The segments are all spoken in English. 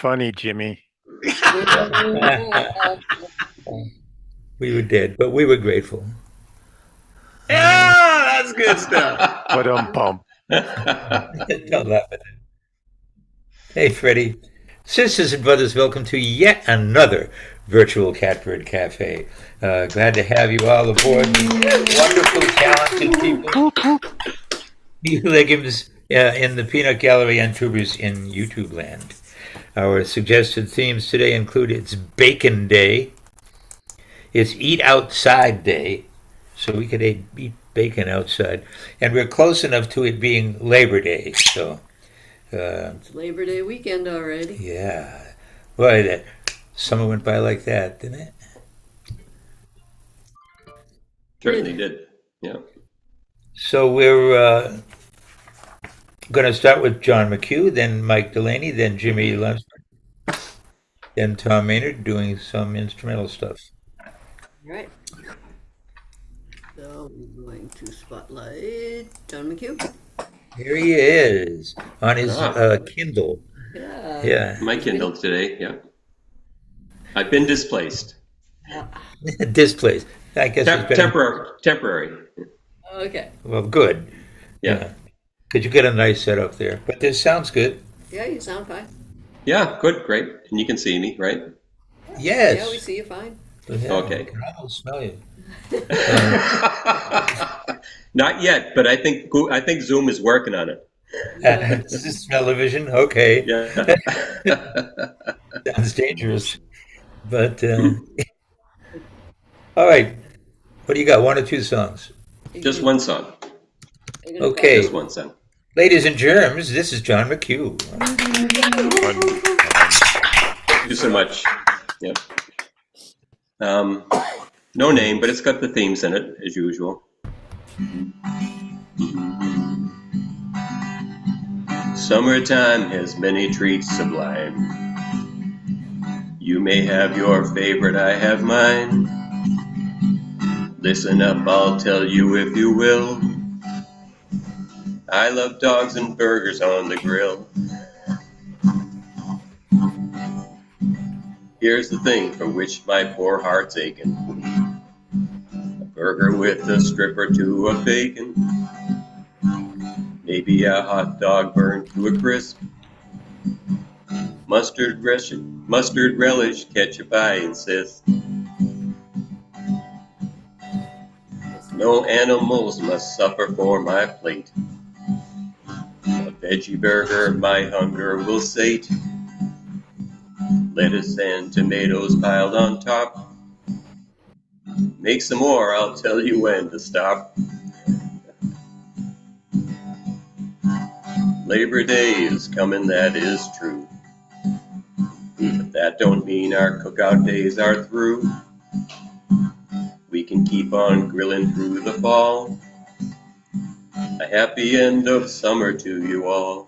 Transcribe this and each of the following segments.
funny, Jimmy. We were dead, but we were grateful. Yeah, that's good stuff. But bump. Don't laugh at it. Hey, Freddie. Sisters and brothers, welcome to yet another virtual Catbird Cafe. Glad to have you all aboard. Wonderful, talented people. Legumes in the peanut gallery and tubers in YouTube land. Our suggested themes today include it's Bacon Day, it's Eat Outside Day, so we could eat bacon outside, and we're close enough to it being Labor Day. So, it's Labor Day weekend already. Yeah, boy, that summer went by like that, didn't it? Certainly did. Yeah. So we're going to start with John McHugh, then Mike Delaney, then Jimmy Lunsford, then Tom Maynard doing some instrumental stuff. All right. So we're going to spotlight John McHugh. Here he is on his Kindle. Yeah. My Kindle today, yeah. I've been displaced. Displaced. I guess it's been temporary. Okay. Well, good. Yeah. Could you get a nice setup there? But this sounds good. Yeah, you sound fine. Yeah, good, great. And you can see me, right? Yes. Yeah, we see you fine. Yeah, okay. I can almost smell you. Not yet, but I think Zoom is working on it. Is this smell-o-vision? Okay. Yeah. Sounds dangerous. But, all right. What do you got? One or two songs? Just one song. Okay. Just one song. Ladies and germs, this is John McHugh. Thank you so much. Yep. No name, but it's got the themes in it, as usual. Summertime has many treats sublime. You may have your favorite, I have mine. Listen up, I'll tell you if you will. I love dogs and burgers on the grill. Here's the thing for which my poor heart's aching. A burger with a strip or two of bacon. Maybe a hot dog burned to a crisp. Mustard relish, ketchup I insist. No animals must suffer for my plate. A veggie burger my hunger will sate. Lettuce and tomatoes piled on top. Make some more, I'll tell you when to stop. Labor Day is coming, that is true. But that don't mean our cookout days are through. We can keep on grilling through the fall. A happy end of summer to you all.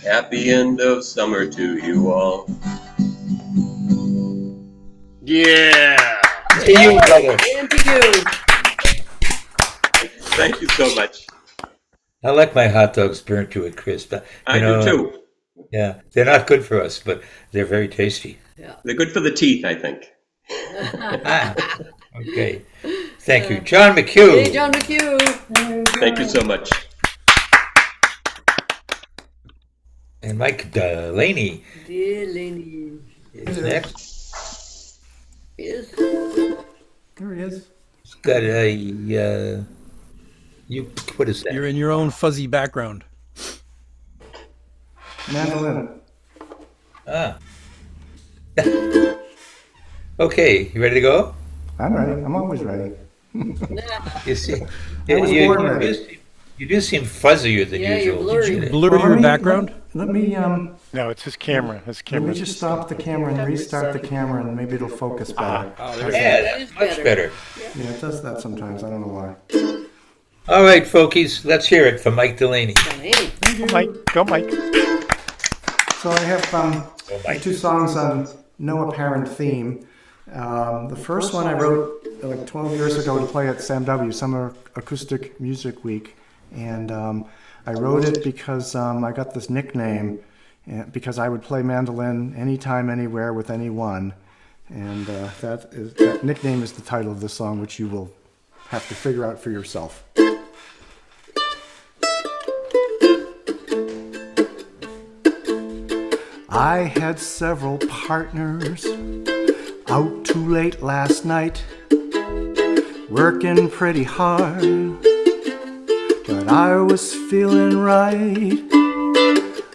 Happy end of summer to you all. Yeah. To you, brother. And to you. Thank you so much. I like my hot dogs burnt to a crisp. I do too. Yeah, they're not good for us, but they're very tasty. Yeah. They're good for the teeth, I think. Okay. Thank you. John McHugh. Hey, John McHugh. Thank you so much. And Mike Delaney Delaney. is next. Yes. There he is. He's got a, what is that? You're in your own fuzzy background. Mandolin. Ah. Okay, you ready to go? I'm ready. I'm always ready. You see, I was born ready. you do seem fuzzier than Yeah, you're usual. blurry. Blur Well, your background? Let me No, it's his camera. let me just stop the camera and restart the camera, and maybe it'll focus better. Yeah, that's much better. Yeah, it does that sometimes. I don't know why. All right, folkies, let's hear it from Mike Delaney. Delaney. Go, Mike. Go, Mike. So I have two songs on no apparent theme. The first one I wrote like 12 years ago to play at Sam W. Summer Acoustic Music Week, and I wrote it because I got this nickname because I would play mandolin anytime, anywhere, with anyone. And that nickname is the title of the song, which you will have to figure out for yourself. I had several partners out too late last night, working pretty hard, but I was feeling right.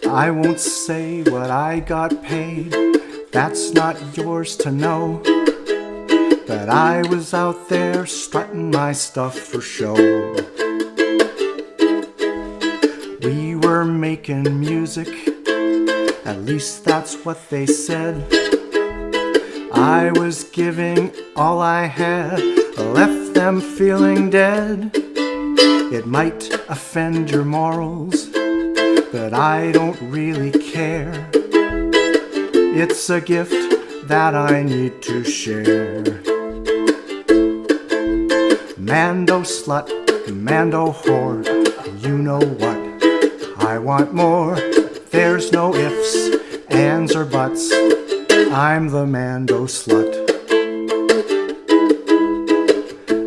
I won't say what I got paid, that's not yours to know, but I was out there strutting my stuff for show. We were making music, at least that's what they said. I was giving all I had, left them feeling dead. It might offend your morals, but I don't really care. It's a gift that I need to share. Mando slut, Mando whore, you know what? I want more. There's no ifs, ands, or buts. I'm the Mando slut.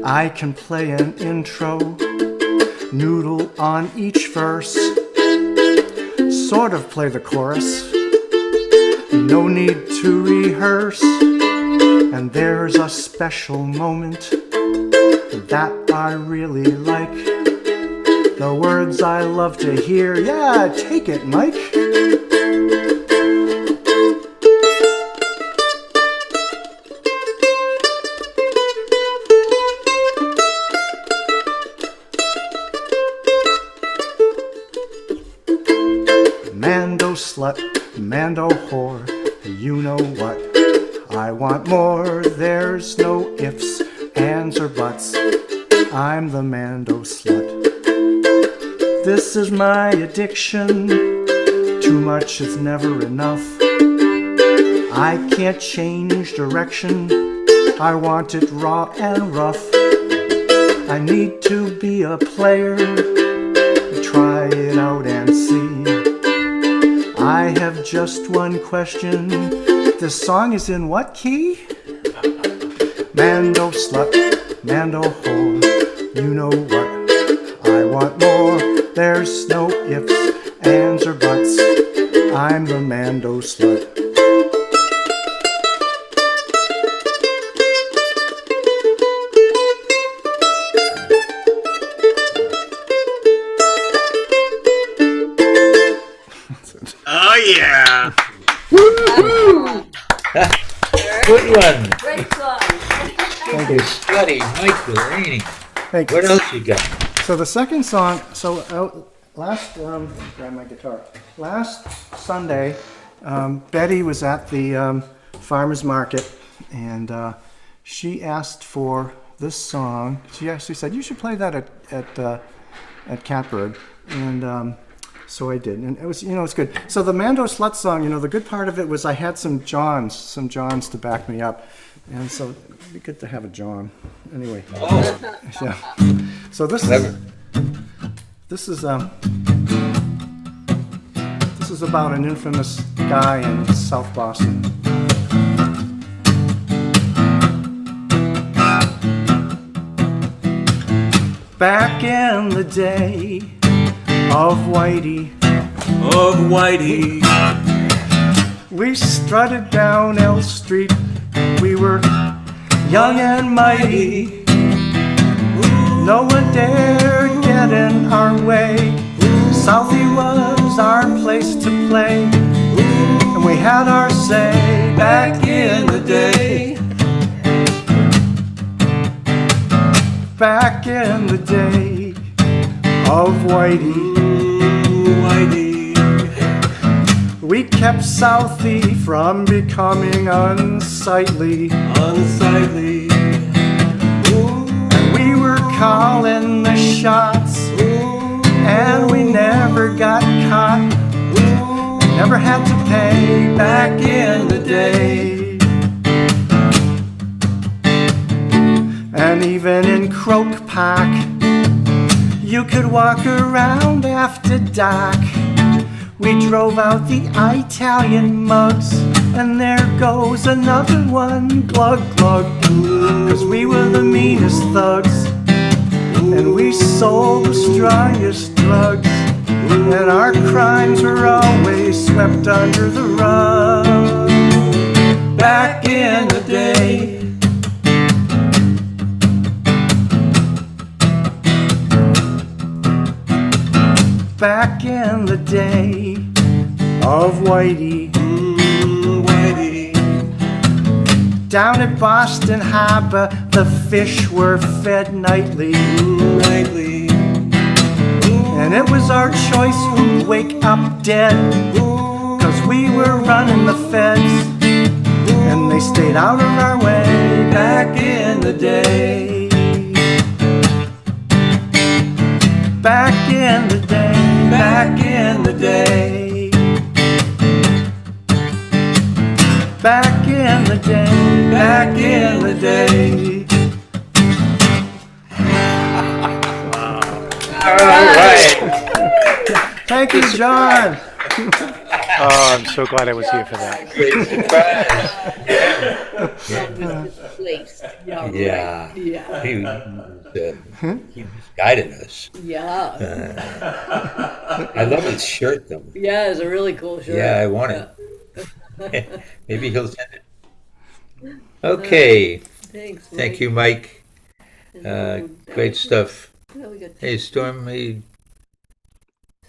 I can play an intro, noodle on each verse, sort of play the chorus, no need to rehearse. And there's a special moment that I really like, the words I love to hear. Yeah, take it, Mike. Mando slut, Mando whore, you know what? I want more, there's no ifs, ands, or buts. I'm the Mando slut. This is my addiction, too much is never enough. I can't change direction, I want it raw and rough. I need to be a player, try it out and see. I have just one question. This song is in what key? Mando slut, Mando whore, you know what? I want more. There's no ifs, ands, or buts. I'm the Mando slut. Oh, yeah. Good one. Great song. Thank you, Scotty, Mike Delaney. Thank you. What else you got? So the second song, grab my guitar. Last Sunday, Betty was at the farmer's market, and she asked for this song. She actually said, you should play that at Catbird, and so I did, and it was, it's good. So the Mando Slut song, the good part of it was I had some Johns to back me up, and so it'd be good to have a John. Anyway, yeah. So this is about an infamous guy in South Boston. Back in the day of Whitey, we strutted down L Street. We were young and mighty. No one dared get in our way. Southie was our place to play, and we had our say back in the day. Back in the day of Whitey, we kept Southie from becoming unsightly. And we were calling the shots, and we never got caught. Never had to pay back in the day. And even in Croke Park, you could walk around after dark We drove out the Italian mugs, and there goes another one, glug glug. 'Cause we were the meanest thugs, and we sold the strongest drugs, and our crimes were always swept under the rug. Back in the day, back in the day of Whitey, Whitey. Down at Boston Harbor, the fish were fed nightly, nightly. And it was our choice who'd wake up dead, 'cause we were running the feds, and they stayed out of our way back in the day. Back in the day, back in the day. Back in the day, back in the day. All right. Thank you, John. Oh, I'm so glad I was here for that. Great surprise. Placed. Yeah. Yeah. Right. Yeah. He was guiding us. Yeah. I love his shirt, though. Yeah, it's a really cool shirt. Yeah, I want it. Maybe he'll send it. Okay. Thanks. Thank you, Mike. Great stuff. Yeah, we got Hey, Storm, hey,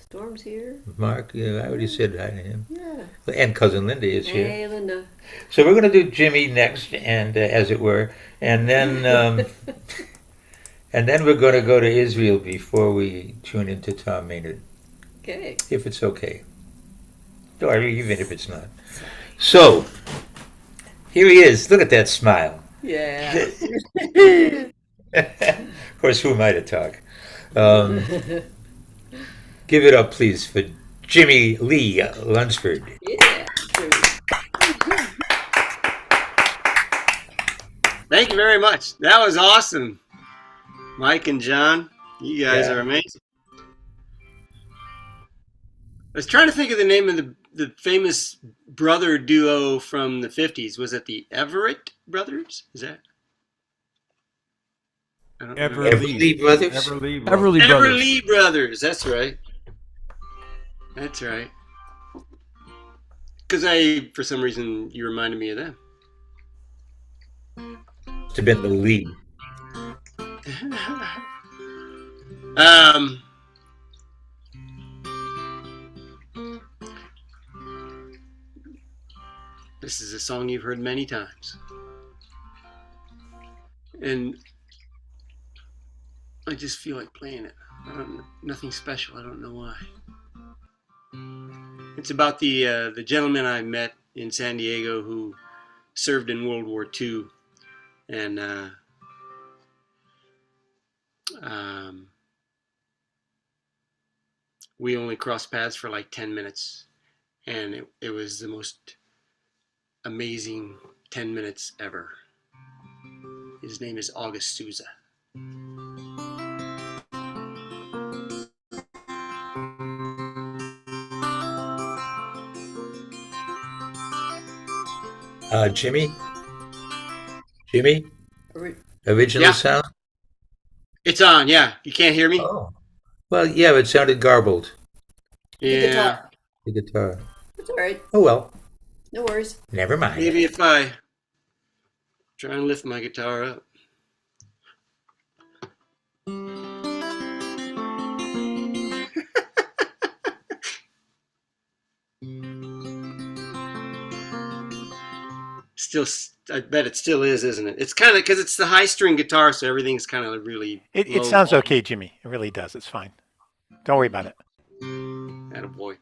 Storm's here. Mark, yeah, I already said hi to him. Yeah. And Cousin Linda is here. Hey, Linda. So we're going to do Jimmy next, and as it were, and then and then we're going to go to Israel before we tune into Tom Maynard, Okay. if it's okay, or even if it's not. So here he is. Look at that smile. Yeah. Of course, who am I to talk? Give it up, please, for Jimmy Lee Lunsford. Yeah. Thank you very much. That was awesome. Mike and John, you guys are amazing. I was trying to think of the name of the famous brother duo from the 50s. Was it the Everett brothers? Is that? I don't remember. Everly Brothers. Everly Everly Brothers. Brothers. That's right. That's right. Because for some reason, you reminded me of them. Must have been the lead. This is a song you've heard many times. And I just feel like playing it. Nothing special. I don't know why. It's about the gentleman I met in San Diego who served in World War II, and we only crossed paths for like 10 minutes, and it was the most amazing 10 minutes ever. His name is August Souza. Jimmy? Original Yeah. sound? It's on, yeah. You can't hear me? Oh. Well, yeah, it sounded garbled. Yeah. The guitar. It's all right. Oh, well. No worries. Never mind. Maybe if I try and lift my guitar up. Still, I bet it still is, isn't it? It's kind of because it's the high string guitar, so everything's kind of really. It low sounds volume. okay, Jimmy. It really does. It's fine. Don't worry about it. Attaboy.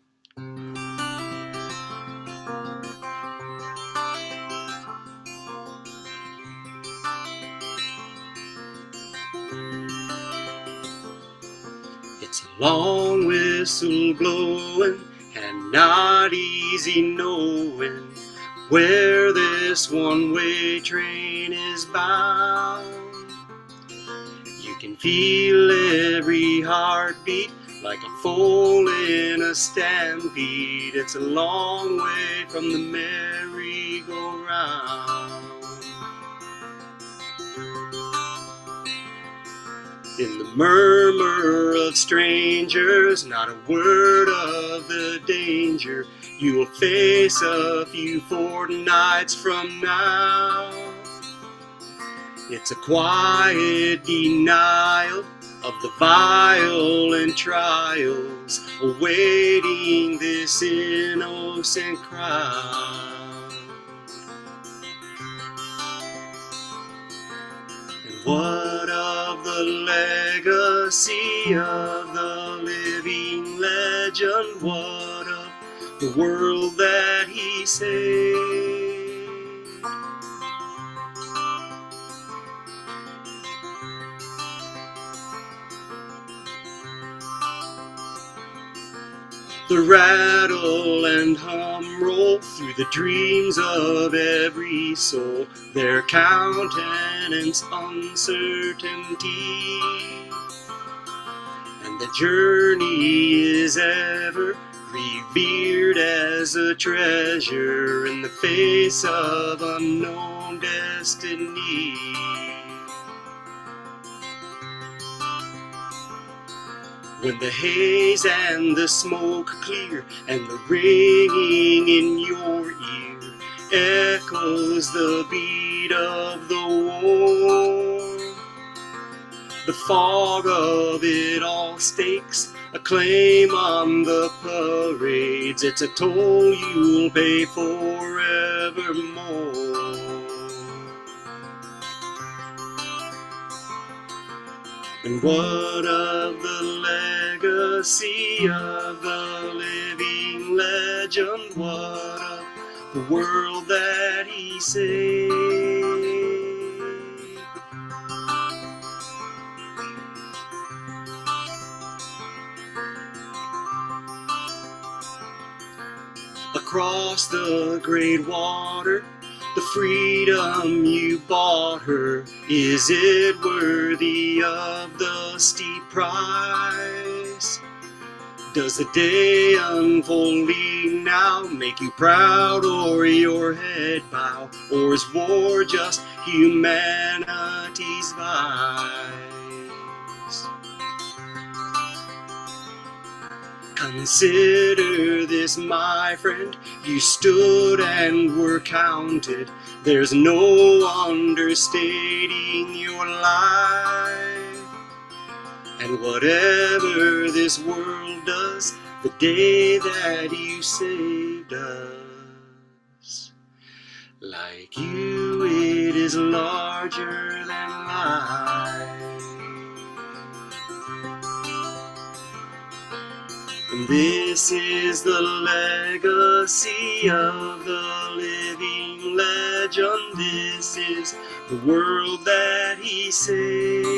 It's a long whistle blowing and not easy knowing where this one-way train is bound. You can feel every heartbeat Like a foal in a stampede, it's a long way from the merry-go-round. In the murmur of strangers, not a word of the danger you will face a few fortnights from now. It's a quiet denial of the violent trials awaiting this innocent crowd. And what of the legacy of the living legend? What of the world that he saved? The rattle and hum roll through the dreams of every soul, their countenance uncertainty. And the journey is ever revered as a treasure in the face of unknown destiny. When the haze and the smoke clear and the ringing in your ear echoes the beat of the war, the fog of it all stakes a claim on the parades. It's a toll you'll pay forevermore. And what of the legacy of the living legend? What of the world that he saved? Across the great water, the freedom you bought her, is it worthy of the steep price? Does the day unfolding now make you proud or your head bow? Or is war just humanity's vice? Consider this, my friend, you stood and were counted. There's no understating your life. And whatever this world does, the day that you saved us, like you, it is larger than life. And this is the legacy of the living legend. This is the world that he saved.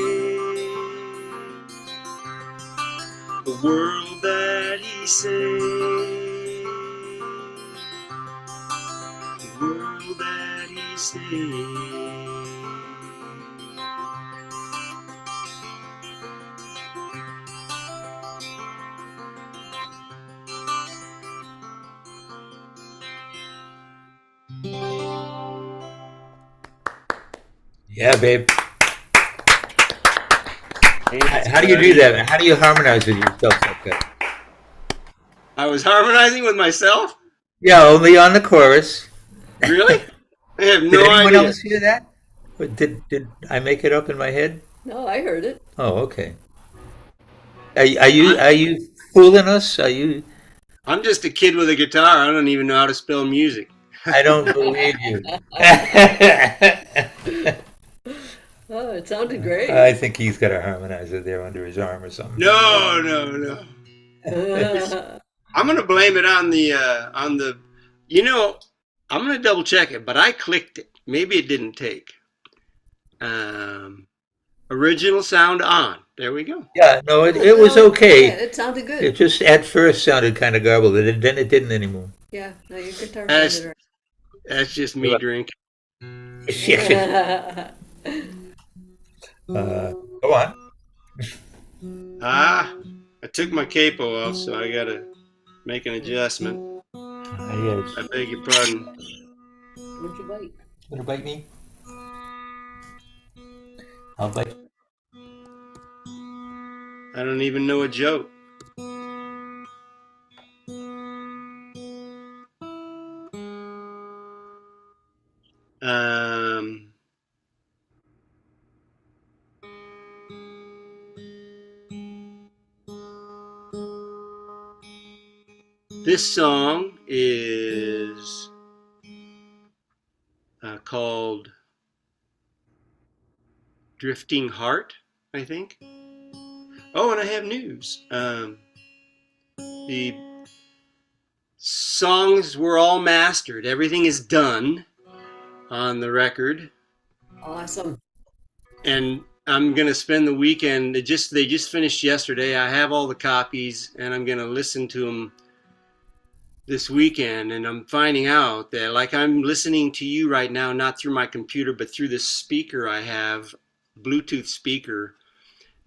The world that he saved. The world that he saved. Yeah, babe. How do you do that, man? How do you harmonize with yourself like that? I was harmonizing with myself? Yeah, only on the chorus. Really? I have Did no anyone idea. else hear that? Or did I make it up in my head? No, I heard it. Oh, okay. Are you fooling us? Are you? I'm just a kid with a guitar. I don't even know how to spell music. I don't believe you. Oh, it sounded great. I think he's got a harmonizer there under his arm or something. No, no, no. I'm gonna blame it on the. You know, I'm gonna double check it, but I clicked it. Maybe it didn't take. Original sound on. There we go. Yeah, no, it was Yeah, okay. it sounded good. It just at first sounded kind of garbled. Then it didn't anymore. Yeah, no, your guitar That's- sounded That's just me drinking. right. Go on. Ah, I took my capo off, so I gotta make an adjustment. Yes. I beg your pardon. Don't you bite? Gonna bite me? I'll bite. I don't even know a joke. Um, this song is called Drifting Heart, I think. Oh, and I have news. The songs were all mastered. Everything is done on the record. Awesome. And I'm gonna spend the weekend. They just finished yesterday. I have all the copies, and I'm gonna listen to them this weekend. And I'm finding out that, like, I'm listening to you right now, not through my computer, but through this speaker I have, Bluetooth speaker,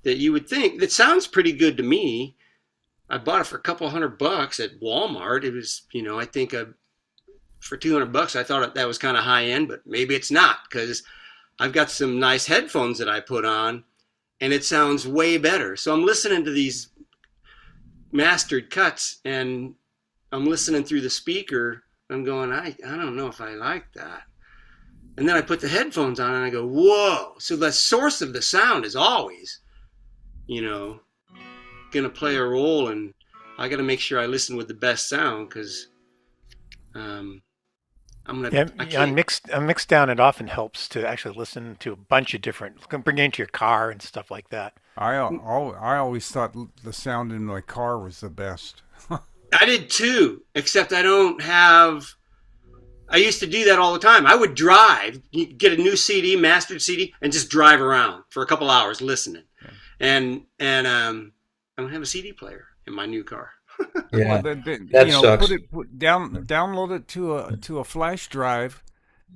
that you would think that sounds pretty good to me. I bought it for a couple $100 at Walmart. It was, I think for $200, I thought that was kind of high end, but maybe it's not, because I've got some nice headphones that I put on, and it sounds way better. So I'm listening to these mastered cuts, and I'm listening through the speaker. I'm going, I don't know if I like that. And then I put the headphones on, and I go, whoa. So the source of the sound is always, going to play a role, and I got to make sure I listen with the best sound, because I'm gonna. Yeah, on mixed down, it often helps to actually listen to a bunch of different, bring it into your car and stuff like that. I always thought the sound in my car was the best. I did too, except I don't have. I used to do that all the time. I would drive, get a new CD, mastered CD, and just drive around for a couple hours listening. Yeah. And I don't have a CD player in my new car. Yeah, Well, that sucks. Download it to a flash drive,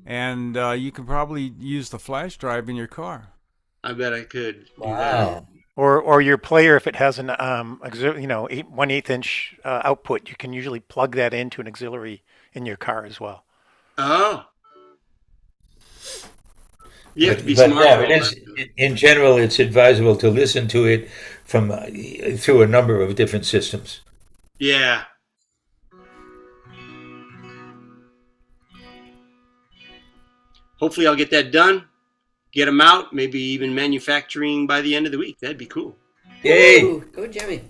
and you can probably use the flash drive in your car. I bet I could do that. Wow. Or your player, if it has an 1/8 inch output, you can usually plug that into an auxiliary in your car as well. Oh. You have to be But smart. yeah, it is. In general, it's advisable to listen to it from through a number of different systems. Yeah. Hopefully I'll get that done. Get them out, maybe even manufacturing by the end of the week. That'd be cool. Yay! Ooh, go Jimmy.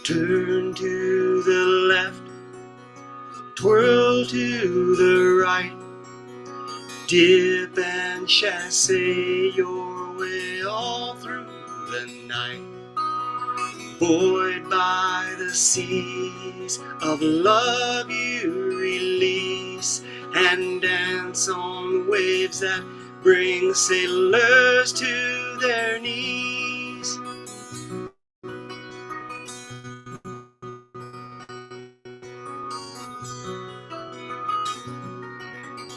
Turn to the left, twirl to the right, dip and chasse your way all through the night. Buoyed by the seas of love you release, and dance on waves that bring sailors to their knees.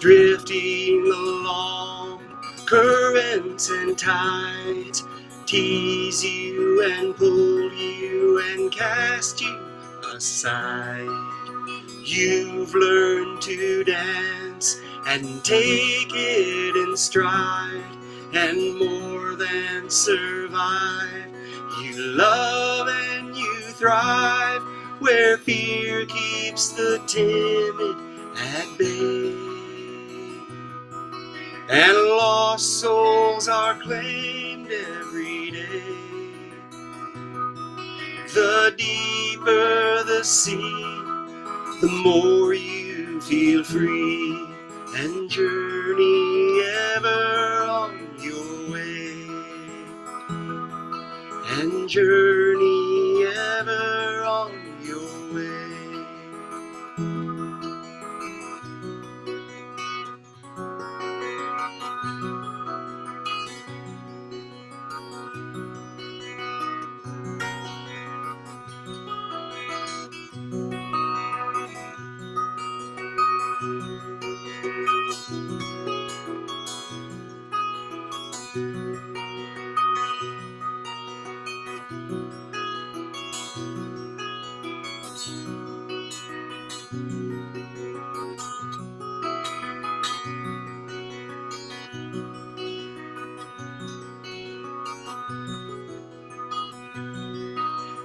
Drifting along, currents and tides tease you and pull you and cast you aside. You've learned to dance and take it in stride, and more than survive, you love and you thrive, where fear keeps the timid at bay, and lost souls are claimed every day. The deeper the sea, the more you feel free, and journey ever on your way, and journey ever on your way.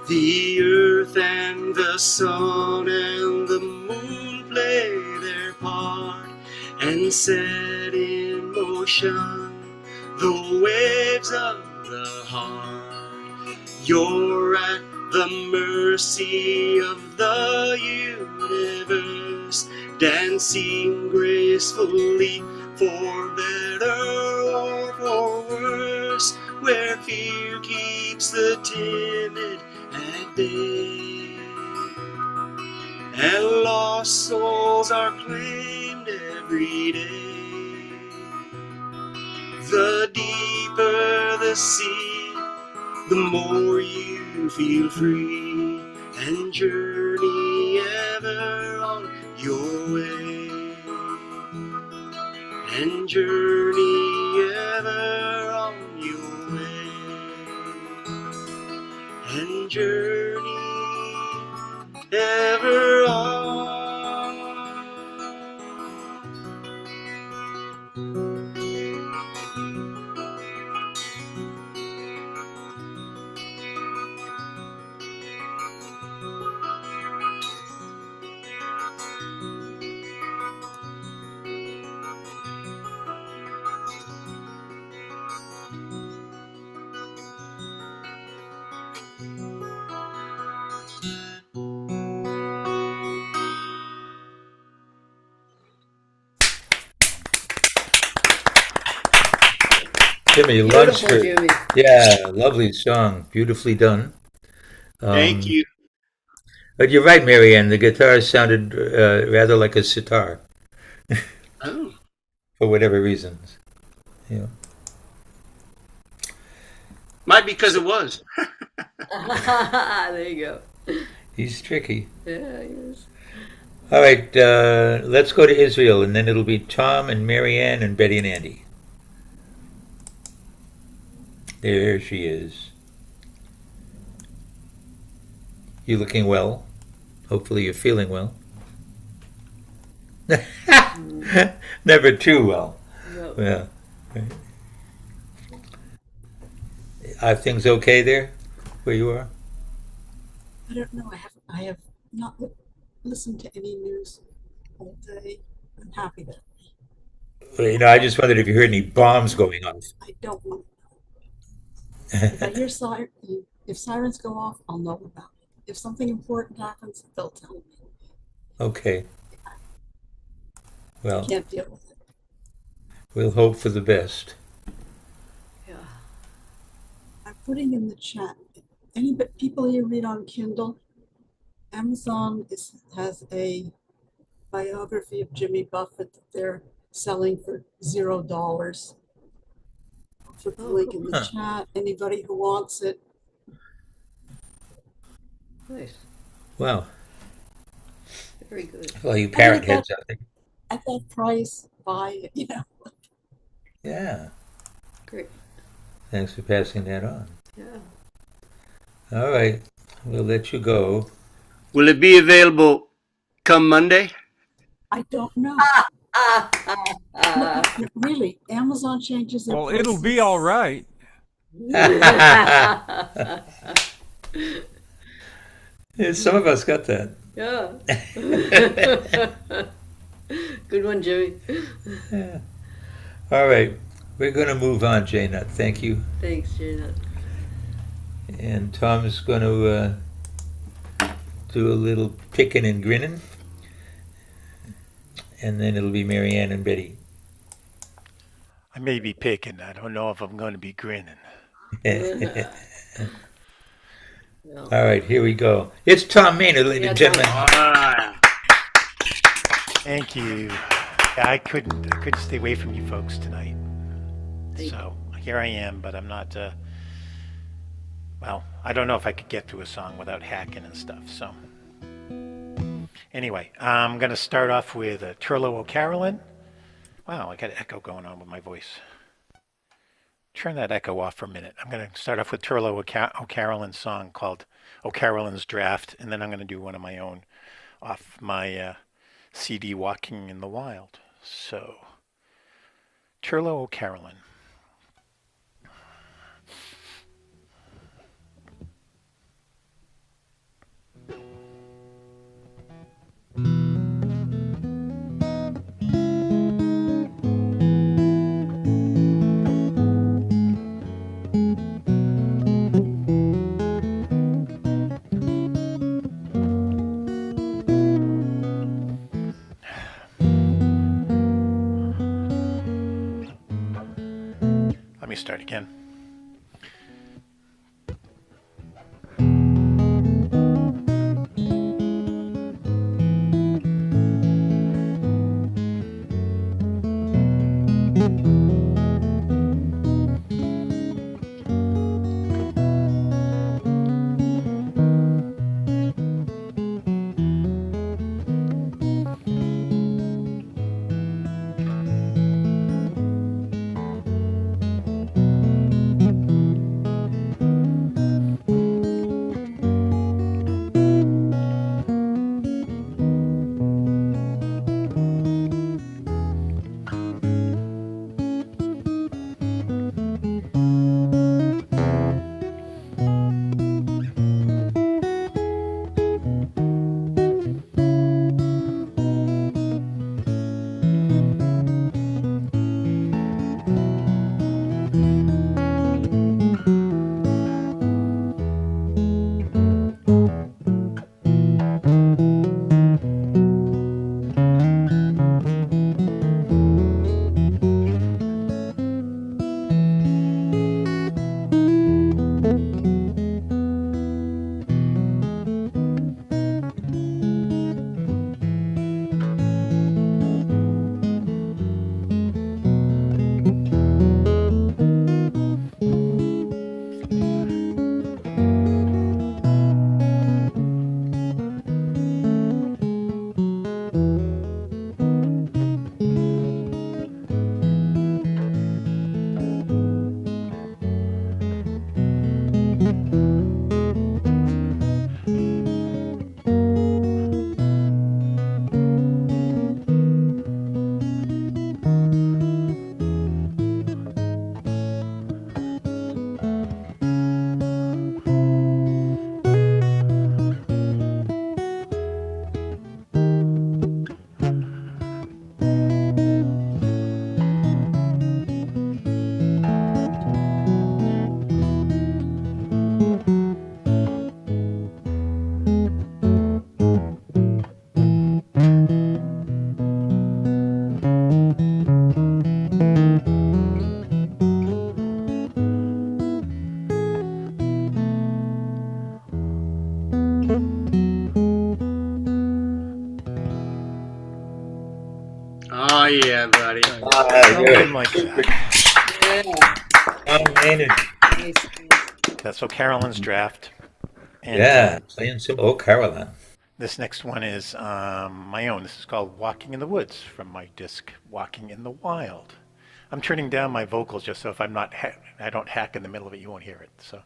The earth and the sun and the moon play their part and set in motion the waves of the heart. You're at the mercy of the universe, dancing gracefully for better or for worse, where fear keeps the timid at bay, and lost souls are claimed every day. The deeper the sea, the more you feel free, and journey ever on your way, and journey ever on your way, and journey ever on. Jimmy Beautiful, Lunsford. Jimmy. Yeah, lovely song, beautifully done. Thank you. But you're right, Marianne. The guitar sounded rather like a sitar Oh, for whatever reasons. Yeah. might be because it was. There you go. He's tricky. Yeah, yes. All right, let's go to Israel, and then it'll be Tom and Marianne and Betty and Andy. There she is. You looking well? Hopefully you're feeling well. Never too well. No. Yeah. Are things okay there where you are? I don't know. I have not listened to any news all day. I'm happy that Well, I just wondered if you heard any bombs going off. I don't want to know. If I hear if sirens go off, I'll know about it. If something important happens, they'll tell me. Okay. I Well, can't deal with it. we'll hope for the best. Yeah. I'm putting in the chat. Any people here read on Kindle? Amazon has a biography of Jimmy Buffett that they're selling for $0. I'll put the link in the chat. Anybody who wants it. Nice. Wow. Very good. Well, you parrot heads out there. At that price, buy it, Yeah. Great. Thanks for passing that on. Yeah. All right. We'll let you go. Will it be available come Monday? I don't know. No, really, Amazon changes their Well, it'll be prices. all right. Yeah, some of us got that. Yeah. Good one, Jimmy. Yeah. All right. We're going to move on, J-Nut. Thank you. Thanks, Janet. And Tom's going to do a little picking and grinning. And then it'll be Marianne and Betty. I may be picking. I don't know if I'm going to be grinning. All right, here we go. It's Tom Maynard, ladies and gentlemen. Ah, Thank you. Yeah, I couldn't stay away from you folks tonight. Thank So here I am, but I'm not. Well, I don't know if I could get through a song without hacking and stuff. So anyway, I'm gonna start off with Turlo O'Carolan. Wow, I got an echo going on with my voice. Turn that echo off for a minute. I'm going to start off with Turlo O'Carolan's song called O'Carolan's Draft, and then I'm going to do one of my own off my CD Walking in the Wild. So, Turlo O'Carolan. me start again. Oh yeah, buddy. Something like that. Nice, nice. That's so Carolyn's draft. And Yeah, playing some old Caroline. this next one is my own. This is called Walking in the Woods from my disc Walking in the Wild. I'm turning down my vocals just so if I'm not, I don't hack in the middle of it, you won't hear it. So.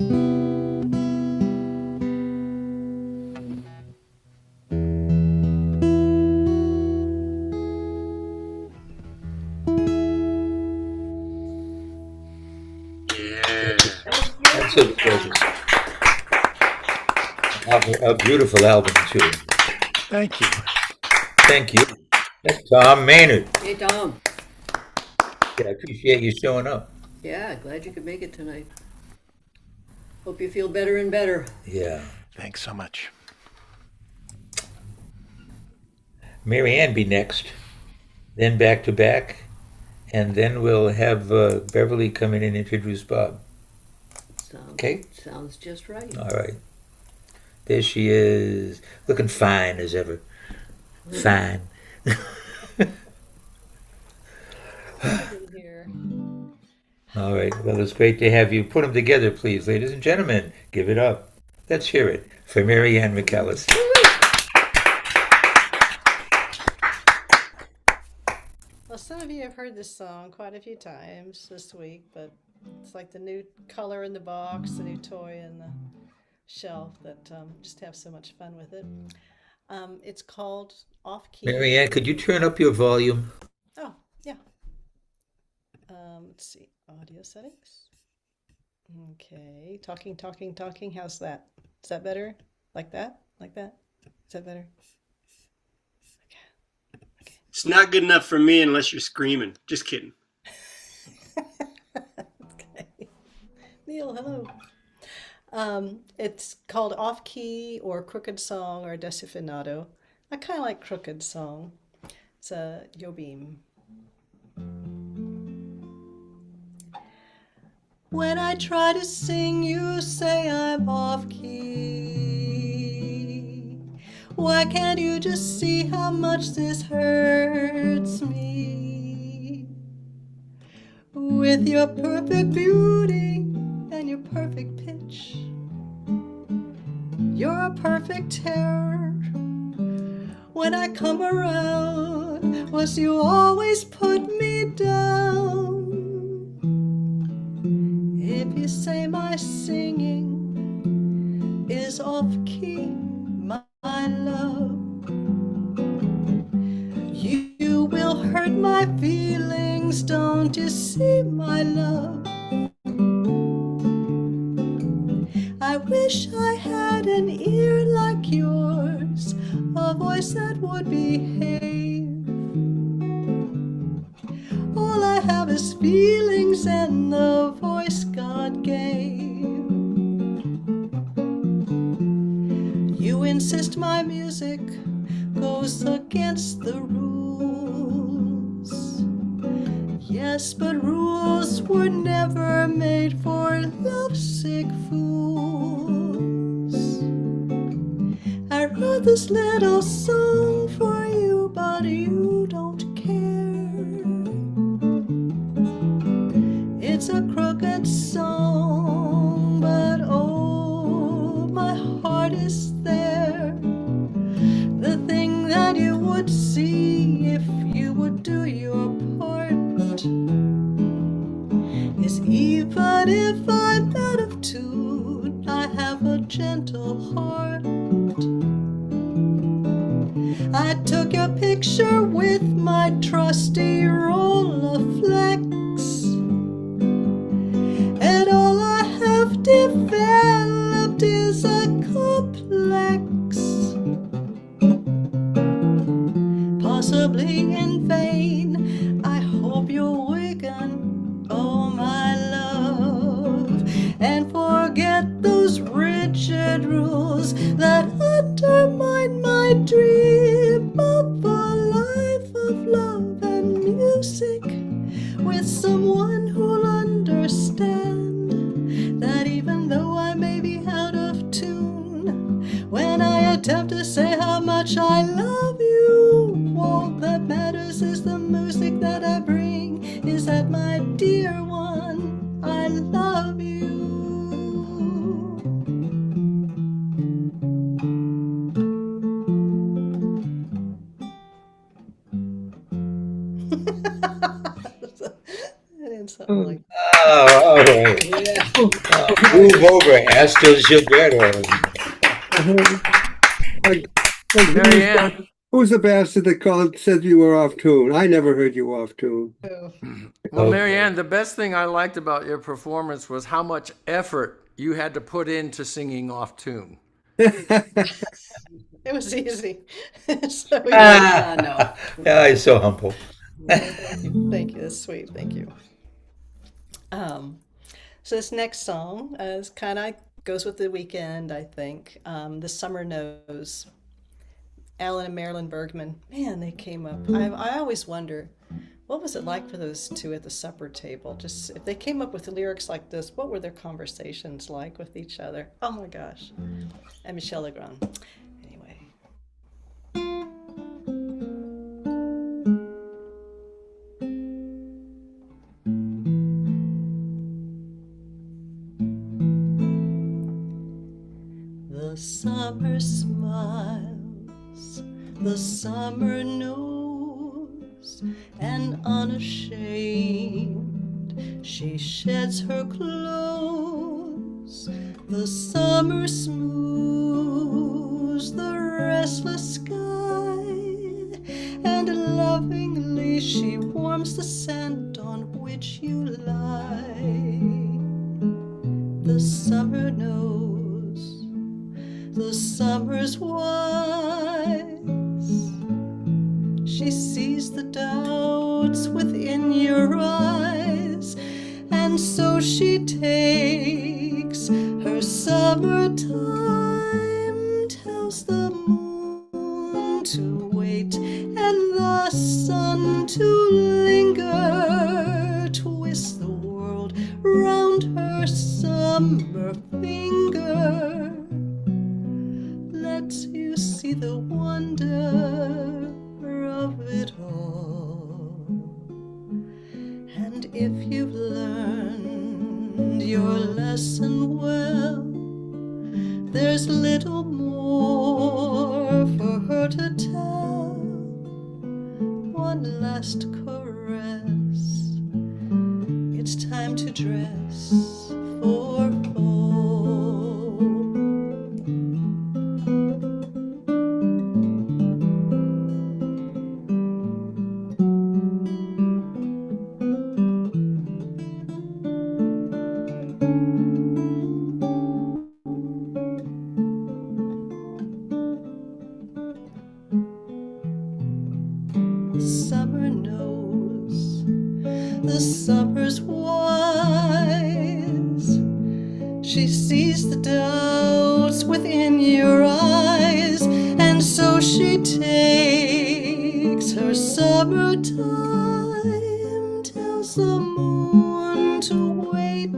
Yeah. That's a beautiful album, too. Thank you. Thank you. That's Tom Maynard. Hey, Tom. Yeah, I appreciate you showing up. Yeah, glad you could make it tonight. Hope you feel better and better. Yeah. Thanks so much. Mary Ann be next, then back to back, and then we'll have Beverly come in and introduce Bob. Okay. Sounds just right. All right. There she is, looking fine as ever. Fine. Here. All right. Well, it's great to have you. Put them together, please, ladies and gentlemen. Give it up. Let's hear it for Mary Ann McAllis. Well, some of you have heard this song quite a few times this week, but it's like the new color in the box, the new toy in the shelf that just have so much fun with it. It's called Off Key. Mary Ann, could you turn up your volume? Oh, yeah. Let's see, audio settings. Okay, talking. How's that? Is that better? Like that? Like that? Is that better? It's not good enough for me unless you're screaming. Just kidding. Okay. Neil, hello. It's called Off Key or Crooked Song or Desafinato. I kind of like Crooked Song. It's a Yobim. When I try to sing, you say I'm off key. Why can't you just see how much this hurts me? With your perfect beauty and your perfect pitch, you're a perfect terror. When I come around, must you always put me down? If you say my singing is off key, my love, you will hurt my feelings, don't you see, my love? I wish I had an ear like yours, a voice that would behave. All I have is feelings and the voice God gave. You insist my music goes against the rules. Yes, but rules were never made for lovesick fools. I wrote this little song for you, but you don't care. It's a crooked song, but oh, my heart is there. The thing that you would see if you would do your part is even if I'm out of tune, I have a gentle heart. I took your picture with my trusty Rolleiflex, and all I have developed is a complex, possibly in vain. I hope you're Wigan, oh my love, and forget those rigid rules that undermine my dream of a life of love and music with someone who'll understand that even though I may be out of tune, when I attempt to say how much I love you, all that matters is the music that I bring, is that my dear one, I love you. And something like Oh, all right. Yeah. Oh, Move over, Hasta Gilberto. Marianne. Who's the bastard that said you were off tune? I never heard you off tune. Well, Okay. Marianne, the best thing I liked about your performance was how much effort you had to put into singing off tune. It was easy. So we no. Yeah, he's so humble. Thank you. That's sweet. Thank you. So this next song is kind of goes with the weekend, I think. The Summer Knows. Alan and Marilyn Bergman. Man, they came up. I always wonder, what was it like for those two at the supper table? Just if they came up with the lyrics like this, what were their conversations like with each other? Oh my gosh. And Michel Legrand. Anyway. The summer smiles, the summer knows, and unashamed she sheds her clothes. The summer smooths the restless sky, and lovingly she warms the sand on which you lie. The summer knows, the summer's wise. She sees the doubts within your eyes, and so she takes her summertime, tells the moon to wait and the sun to linger, twists the world round her summer finger, lets you see the wonder of it all. And if you've learned your lesson well, there's little more for her to tell. One last caress, it's time to dress for fall. The summer knows, the summer's wise. She sees the doubts within your eyes, and so she takes her summertime, tells the moon to wait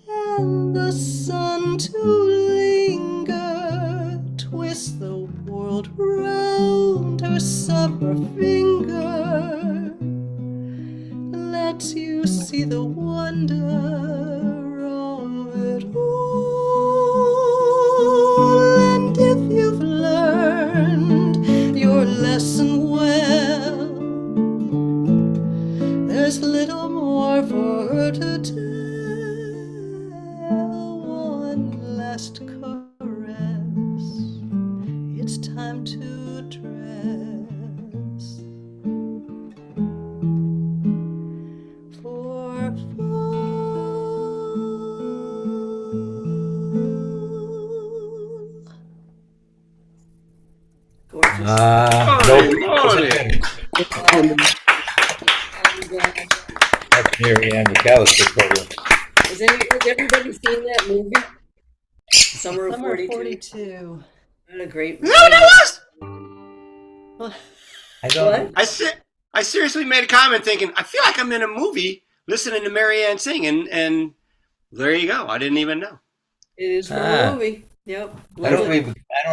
and the sun to linger, twists the world round her summer finger, lets you see the wonder of it all. And if you've learned your lesson well, there's little more for her to tell. One last caress, it's time to dress for fall. Gorgeous. Nope. Morning. That's Marianne McAllister program. Has everybody seen that movie? Summer of Summer 42. 42. What a great No, that was. I don't. What? I seriously made a comment thinking I feel like I'm in a movie listening to Marianne sing, and there you go. I didn't even know. It is from Ah. a movie. Yep. I don't Lovely,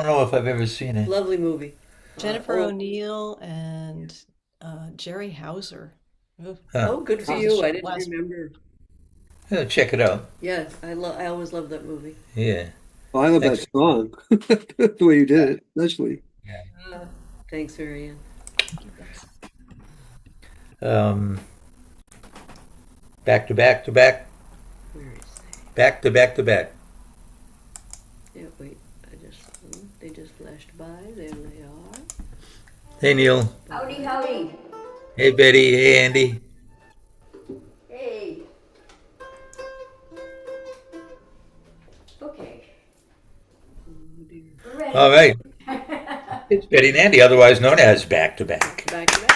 know if I've ever seen it. lovely movie. Jennifer Oh. O'Neill and Jerry Hauser. Oof. Oh, good for Last- you. I didn't last- remember. Check it out. Yes, I always love that movie. Yeah. Well, I love that song. The way you did it, especially. Thanks, Marianne. Back to back to back. Where is that? Back to back to back. Yeah, wait, they just flashed by, there they are. Hey, Neil. Howdy, howdy. Hey, Betty. Hey, Andy. Hey. Okay. We're ready. All right. It's Betty and Andy, otherwise known as Back to Back. Back to back.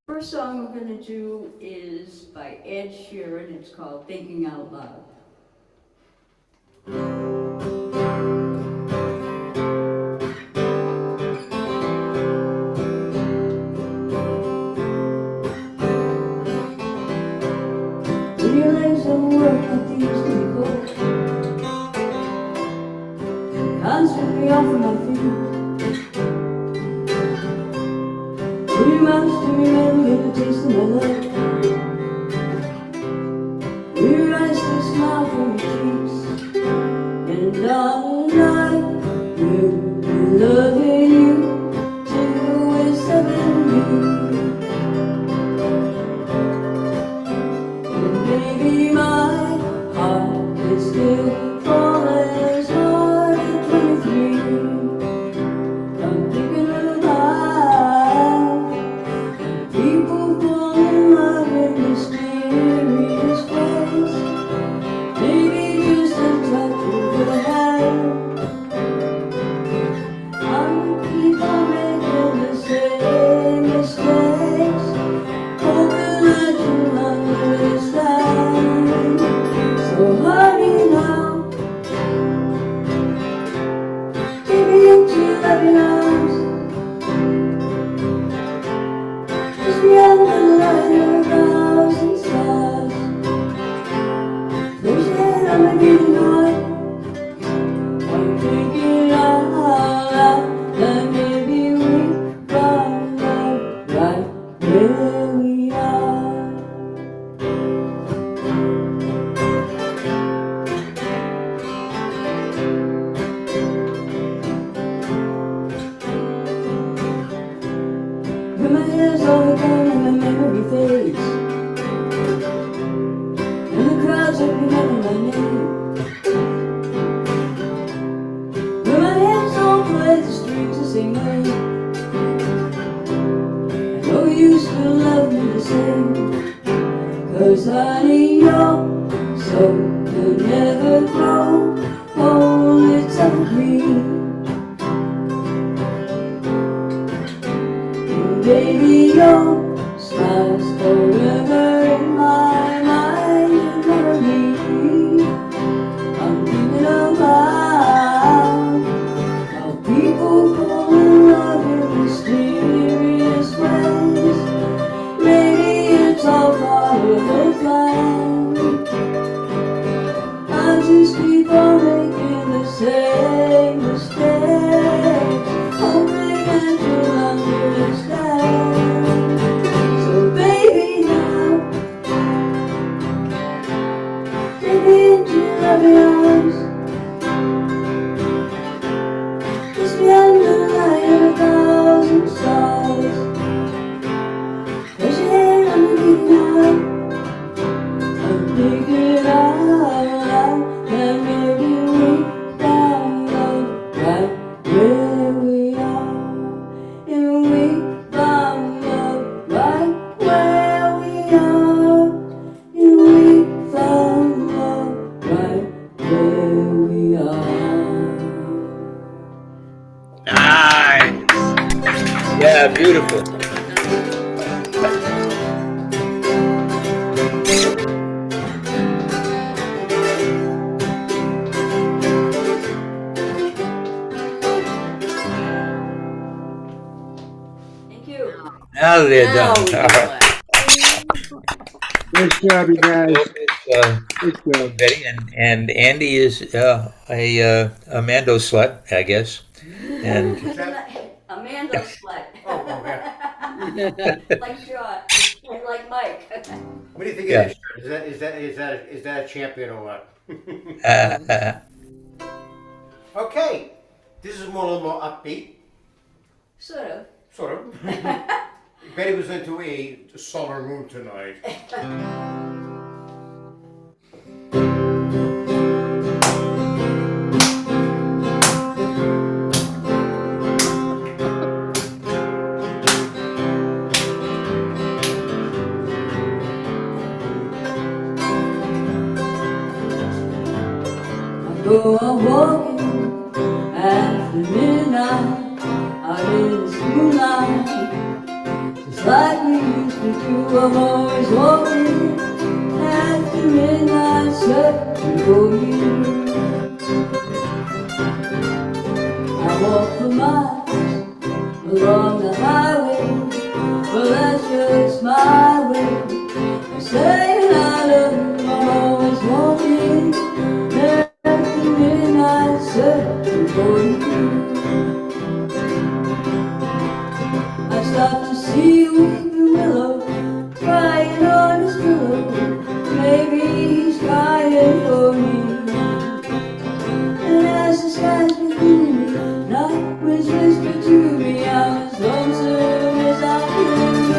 First song we're going to do is by Ed Sheeran. It's called Thinking Out Loud. When your legs don't work like they used to before, can't strip me off of my feet. When your mouth still remember the taste of my love, when your eyes still smile from your cheeks, and darling, I will be loving you till we're 70. And maybe my heart is still fall as hard at 23. I'm thinking about people fall in love in mysterious ways. Maybe just a touch of your hand. I'll keep on making the same mistakes, hoping that you'll understand. So honey now, take me into your loving arms. Kiss me under the light of a thousand stars. Close your head on my beating heart. I'm thinking out loud that maybe we found love right where we are. When my hair's all gone and my memory fades, and the crowds are remembering my name. When my hands don't play the strings the same way, I know you still love me the same. 'Cause honey, your soul could never grow old, it's evergreen. And baby, your smile's forever in my mind and memory. I'm thinking about how people fall in love in mysterious ways. Maybe it's all part of the plan. I just keep on making the same mistakes, hoping that you'll understand. So baby now, take me into your loving arms. Kiss me under the light of a thousand stars. Close your head on the beating heart. I'm thinking out loud that maybe we found love right where we are. And we found love right where we are. And we found love right where we are. Nice. Yeah, beautiful. Thank you. Now they're Now done. we All can right. clap. Nice job, you guys. It's, Nice job. Betty and Andy is a Mando slut, I guess. And Amanda slut. Oh, yeah. Like John, and like Mike. What do you think Yeah. of this shirt? Is that a champion or what? Okay, this is more a little more upbeat, Sort of. sort of. Betty was into a solar moon tonight. Go on walking after midnight out in the moonlight, just like we used to do. I'm always walking after midnight, searching for you. I walk for miles along the highway, well that's just my way of saying I love you. I'm always walking after midnight, searching for you. I stopped to see a weeping willow crying on his pillow. Maybe he's crying for me. And as the skies between me, night winds whisper to me, I'm as lonesome as I can be.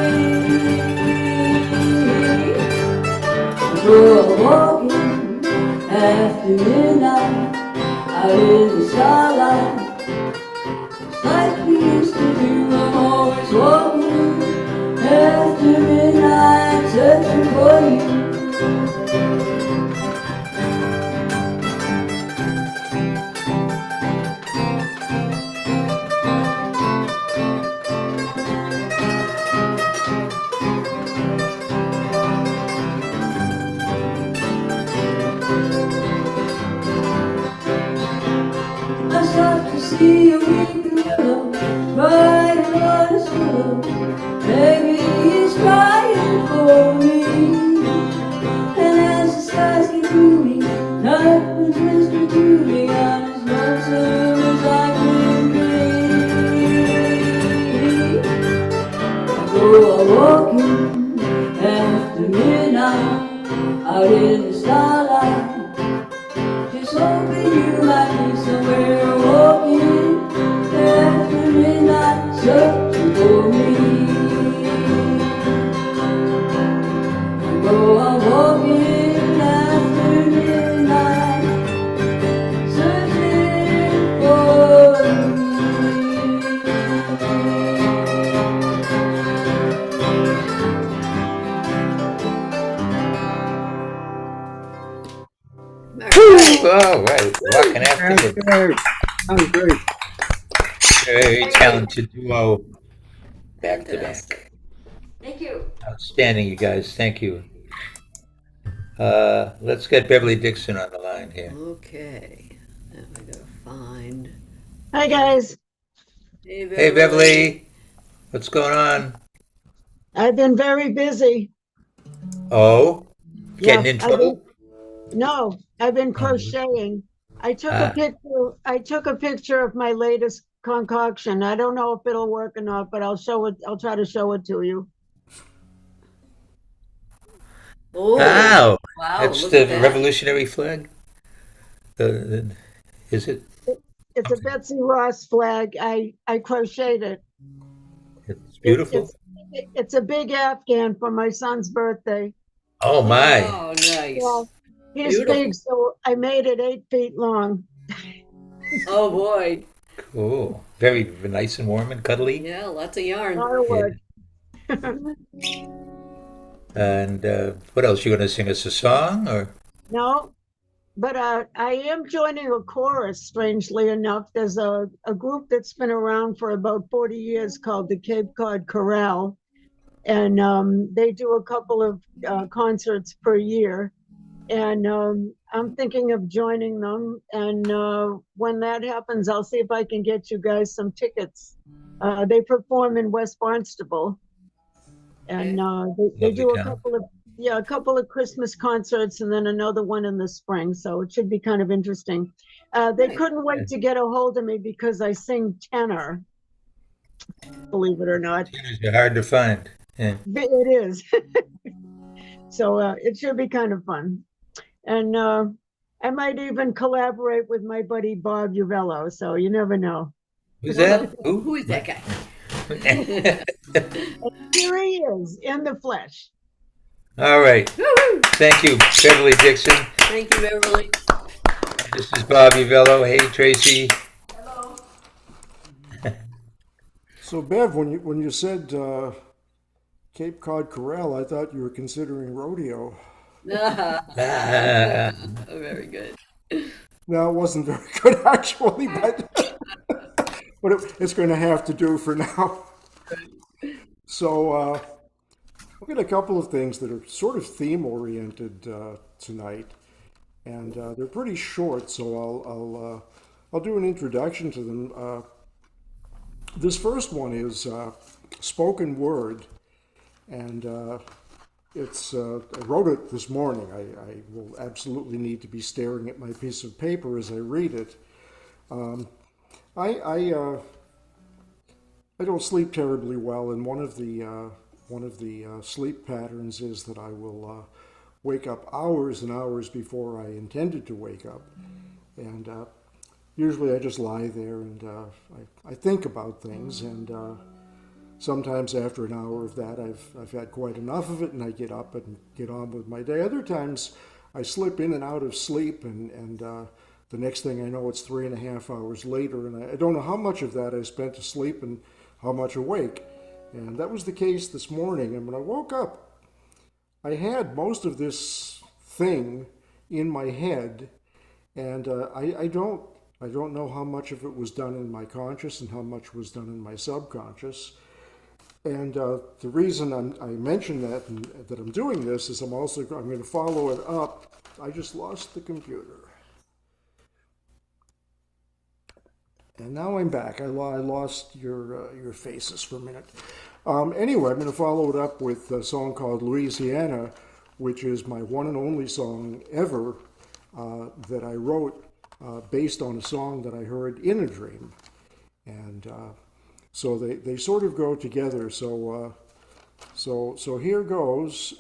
I go walking after midnight out in the starlight, just like we used to do. I'm always walking after midnight, searching for you. I start to see a weeping willow crying on his pillow. Maybe he's crying for me. And as the skies get gloomy, night winds whisper to me, I'm as lonesome as I can be. I go a walking after midnight out in the starlight, just hoping you might be somewhere walking after midnight, searching for me. I go on walking after midnight, searching for me. All right, walking after midnight. Okay. Sounds great. Very talented duo, back to Fantastic. back. Thank you. Outstanding, you guys. Thank you. Let's get Beverly Dixon on the line here. Okay. Now I gotta find. Hi guys, Hey, Hey, Beverly, what's going on? I've been very busy. Oh, getting in I've been, trouble? no, I've been Oh, crocheting. I took a ah, picture. I took a picture of my latest concoction. I don't know if it'll work or not, but I'll show it. I'll try to show it to you. Oh, wow, wow, that's look the at that. revolutionary flag? Is it? It's a Betsy Ross flag. I crocheted it. It's It beautiful. it's a big Afghan for my son's birthday. Oh, my. Oh, nice. Well, he's Beautiful. big, so I made it 8 feet long. Oh, boy. Cool. Very nice and warm and cuddly. Yeah, lots of yarn. A lot of work. And what else? You going to sing us a song or? No, but I am joining a chorus, strangely enough. There's a group that's been around for about 40 years called the Cape Cod Chorale. And they do a couple of concerts per year. And I'm thinking of joining them. And when that happens, I'll see if I can get you guys some tickets. They perform in West Barnstable. And they do Lovely town. a couple of Christmas concerts and then another one in the spring. So it should be kind of interesting. They couldn't wait to get a hold of me because I sing tenor, believe it or not. Tenors are hard to find. Yeah. It is. So it should be kind of fun. And I might even collaborate with my buddy Bob Uvello. So you never know. Who's that? Who is that guy? Here he is in the flesh. All right. Thank you, Beverly Dixon. Thank you, Beverly. This is Bobby Vello. Hey, Tracy. So, Bev, when you said Cape Cod Corral, I thought you were considering rodeo. Very good. No, it wasn't very good actually, but it's going to have to do for now. So, we've got a couple of things that are sort of theme oriented tonight, and they're pretty short. So I'll do an introduction to them. This first one is spoken word, and I wrote it this morning. I will absolutely need to be staring at my piece of paper as I read it. I don't sleep terribly well, and one of the sleep patterns is that I will wake up hours and hours before I intended to wake up, and usually I just lie there and I think about things, and sometimes after an hour of that I've had quite enough of it and I get up and get on with my day. Other times I slip in and out of sleep, and the next thing I know it's 3.5 hours later, and I don't know how much of that I spent asleep and how much awake. And that was the case this morning, and when I woke up I had most of this thing in my head, and I don't know how much of it was done in my conscious and how much was done in my subconscious. And the reason I mention that and that I'm doing this is I'm going to follow it up. I just lost the computer. And now I'm back. I lost your faces for a minute. Anyway, I'm going to follow it up with a song called Louisiana, which is my one and only song ever that I wrote based on a song that I heard in a dream. And so they sort of go together. So here goes.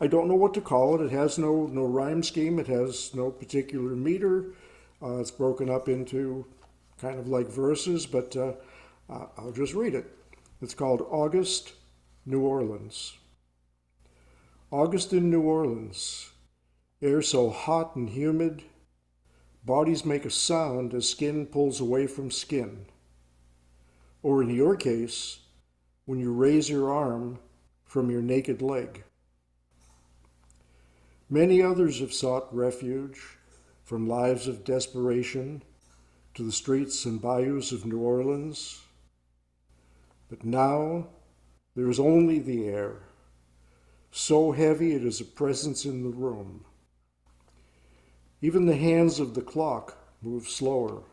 I don't know what to call it. It has no rhyme scheme. It has no particular meter. It's broken up into kind of like verses, but I'll just read it. It's called August, New Orleans. August in New Orleans, air so hot and humid, bodies make a sound as skin pulls away from skin. Or in your case, when you raise your arm from your naked leg. Many others have sought refuge from lives of desperation to the streets and bayous of New Orleans. But now there is only the air, so heavy it is a presence in the room. Even the hands of the clock move slower,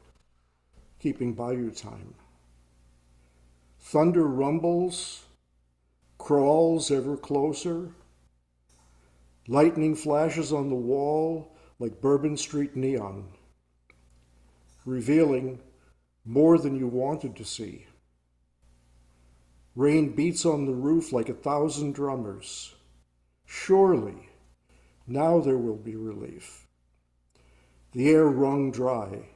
keeping bayou time. Thunder rumbles, crawls ever closer. Lightning flashes on the wall like Bourbon Street neon, revealing more than you wanted to see. Rain beats on the roof like 1,000 drummers. Surely, now there will be relief. The air wrung dry,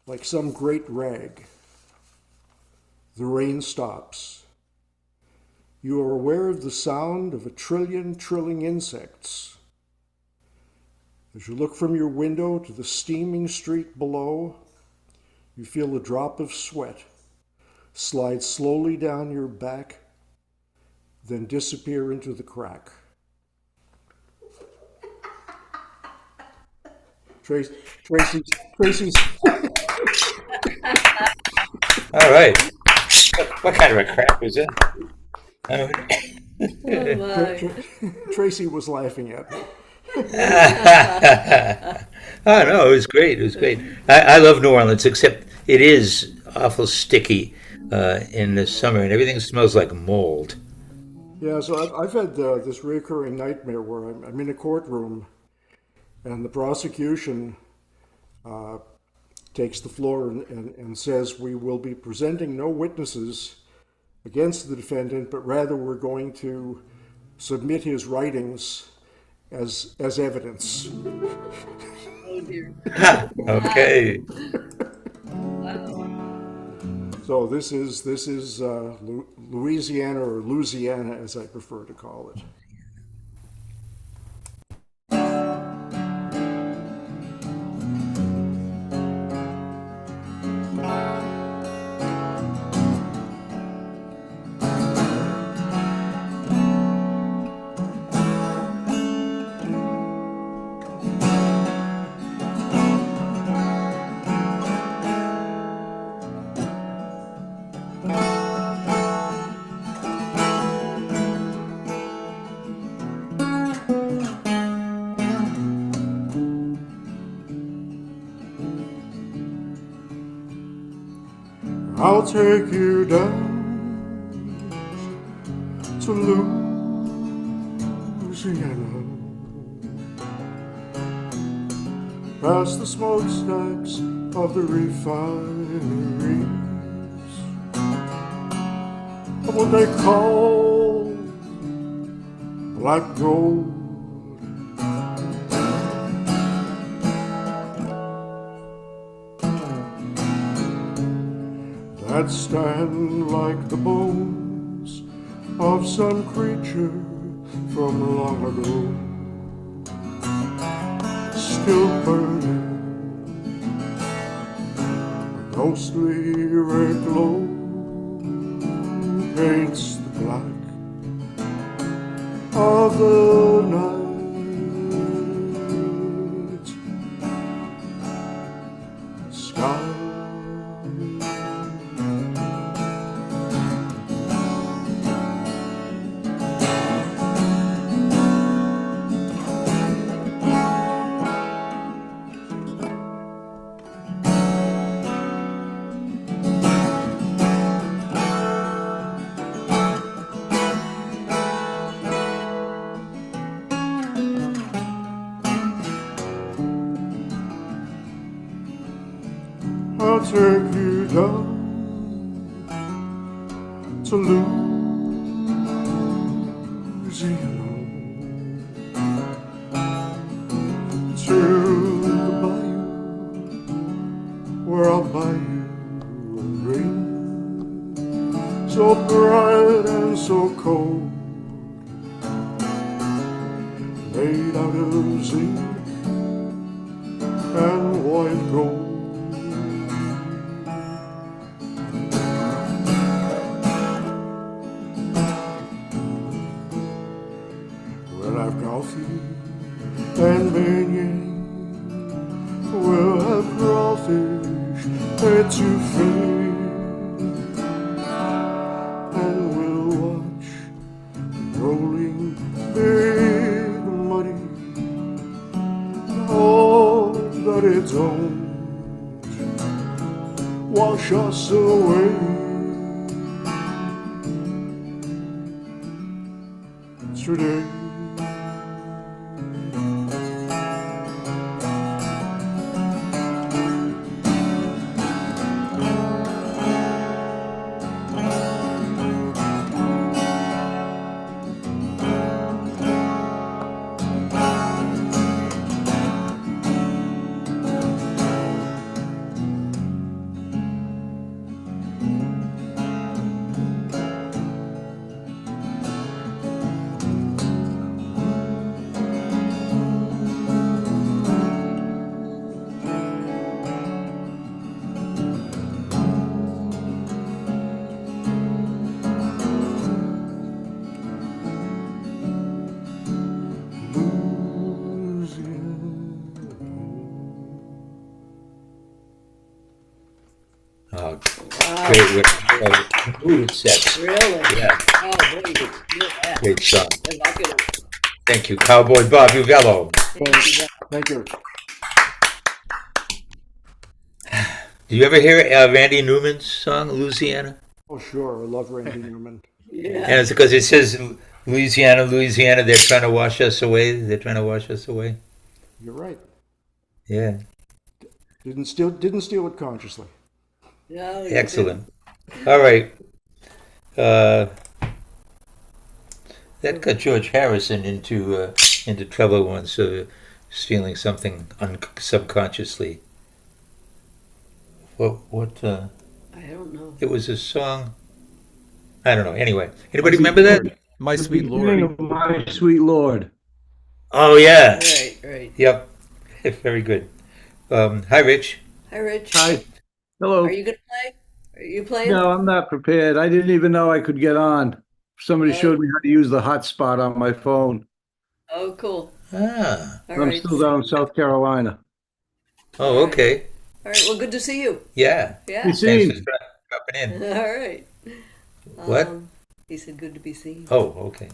like some great rag. The rain stops. You are aware of the sound of 1 trillion trilling insects. As you look from your window to the steaming street below, you feel a drop of sweat slide slowly down your back, then disappear into the crack. Tracy's. All right. What kind of a crack was it? Oh my. Tracy was laughing at me. Oh no, it was great. It was great. I love New Orleans, except it is awful sticky in the summer, and everything smells like mold. Yeah, so I've had this recurring nightmare where I'm in a courtroom, and the prosecution takes the floor and says, we will be presenting no witnesses against the defendant, but rather we're going to submit his writings as evidence. Oh dear. Okay. So this is Louisiana, or Louisiana as I prefer to call it. I'll take you down to Louisiana, past the smokestacks of the refineries, of what they call black gold. That stand like the bones of some creature from long ago, still burning, a ghostly red glow paints the black of the night sky. I'll take you down to Louisiana, to the bayou where I'll buy you a ring so bright and so cold, made out of zinc and white gold. We'll have coffee and beignet, we'll have crawfish etouffee, and we'll watch the rolling big muddy, all that it don't wash us away. Today Oh, great work. Mood sets. Really? Yeah, Oh, very good. Yeah. great song. I like it. Thank you, Cowboy Bob Uvello. Thank you. Do you ever hear Randy Newman's song, Louisiana? Oh, sure. I love Randy Newman. Yeah. And it's because it says Louisiana, Louisiana, they're trying to wash us away. They're trying to wash us away. You're right. Yeah, Didn't steal it consciously. No, you excellent. All right. That got George Harrison into trouble once, stealing something subconsciously. What? I don't know. It was a song. I don't know. Anyway, anybody remember that? My Sweet Beginning Lord. of My Sweet Lord. Oh yeah. Right. Yep. Very good. Hi, Rich. Hi, Rich. Hi. Hello. Are you gonna play? Are you playing? No, I'm not prepared. I didn't even know I could get on. Somebody Oh. showed me how to use the hotspot on my phone. Oh, cool. Ah. All I'm right. still down in South Carolina. Oh, okay. All right. Well, good to see you. Yeah. Yeah. Be Thanks seen. for dropping in. All right. What? He said, "Good to be seen." Oh, okay.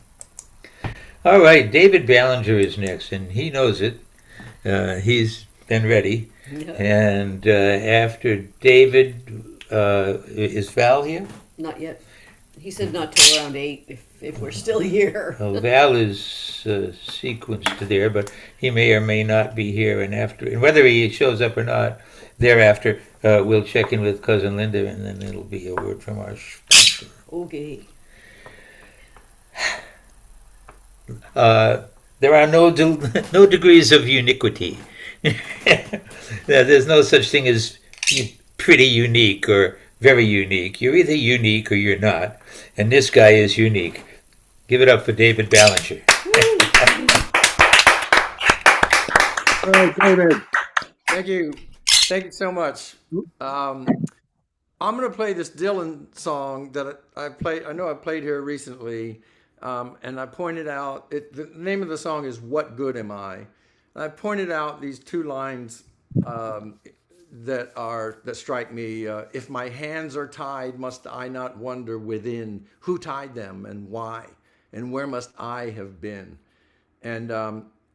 All right. David Ballinger is next, and he knows it. He's been ready. Yeah. And after David, is Val here? Not yet. He said not till around 8 if we're still here. Well, Val is sequenced to there, but he may or may not be here. And after, and whether he shows up or not, thereafter, we'll check in with Cousin Linda, and then it'll be a word from our sponsor. Okay. There are no degrees of uniquity. There's no such thing as pretty unique or very unique. You're either unique or you're not. And this guy is unique. Give it up for David Ballinger. All right, David. Thank you. Thank you so much. I'm going to play this Dylan song that I played. I know I played here recently, and I pointed out the name of the song is "What Good Am I?" And I pointed out these two lines that strike me. If my hands are tied, must I not wonder within who tied them and why, and where must I have been? And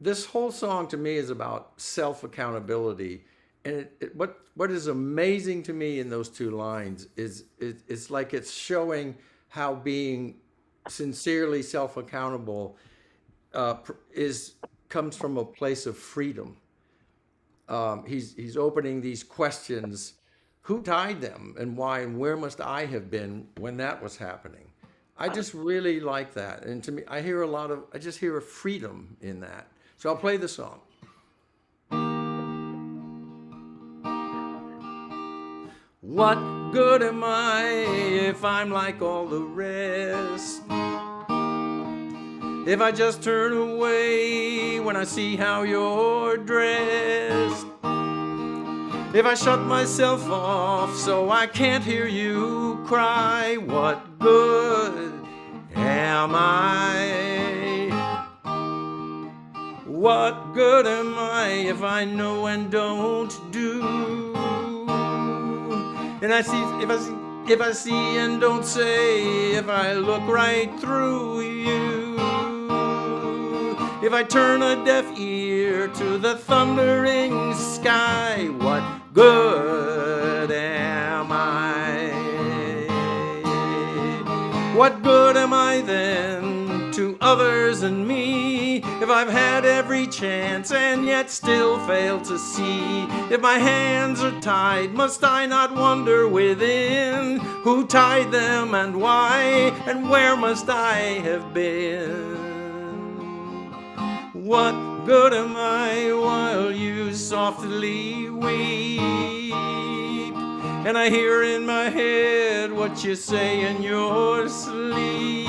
this whole song to me is about self accountability. And what is amazing to me in those two lines is it's like it's showing how being sincerely self accountable comes from a place of freedom. He's opening these questions: who tied them and why, and where must I have been when that was happening? I just really like that, and to me, I just hear a freedom in that. So I'll play the song. What good am I if I'm like all the rest? If I just turn away when I see how you're dressed? If I shut myself off so I can't hear you cry, what good am I? What good am I if I know and don't do? And if I see and don't say, if I look right through you, if I turn a deaf ear to the thundering sky, what good am I? What good am I then to others and me if I've had every chance and yet still fail to see? If my hands are tied, must I not wonder within who tied them and why, and where must I have been? What good am I while you softly weep, and I hear in my head what you say in your sleep,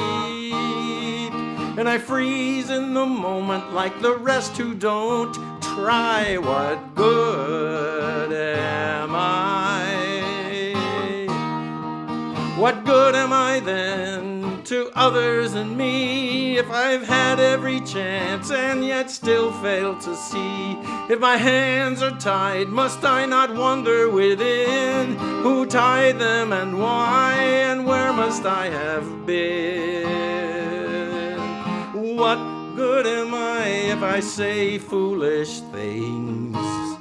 and I freeze in the moment like the rest who don't try? What good am I? What good am I then to others and me if I've had every chance and yet still fail to see? If my hands are tied, must I not wonder within who tied them and why, and where must I have been? What good am I if I say foolish things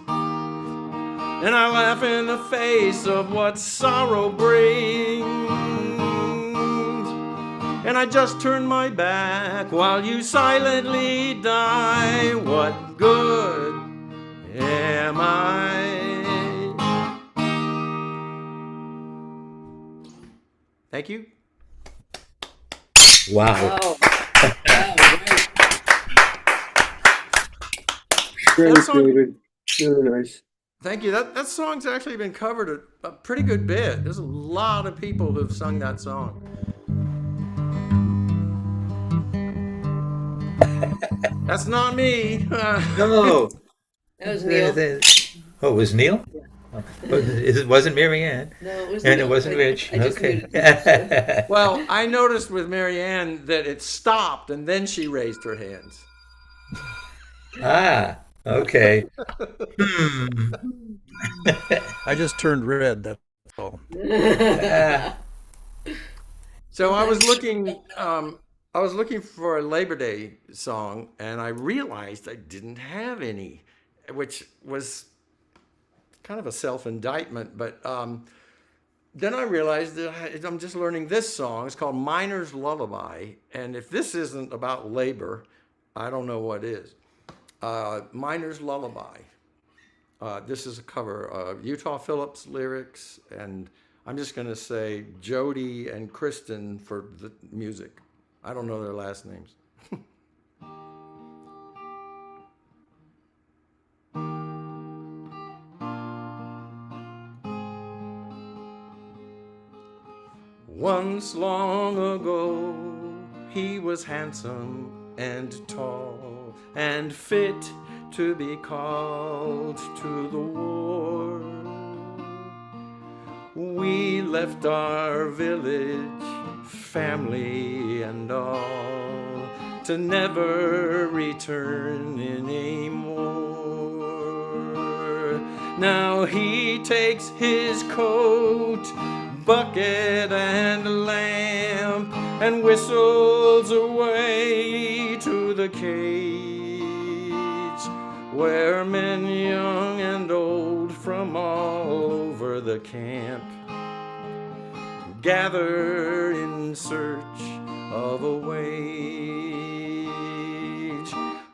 and I laugh in the face of what sorrow brings, and I just turn my back while you silently die? What good am I? Thank you. Wow. Oh, Great, That song- David. Really nice. Thank you. That song's actually been covered a pretty good bit. There's a lot of people who've sung that song. That's not me. No. That was Neil. Oh, it was Neil? Oh, it wasn't Mary Ann. No, it was And Neil. it wasn't Rich. I just Okay. muted myself. Well, I noticed with Mary Ann that it stopped and then she raised her hands. Ah, okay. I just turned red. That's all. So I was looking for a Labor Day song, and I realized I didn't have any, which was kind of a self-indictment. But then I realized that I'm just learning this song. It's called Miner's Lullaby, and if this isn't about labor, I don't know what is. Miner's Lullaby. This is a cover of Utah Phillips lyrics, and I'm just going to say Jody and Kristen for the music. I don't know their last names. Once long ago, he was handsome and tall and fit to be called to the war. We left our village, family and all, to never return anymore. Now he takes his coat, bucket and lamp, and whistles away to the cage, where men young and old from all over the camp gather in search of a wage.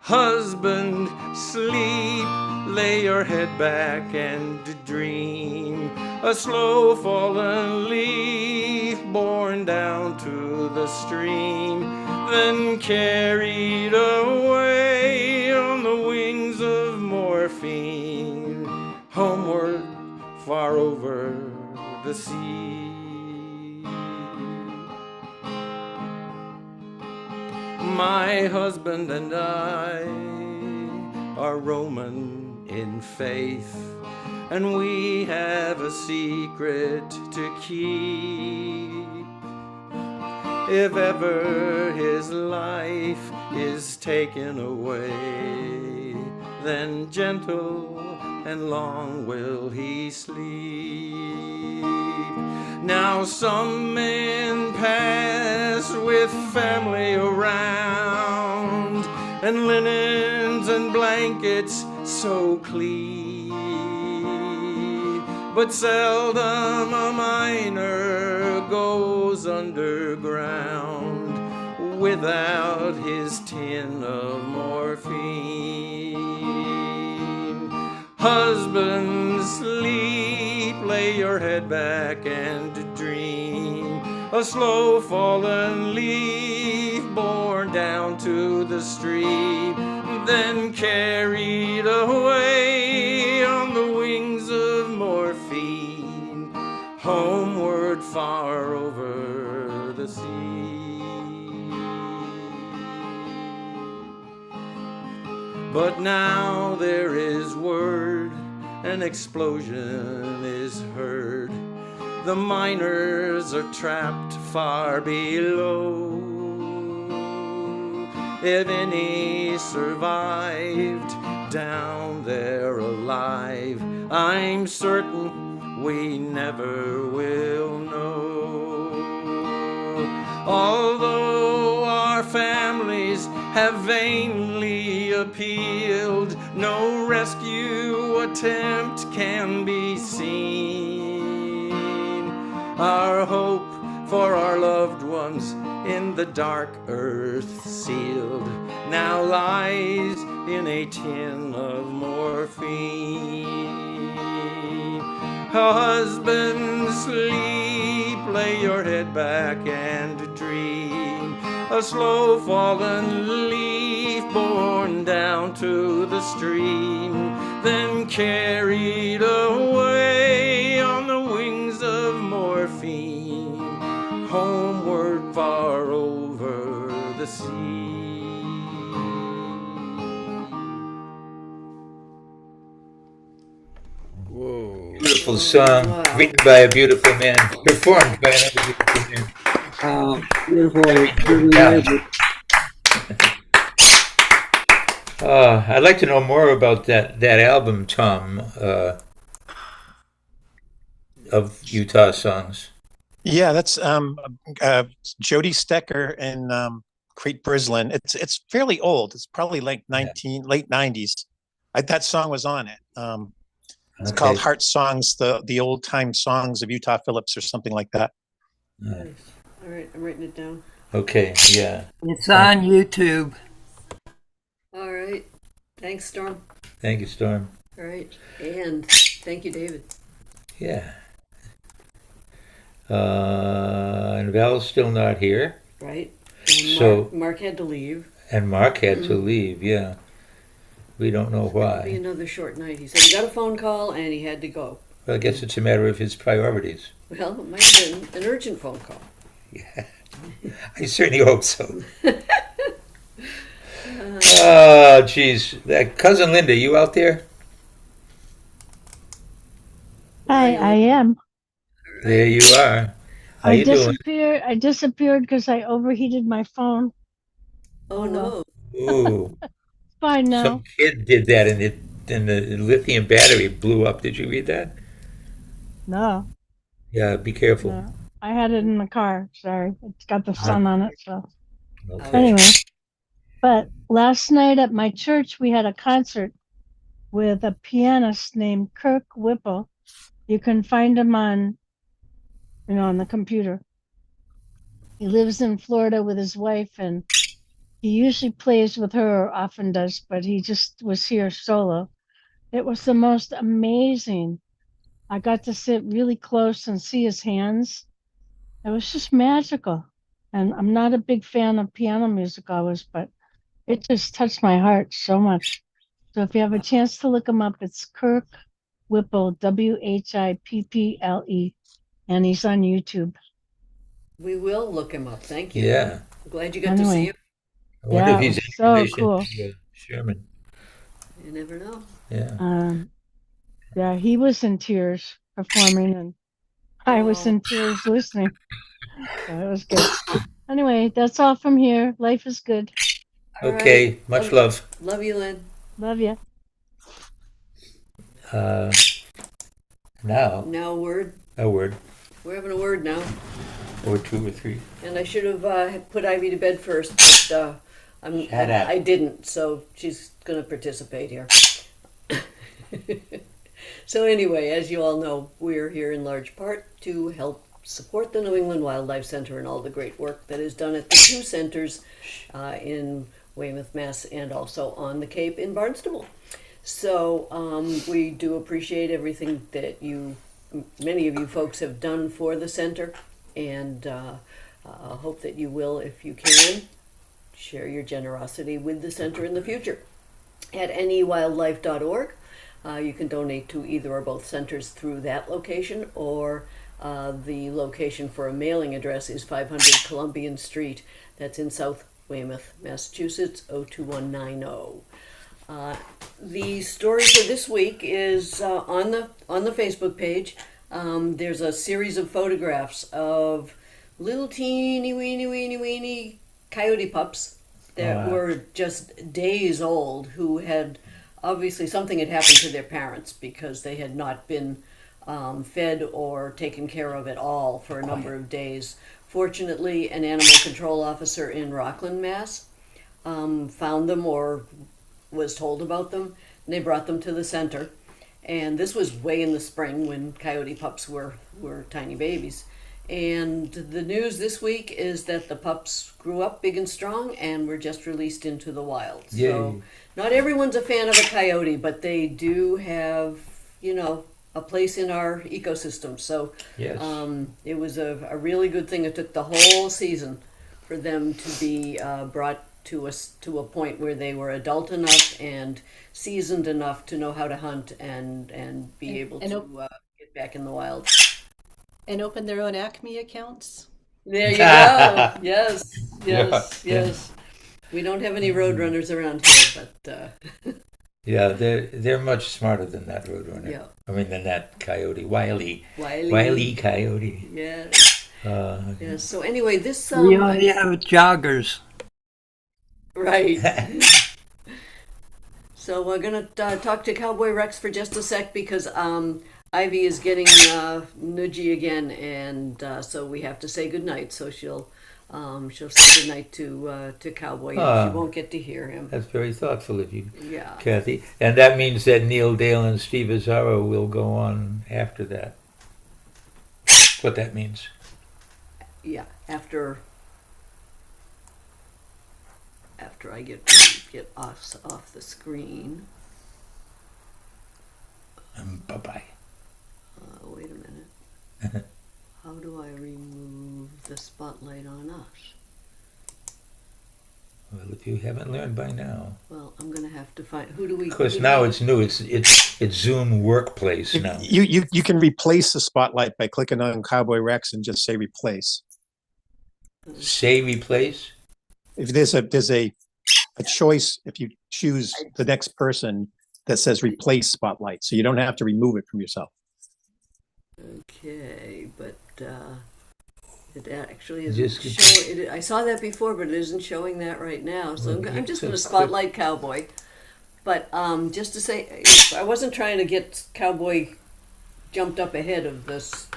Husband, sleep, lay your head back and dream, a slow fallen leaf borne down to the stream, then carried away on the wings of morphine, homeward far over the sea. My husband and I are Roman in faith, and we have a secret to keep. If ever his life is taken away, then gentle and long will he sleep. Now some men pass with family around, and linens and blankets so clean, but seldom a miner goes underground without his tin of morphine. Husband, sleep, lay your head back and dream, a slow fallen leaf borne down to the stream, then carried away on the wings of morphine, homeward far over the sea. But now there is word, an explosion is heard. The miners are trapped far below. If any survived down there alive, I'm certain we never will know. Although our families have vainly appealed, no rescue attempt can be seen. Our hope for our loved ones in the dark earth sealed now lies in a tin of morphine. Husband, sleep, lay your head back and dream, a slow fallen leaf borne down to the stream, then carried away on the wings of morphine, homeward far over the sea. Whoa. Beautiful song, written by a beautiful man, performed by another beautiful man. Beautiful. I'd like to know more about that album, Tom, of Utah songs. Yeah, that's Jody Stecker and Crete Brislin. It's fairly old. It's probably like late 90s. That song was on it. It's called Heart Songs, the old time songs of Utah Phillips or something like that. Nice. All right, I'm writing it down. Okay, yeah. It's on YouTube. All right. Thanks, Storm. Thank you, Storm. All right. And thank you, David. Yeah. And Val's still not here. Right. And So Mark had to leave. And Mark had to leave, yeah. We don't know It'll be why. another short night. He said he got a phone call and he had to go. Well, I guess it's a matter of his priorities. Well, it might have been an urgent phone call. Yeah. I certainly hope so. Oh, geez. Cousin Linda, you out there? Hi, I am. There you are. How you doing? I disappeared because I overheated my phone. Oh no. Ooh. Fine now. Some kid did that and the lithium battery blew up. Did you read that? No. Yeah, be careful. No. I had it in the car. Sorry. It's got the sun on it, so. Okay. Anyway. But last night at my church, we had a concert with a pianist named Kirk Whipple. You can find him on the computer. He lives in Florida with his wife, and he usually plays with her, or often does, but he just was here solo. It was the most amazing. I got to sit really close and see his hands. It was just magical. And I'm not a big fan of piano music always, but it just touched my heart so much. So if you have a chance to look him up, it's Kirk Whipple, Whipple, and he's on YouTube. We will look him up. Thank you. Yeah. I'm glad you got to see him. I wonder if he's in so relation cool. to Sherman. You never know. Yeah. Yeah, he was in tears performing, and I was in tears listening. So it was good. Anyway, that's all from here. Life is good. Okay, right. much love. Love you, Lynn. Love you. Now a word. A word. We're having a word now. Or two or three. And I should have put Ivy to bed first, but I didn't, so she's going to participate here. So anyway, as you all know, we're here in large part to help support the New England Wildlife Center and all the great work that is done at the two centers in Weymouth, Mass, and also on the Cape in Barnstable. So we do appreciate everything that many of you folks have done for the center, and hope that you will, if you can, share your generosity with the center in the future. At newildlife.org, you can donate to either or both centers through that location, or the location for a mailing address is 500 Columbian Street. That's in South Weymouth, Massachusetts, 02190. The story for this week is on the Facebook page. There's a series of photographs of little teeny weeny coyote pups that were just days old, who had obviously something had happened to their parents because they had not been fed or taken care of at all for a number of days. Fortunately, an animal control officer in Rockland, Mass, found them or was told about them, and they brought them to the center. And this was way in the spring when coyote pups were tiny babies. And the news this week is that the pups grew up big and strong and were just released into the wild. Yay. So not everyone's a fan of a coyote, but they do have, a place in our ecosystem. So yes. It was a really good thing. It took the whole season for them to be brought to a point where they were adult enough and seasoned enough to know how to hunt and be able to get back in the wild. And open their own Acme accounts. There you go. Yes. We don't have any roadrunners around here, but yeah, they're much smarter than that roadrunner. Yeah. I mean, than that coyote, Wile Wile coyote. Yeah. Yeah. So anyway, this We only have joggers. Right. So we're gonna talk to Cowboy Rex for just a sec because Ivy is getting nudgy again, and so we have to say goodnight. So she'll say goodnight to Cowboy, and she won't get to hear him. That's very thoughtful of you, Yeah. Kathy. And that means that Neil Dale and Steve Azzaro will go on after that. What that means? Yeah, after I get off the screen. Bye-bye. Wait a minute. How do I remove the spotlight on us? Well, if you haven't learned by now. Well, I'm going to have to find. Who do we? Of course, now it's new. It's Zoom Workplace now. You can replace the spotlight by clicking on Cowboy Rex and just say replace. Say replace. If there's a choice, if you choose the next person that says replace spotlight, so you don't have to remove it from yourself. Okay, but it actually isn't I saw that before, but it isn't showing that right now. So I'm just going to spotlight Cowboy. But just to say, I wasn't trying to get Cowboy jumped up ahead of this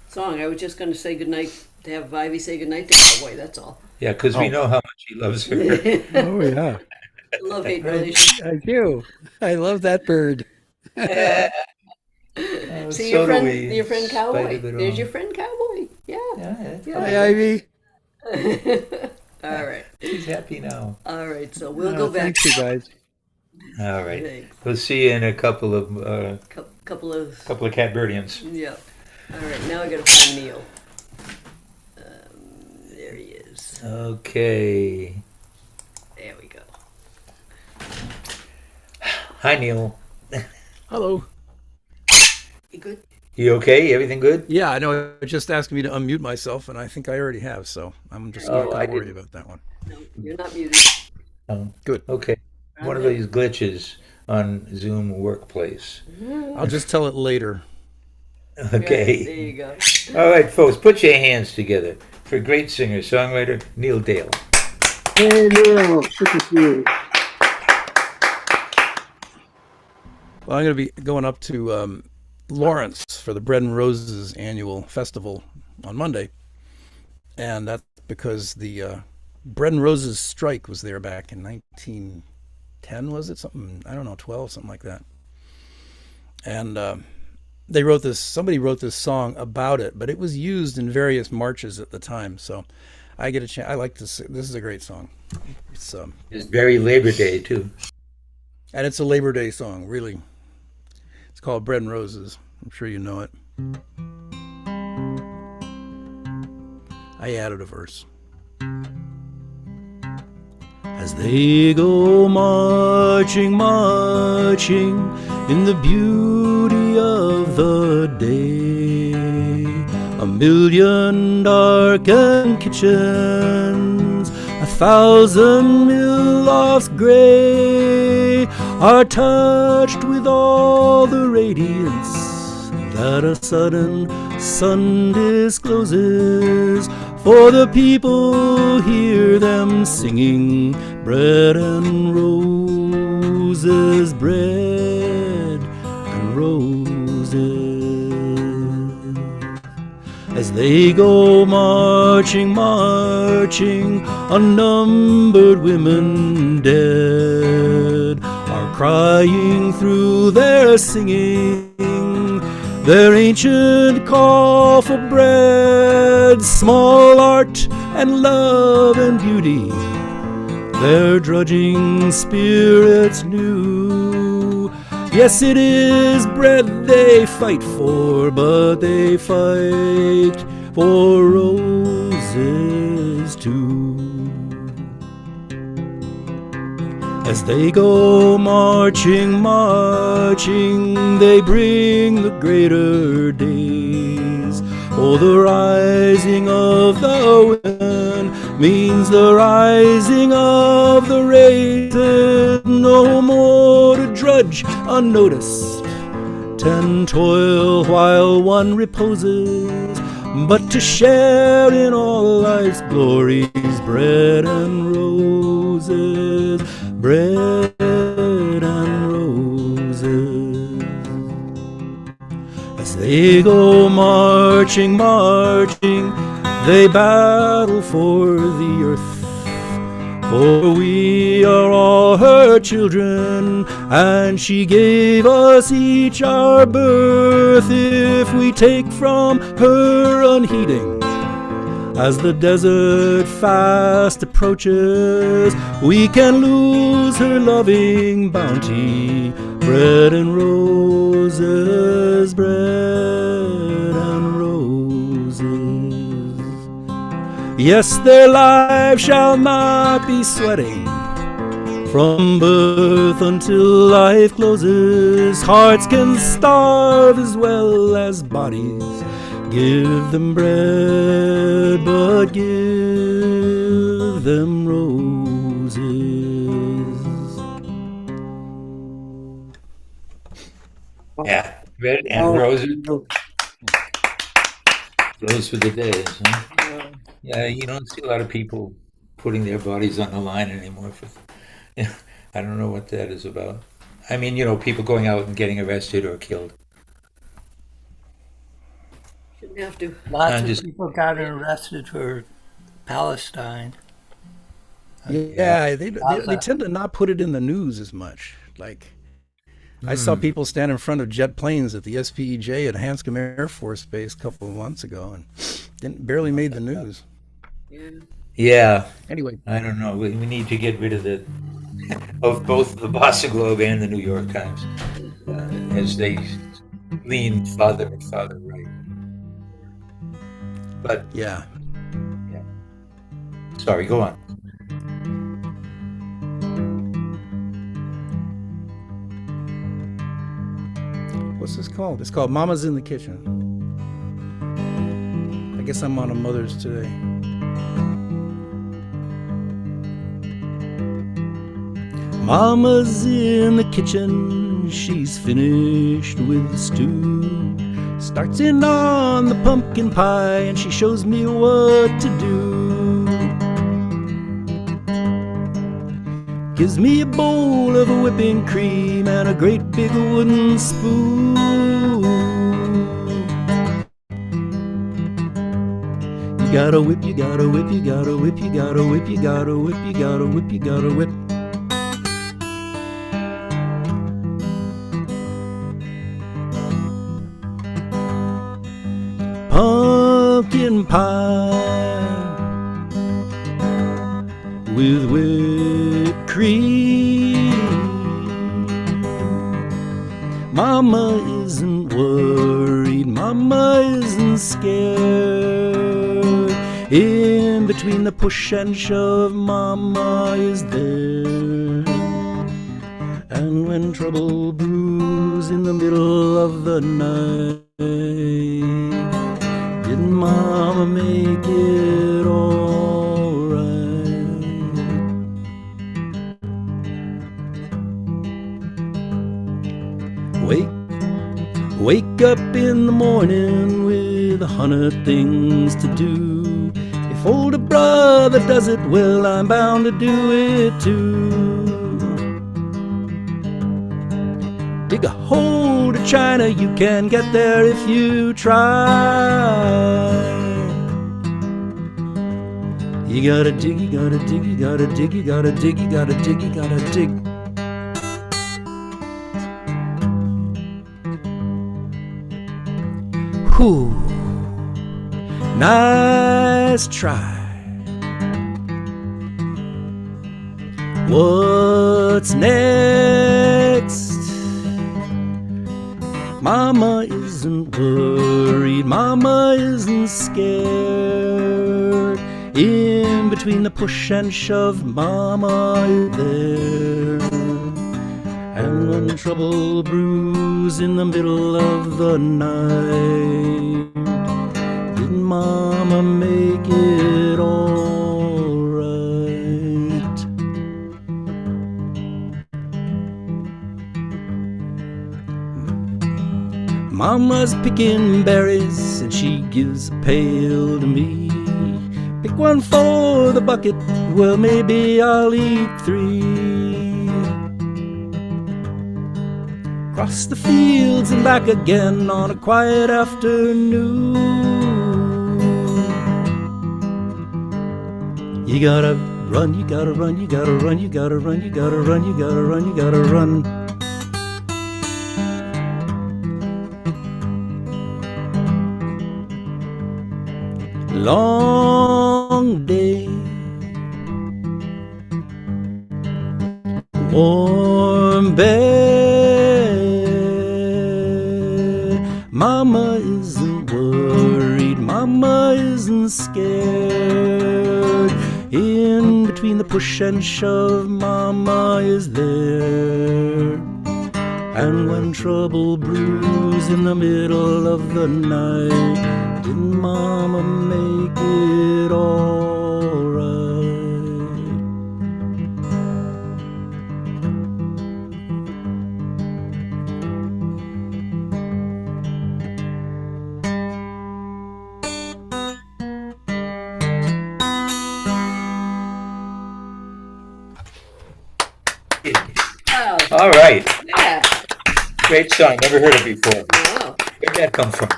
song. I was just going to say goodnight, to have Ivy say goodnight to Cowboy, that's all. Yeah, because we know how much he loves her. Oh, yeah. Love-hate relationship. I do. I love that bird. See your friend Cowboy. There's your friend Cowboy. Yeah. Hi, Ivy. All right. She's happy now. All right, so we'll go back. Thanks, you guys. All right. Thanks. We'll see you in a couple of couple of Catbirdians. Yeah. All right, now I got to find Neil. There he is. Okay. There we go. Hi, Neil. Hello. You good? You okay? Everything good? Yeah, I know. It's just asking me to unmute myself, and I think I already have, so I'm just not going to worry about that one. No, you're not muted. Good. Okay. One of these glitches on Zoom Workplace. I'll just tell it later. Okay. There you go. All right, folks, put your hands together for great singer-songwriter Neil Dale. Hey, Neil. Good to see you. Well, I'm going to be going up to Lawrence for the Bread and Roses annual festival on Monday. And that's because the Bread and Roses strike was there back in 1910, was it? Something, I don't know, 12, something like that. And somebody wrote this song about it, but it was used in various marches at the time. So I get a chance. I like this. This is a great song. It's very Labor Day, too. And it's a Labor Day song, really. It's called Bread and Roses. I'm sure you know it. I added a verse. As they go marching, marching in the beauty of the day, a million darkened kitchens, 1,000 mill lofts gray, are touched with all the radiance that a sudden sun discloses. For the people hear them singing, bread and roses, bread and roses. As they go marching, marching, unnumbered women dead are crying through their singing their ancient call for bread, small art and love and beauty, their drudging spirits new. Yes, it is bread they fight for, but they fight for roses too. As they go marching, marching, they bring the greater days. Oh, the rising of the wind means the rising of the races. No more to drudge unnoticed, and toil while one reposes, but to share in all life's glories, bread and roses, bread and roses. As they go marching, marching, they battle for the earth. For we are all her children, and she gave us each our birth. If we take from her unheeding, as the desert fast approaches, we can lose her loving bounty. Bread and roses, bread and roses. Yes, their lives shall not be sweating from birth until life closes. Hearts can starve as well as bodies. Give them bread, but give them roses. Yeah, bread and roses. Those for the days, huh? Yeah, you don't see a lot of people putting their bodies on the line anymore. I don't know what that is about. I mean, people going out and getting arrested or killed. Shouldn't have to. Lots of people got arrested for Palestine. Yeah, they tend to not put it in the news as much. Like, I saw people stand in front of jet planes at the SPEJ at Hanscom Air Force Base a couple of months ago and barely made the news. Yeah. Anyway, I don't know. We need to get rid of both the Boston Globe and the New York Times as they lean farther and farther right. But yeah. Sorry, go on. What's this called? It's called Mama's in the Kitchen. I guess I'm on a Mother's today. Mama's in the kitchen, she's finished with the stew. Starts in on the pumpkin pie and she shows me what to do. Gives me a bowl of whipping cream and a great big wooden spoon. You gotta whip, you gotta whip, you gotta whip, you gotta whip, you gotta whip, you gotta whip, you gotta whip. Pumpkin pie with whipped cream. Mama isn't worried, Mama isn't scared. In between the push and shove, Mama is there. And when trouble brews in the middle of the night, did Mama make it all right? Wake up in the morning with 100 things to do. If older brother does it, well, I'm bound to do it too. Dig a hole to China, you can get there if you try. You gotta dig, you gotta dig, you gotta dig, you gotta dig, you gotta dig, you gotta dig. Whew, nice try. What's next? Mama isn't worried, Mama isn't scared. In between the push and shove, Mama is there. And when trouble brews in the middle of the night, did Mama make it all right? Mama's picking berries and she gives a pail to me. Pick one for the bucket, well maybe I'll eat 3. Cross the fields and back again on a quiet afternoon. You gotta run, you gotta run, you gotta run, you gotta run, you gotta run, you gotta run, you gotta run. Long day, warm bed. Mama isn't worried, Mama isn't scared. In between the push and shove, Mama is there. And when trouble brews in the middle of the night, did Mama make it all right? All right. Yeah. Great song. Never heard it before. Wow. Where'd that come from?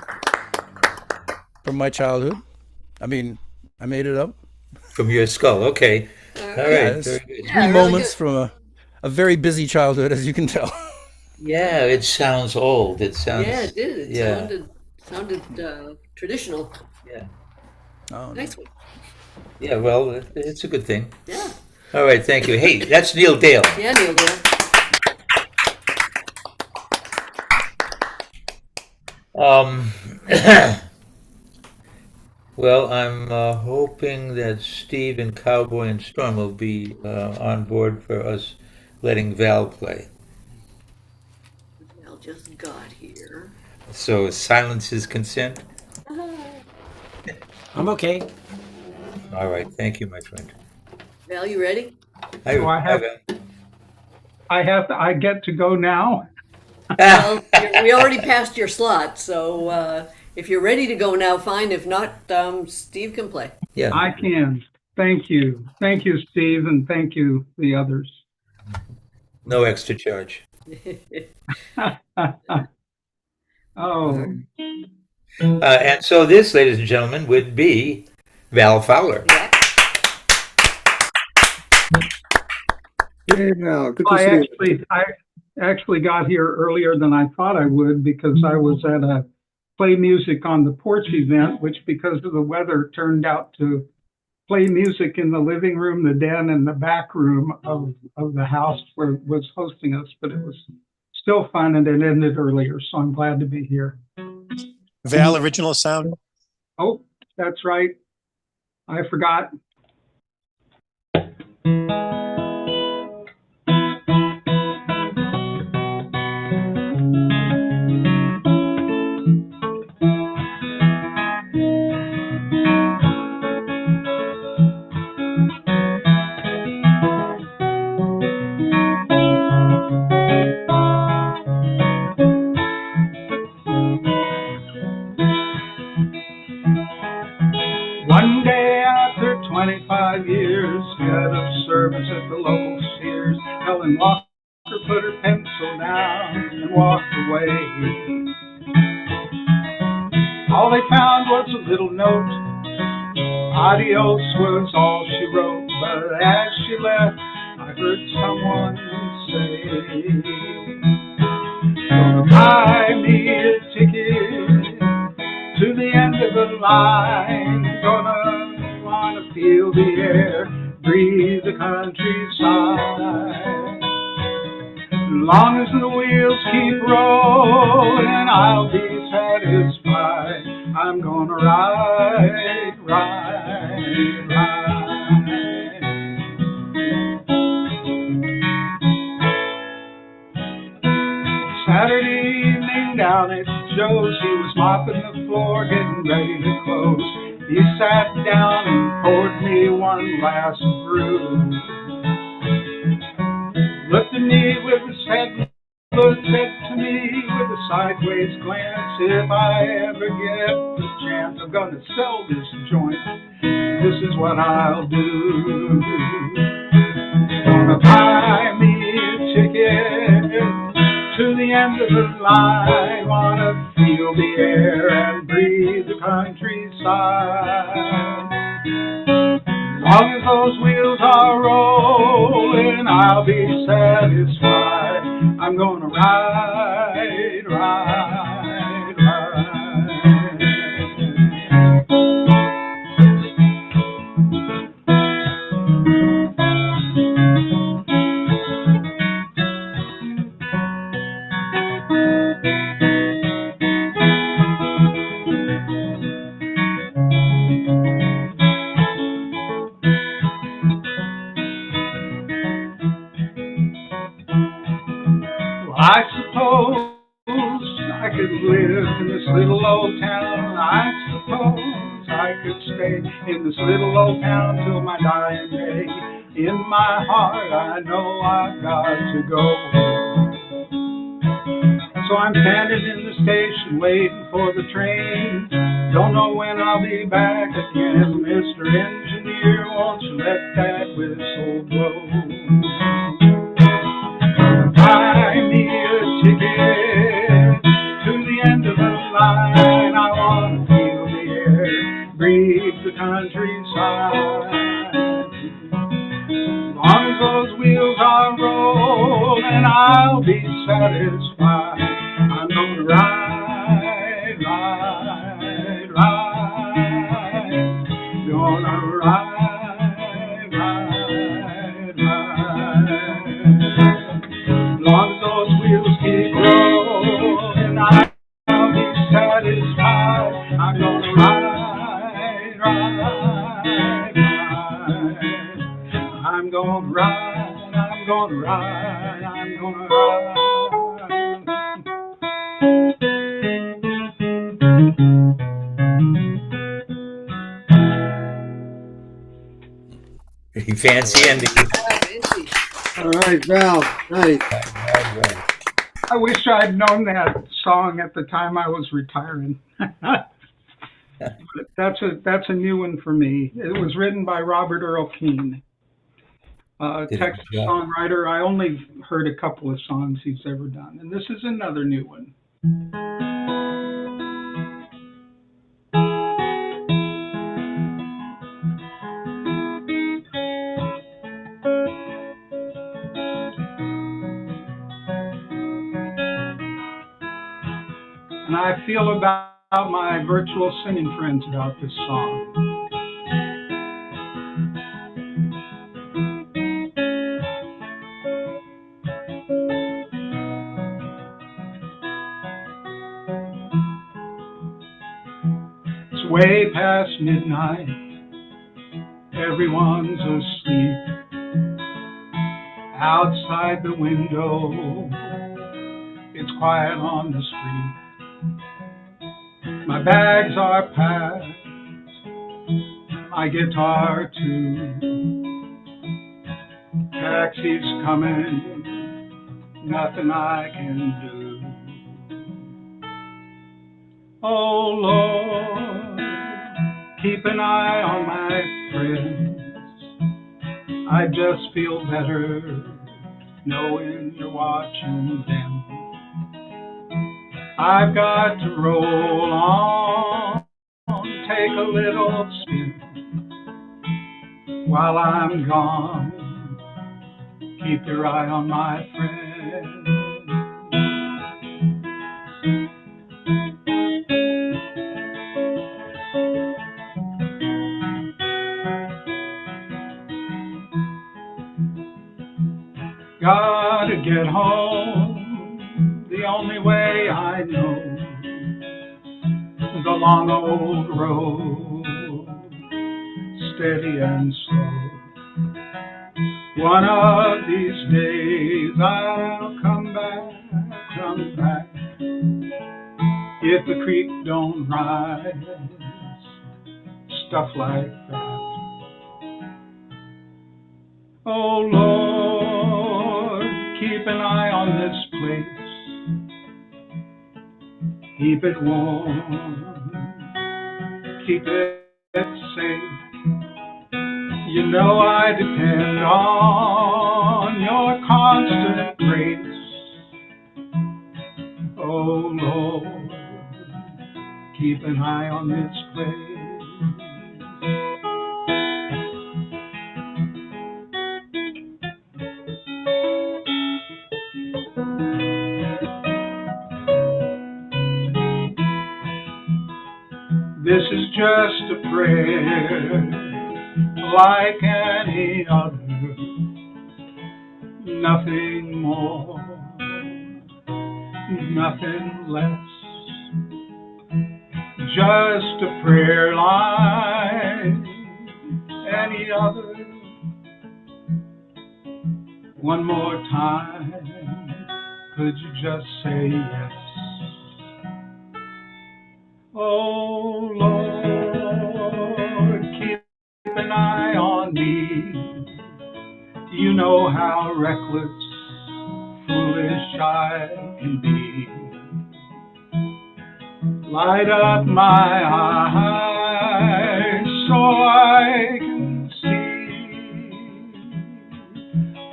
From my childhood. I mean, I made it up. From your skull. Okay. All right. Yes. Very good. Three moments from a very busy childhood, as you can tell. Yeah, it sounds old. It sounds. Yeah, it did. It yeah. sounded traditional. Yeah. Oh, Nice one. Yeah, well, it's a good thing. Yeah. All right, thank you. Hey, that's Neil Dale. Yeah, Neil Dale. Well, I'm hoping that Steve and Cowboy and Storm will be on board for us letting Val play. Val just got here. So silence is consent? I'm okay. All right, thank you, my friend. Val, you ready? So I get to go now? Well, we already passed your slot, so if you're ready to go now, fine. If not, Steve can play. Yeah, I can. Thank you. Thank you, Steve, and thank you, the others. No extra charge. Oh. And so this, ladies and gentlemen, would be Val Fowler. Hey, Val, good to see you. I actually got here earlier than I thought I would because I was at a play music on the porch event, which because of the weather turned out to play music in the living room, the den, and the back room of the house where it was hosting us. But it was still fun and it ended earlier, so I'm glad to be here. Val, original sound? Oh, that's right. I forgot. One day after 25 years, head of service at the local Sears, Helen Walker put her pencil down and walked away. All they found was a little note. Adios was all she wrote, but as she left, I heard someone say, gonna buy me a ticket to the end of the line, gonna wanna feel the air, breathe the countryside. As long as the wheels keep rolling, I'll be satisfied. I'm gonna ride, ride, ride. Joe's. He was mopping the floor, getting ready to close. He sat down and poured me one last brew. Looked at me with a sad look, said to me with a sideways glance, if I ever get the chance, I'm gonna sell this joint. This is what I'll do. Gonna buy me a ticket to the end of the line. Wanna feel the air and breathe the countryside. As long as those wheels are rolling, I'll be satisfied. I'm gonna ride, ride, ride. I suppose I could live in this little old town. I suppose I could stay in this little old town till my dying day. In my heart, I know I've got to go. So I'm standing in the station waiting for the train. Don't know when I'll be back again. Mr. Engineer, won't you let that whistle blow? Buy me a ticket to the end of the line. I want to feel the air, breathe the countryside. As long as those wheels are rolling, I'll be satisfied. I'm gonna ride, ride, ride. Gonna ride, ride, ride. As long as those wheels keep rolling, I'll be satisfied. I'm gonna ride, ride, ride. I'm gonna ride, I'm gonna ride, I'm gonna ride. You fancy ending. All right, Val. Nice. I wish I'd known that song at the time I was retiring. That's a new one for me. It was written by Robert Earl Keen, Texas songwriter. I only heard a couple of songs he's ever done, and this is another new one. And I feel about my virtual singing friends about this song. It's way past midnight, everyone's asleep. Outside the window, it's quiet on the street. My bags are packed, my guitar too. Taxi's coming, nothing I can do. Oh Lord, keep an eye on my friends. I just feel better knowing you're watching them. I've got to roll on, take a little spin. While I'm gone, keep your eye on my friend. Gotta get home, the only way I know. The long old road, steady and slow. One of these days I'll come back. if the creek don't rise, stuff like that. Oh Lord, keep an eye on this place. Keep it warm. Keep it safe. You know I depend on your constant grace. Oh Lord, keep an eye on this place. This is just a prayer like any other, nothing more, nothing less. Just a prayer like any other. One more time, could you just say yes? Oh Lord, keep an eye on me. You know how reckless, foolish I can be. Light up my eyes so I can see.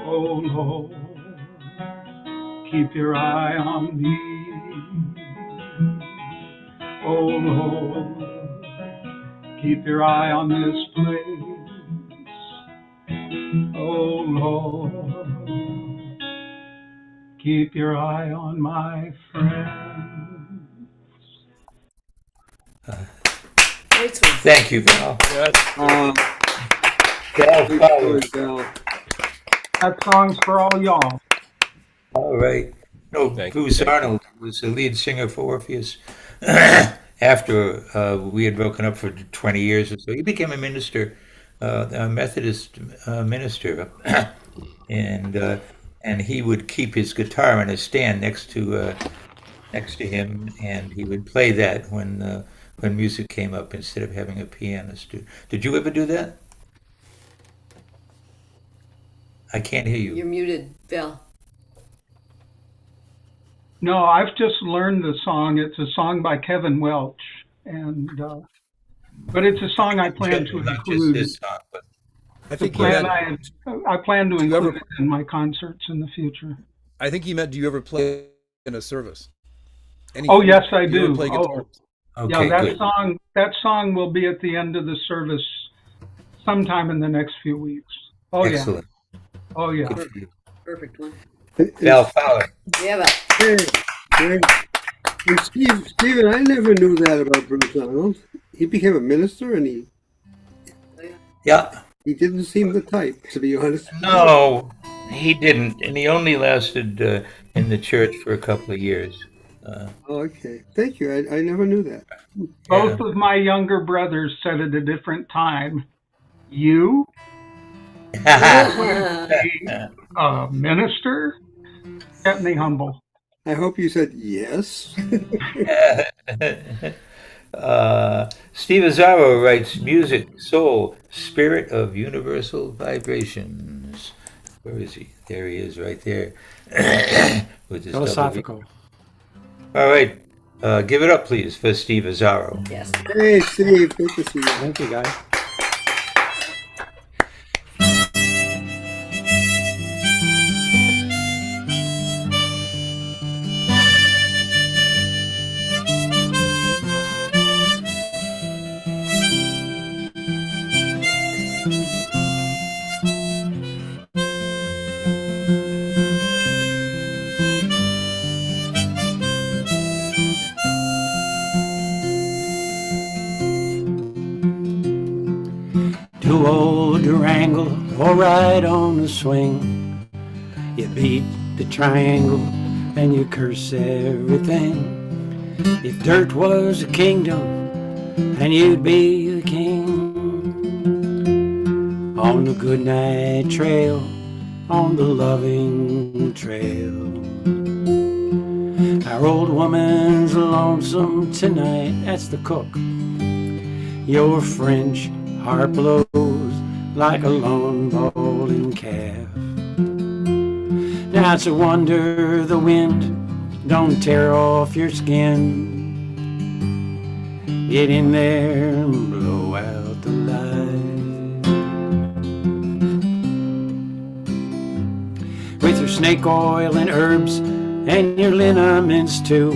Oh Lord, keep your eye on me. Oh Lord, keep your eye on this place. Oh Lord, keep your eye on my friend. Thank you, Val. Yes. Val Fowler. That song's for all y'all. All right. No, Bruce Arnold was the lead singer for Orpheus. After we had broken up for 20 years or so, he became a minister, a Methodist minister, and he would keep his guitar in a stand next to him, and he would play that when music came up instead of having a pianist. Did you ever do that? I can't hear you. You're muted, Val. No, I've just learned the song. It's a song by Kevin Welch, and but it's a song I plan to Not just include. this song, but I plan to include it in my concerts in the future. I think he meant, do you ever play in a service? Oh yes, I Do you ever do. play guitar? Yeah, that good. song will be at the end of the service sometime in the next few weeks. Oh Excellent. yeah. Oh yeah. Perfect one. Val Fowler. Yeah, Val. Hey, great. And Stephen, I never knew that about Bruce Arnold. He became a minister, and he didn't seem the type, to be honest. No, he didn't, and he only lasted in the church for a couple of years. Okay, thank you. I never knew that. Both of my younger brothers said at a different time, "You, minister?" Kept me humble. I hope you said yes. Steve Azzaro writes music, soul, spirit of universal vibrations. Where is he? There he is, right there. With his Philosophical. All right. Give it up, please, for Steve Azzaro. Yes. Hey, Steve. Good to see you. Thank you, guys. Too old to wrangle or ride on the swing. You beat the triangle and you curse everything. If dirt was a kingdom, and you'd be the king. On the goodnight trail, on the loving trail. I Our old woman's lonesome tonight, that's the cook. Your French heart blows like a lone bowling calf. Now it's a wonder the wind don't tear off your skin. Get in there and blow out the light. With your snake oil and herbs and your liniments too,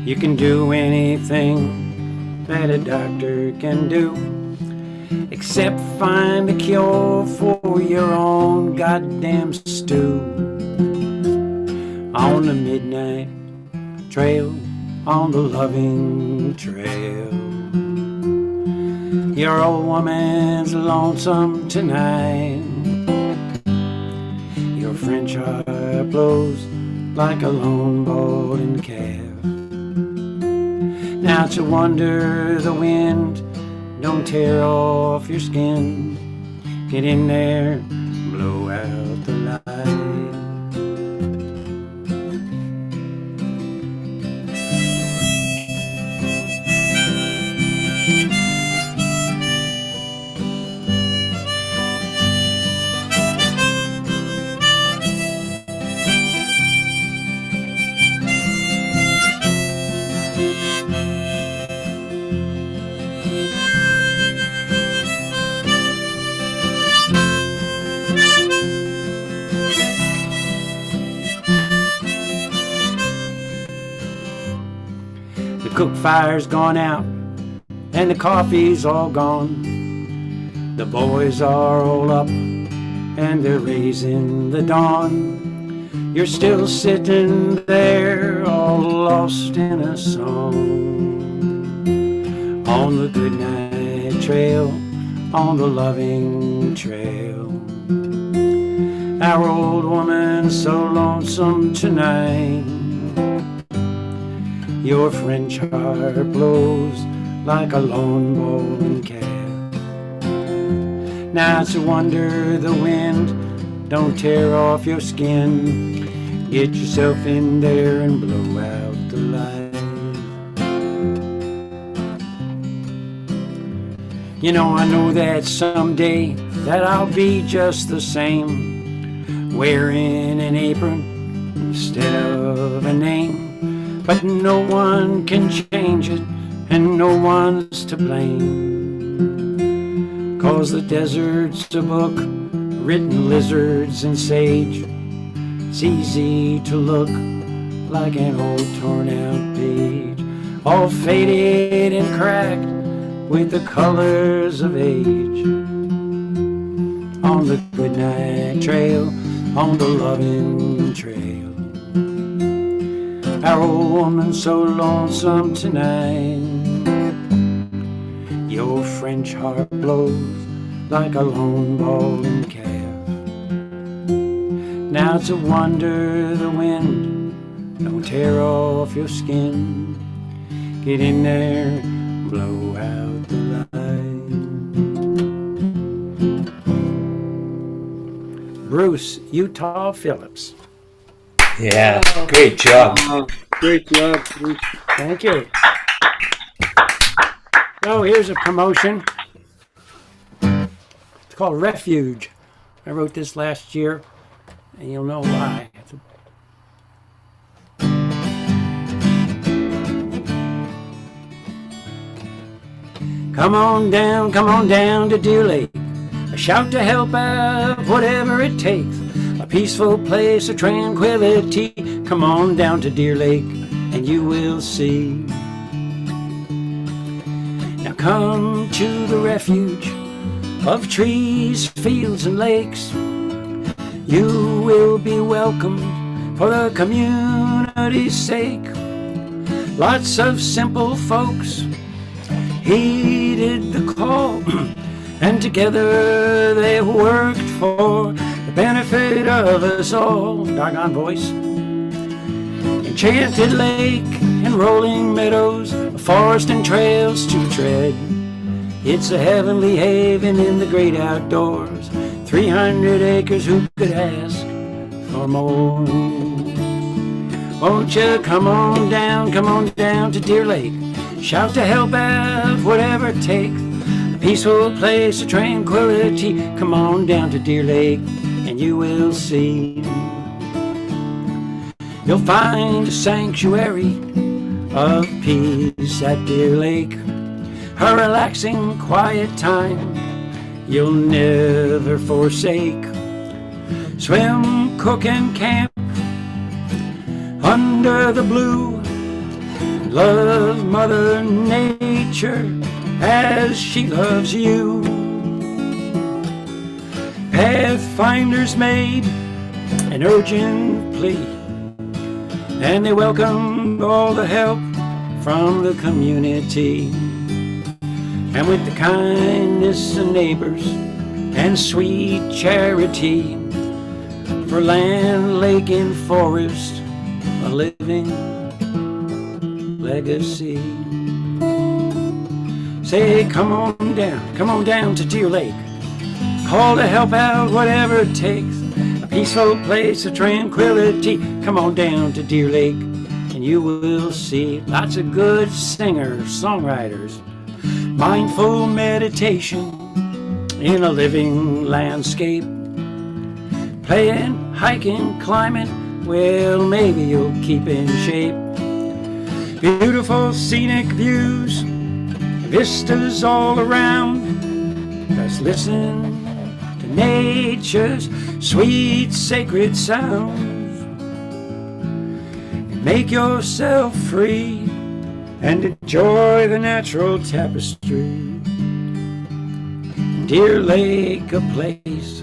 you can do anything that a doctor can do, except find a cure for your own goddamn stew. On the midnight trail, on the loving trail, your old woman's lonesome tonight. Your French heart blows like a lone bowling calf. Now it's a wonder the wind don't tear off your skin. Get in there, blow out the light. The cook fire's gone out and the coffee's all gone. The boys are all up and they're raising the dawn. You're still sitting there all lost in a song. On the goodnight trail, on the loving trail. Our old woman's so lonesome tonight. Your French heart blows like a lone bowling calf. Now it's a wonder the wind don't tear off your skin. Get yourself in there and blow out the light. You know, I know that someday that I'll be just the same, wearing an apron instead of a name. But no one can change it, and no one's to blame. 'Cause the desert's a book, written lizards and sage. It's easy to look like an old torn out page, all faded and cracked with the colors of age. On the goodnight trail, on the loving trail. Our old woman's so lonesome tonight. Your French heart blows like a lone bowling calf. Now it's a wonder the wind don't tear off your skin. Get in there, blow out the light. Bruce Utah Phillips. Yeah, great job. Great job, Bruce. Thank you. So here's a promotion. It's called Refuge. I wrote this last year, and you'll know why. Come on down to Deer Lake. A shout to help out, whatever it takes. A peaceful place of tranquility. Come on down to Deer Lake and you will see. Now come to the refuge of trees, fields and lakes. You will be welcomed for the community's sake. Lots of simple folks heeded the call and together they worked for the benefit of us all. Doggone voice. Enchanted lake and rolling meadows, a forest and trails to tread. It's a heavenly haven in the great outdoors. 300 acres, who could ask for more? Won't you come on down to Deer Lake? Shout to help out, whatever it takes. A peaceful place of tranquility. Come on down to Deer Lake, and you will see. You'll find a sanctuary of peace at Deer Lake, a relaxing, quiet time you'll never forsake. Swim, cook, and camp under the blue. Love Mother Nature as she loves you. Pathfinders made an urgent plea, and they welcomed all the help from the community. And with the kindness of neighbors and sweet charity, for land, lake, and forest, a living legacy. Say, come on down to Deer Lake. Call to help out, whatever it takes. A peaceful place of tranquility. Come on down to Deer Lake, and you will see lots of good singers, songwriters, mindful meditation in a living landscape. Playing, hiking, climbing, well, maybe you'll keep in shape. Beautiful scenic views, vistas all around. Just listen to nature's sweet, sacred sounds. Make yourself free and enjoy the natural tapestry. Deer Lake, a place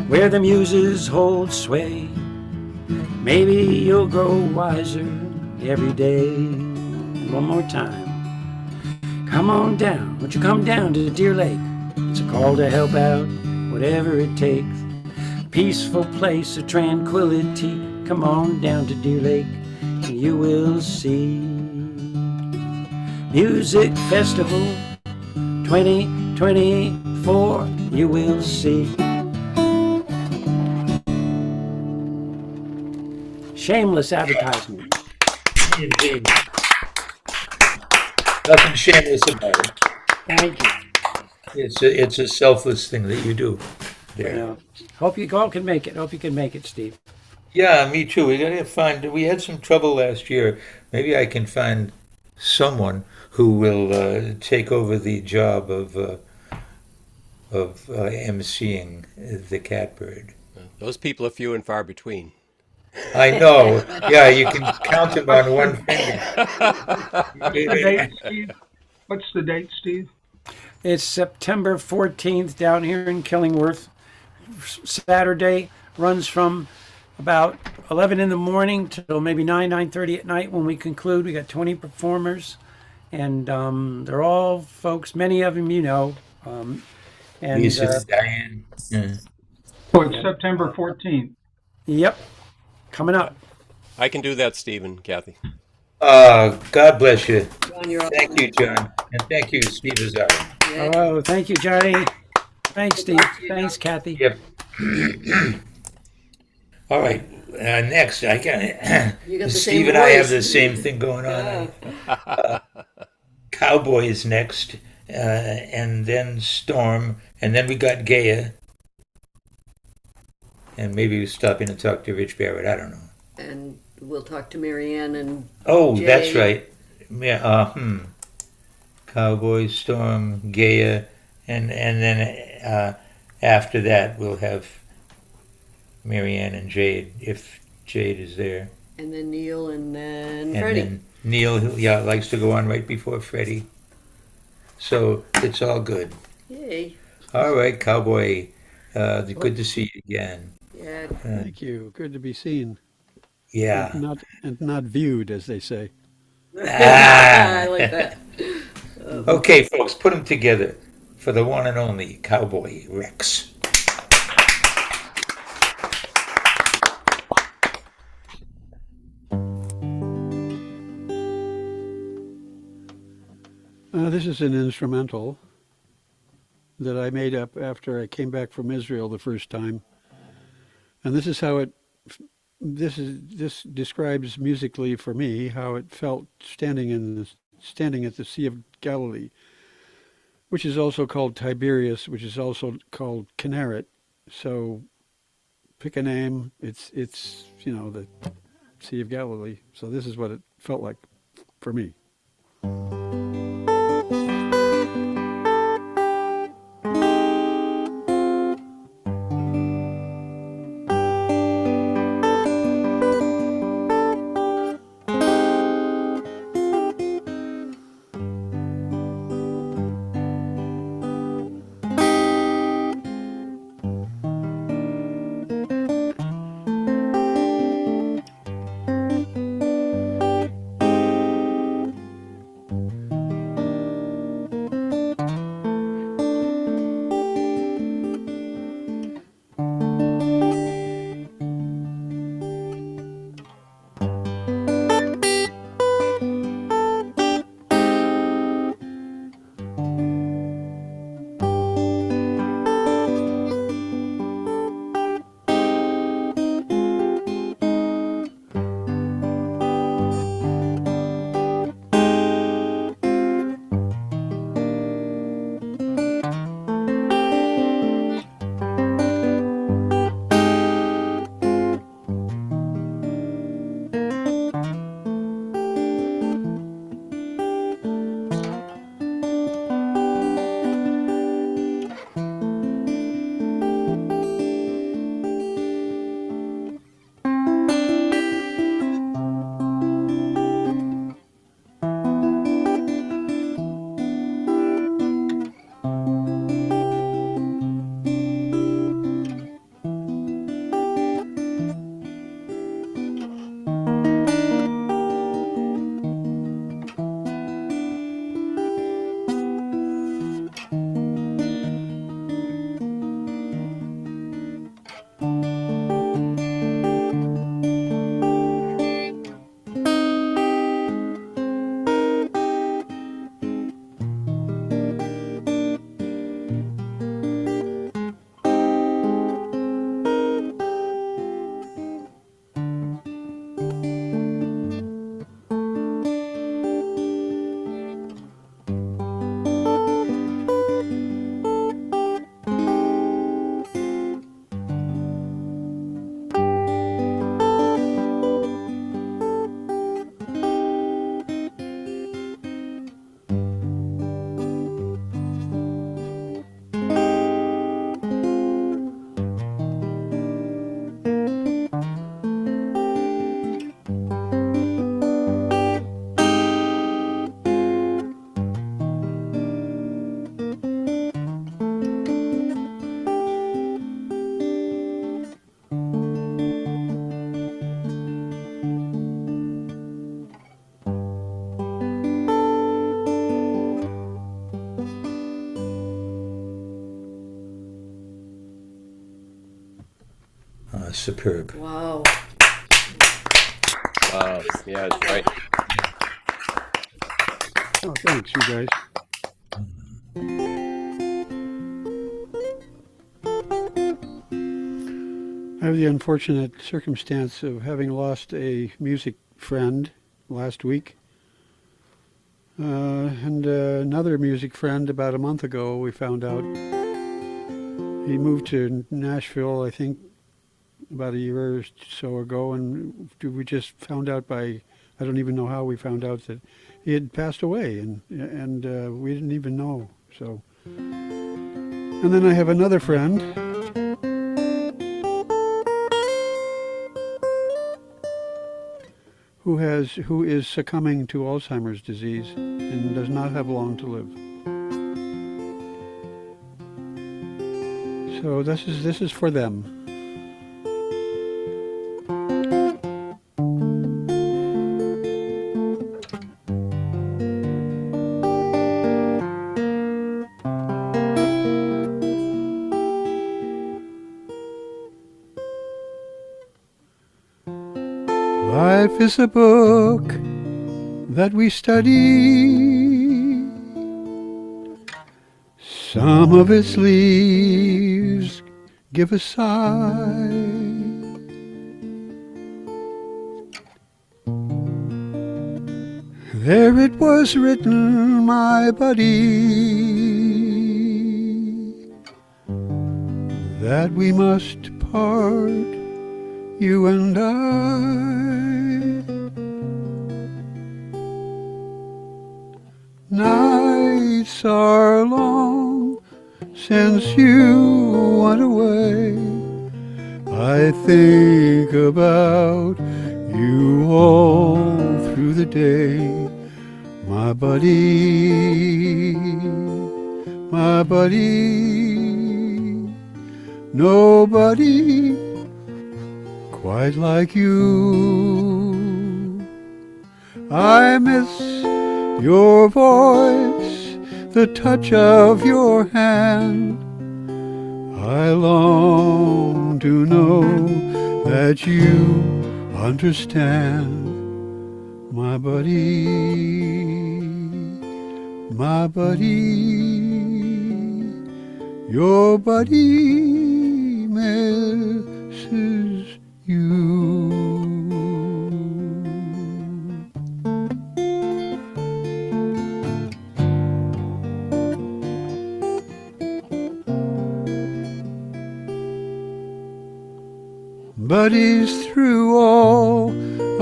where the muses hold sway. Maybe you'll grow wiser every day. One more time. Come on down. Won't you come down to Deer Lake? It's a call to help out, whatever it takes. A peaceful place of tranquility. Come on down to Deer Lake, and you will see. Music Festival 2024, you will see. Shameless advertisement. Indeed. Nothing shameless about it. Thank you. It's a selfless thing that you do there. Yeah. Hope you all can make it. Hope you can make it, Steve. Yeah, me too. We had some trouble last year. Maybe I can find someone who will take over the job of emceeing the Catbird. Those people are few and far between. I know. Yeah, you can count them on one finger. What's the date, Steve? It's September 14th down here in Killingworth. Saturday, runs from about 11 in the morning till maybe 9:30 at night. When we conclude, we got 20 performers, and they're all folks, many of them you know. And Lisa, Diane. Yeah. Oh, it's September 14th. Yep, coming up. I can do that, Stephen, Kathy. God bless you. John, thank you, John. And thank you, Steve Azar. Oh, thank you, Johnny. Thanks, Steve. Thanks, Kathy. Yep. All right. Next, I got Steve and I have the same thing going on. Cowboys next, and then Storm, and then we got Gaia. And maybe we're stopping and talk to Rich Barrett. I don't know. And we'll talk to Marianne and Oh, Jay. that's right. Yeah. Cowboys, Storm, Gaia, and then after that we'll have Marianne and Jade if Jade is there. And then Neil and then And Freddie. then Neil, likes to go on right before Freddie. So it's all good. Yay. All right, Cowboy. Good to see you again. Yeah. Thank you. Good to be seen. Yeah. And not viewed, as they say. I like that. Okay, folks, put them together for the one and only Cowboy Rex. This is an instrumental that I made up after I came back from Israel the first time. And this is how it this describes musically for me how it felt standing at the Sea of Galilee, which is also called Tiberias, which is also called Kinneret. So pick a name. It's the Sea of Galilee. So this is what it felt like for me. Superb. Wow. Wow. Yeah, that's right. Oh, thanks, you guys. I have the unfortunate circumstance of having lost a music friend last week. And another music friend about a month ago, we found out. He moved to Nashville, I think, about a year or so ago, and we just found out I don't even know how we found out that he had passed away, and we didn't even know. So, and then I have another friend who is succumbing to Alzheimer's disease and does not have long to live. So this is for them. Life is a book that we study. Some of its leaves give a sigh. There it was written, my buddy, that we must part, you and I. Nights are long since you went away. I think about you all through the day, my buddy, my buddy. Nobody quite like you. I miss your voice, the touch of your hand. I long to know that you understand, my buddy, my buddy. Your buddy misses you. Buddies through all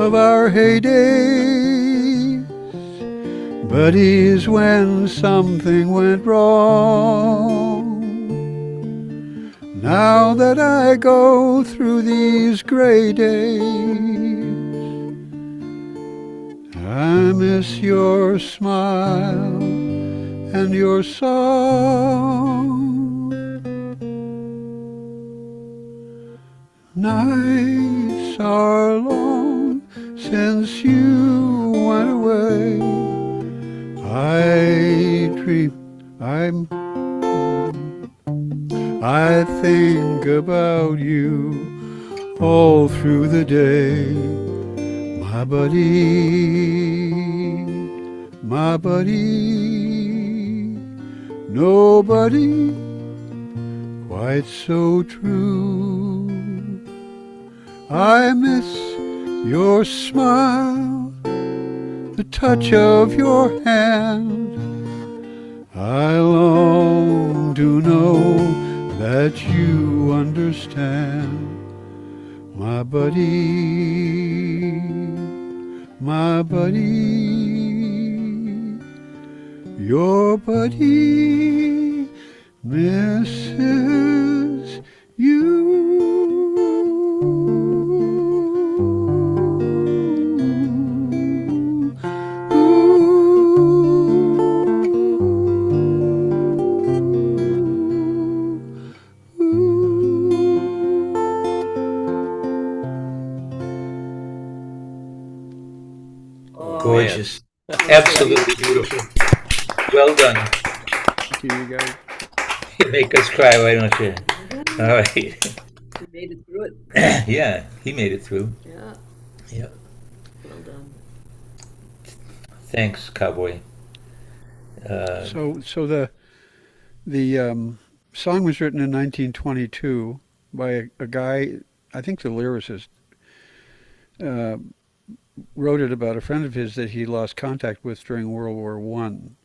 of our heydays, buddies when something went wrong. Now that I go through these gray days, I miss your smile and your song. Nights are long since you went away. I think about you all through the day, my buddy, my buddy. Nobody quite so true. I miss your smile, the touch of your hand. I long to know that you understand, my buddy, my buddy. Your buddy misses you. Gorgeous. Absolutely beautiful. Well done. Thank you, you guys. You make us cry, why don't you? All right. He made it through it. Yeah, he made it through. Yeah. Yep. Well done. Thanks, Cowboy. So the song was written in 1922 by a guy, I think the lyricist, wrote it about a friend of his that he lost contact with during World War One,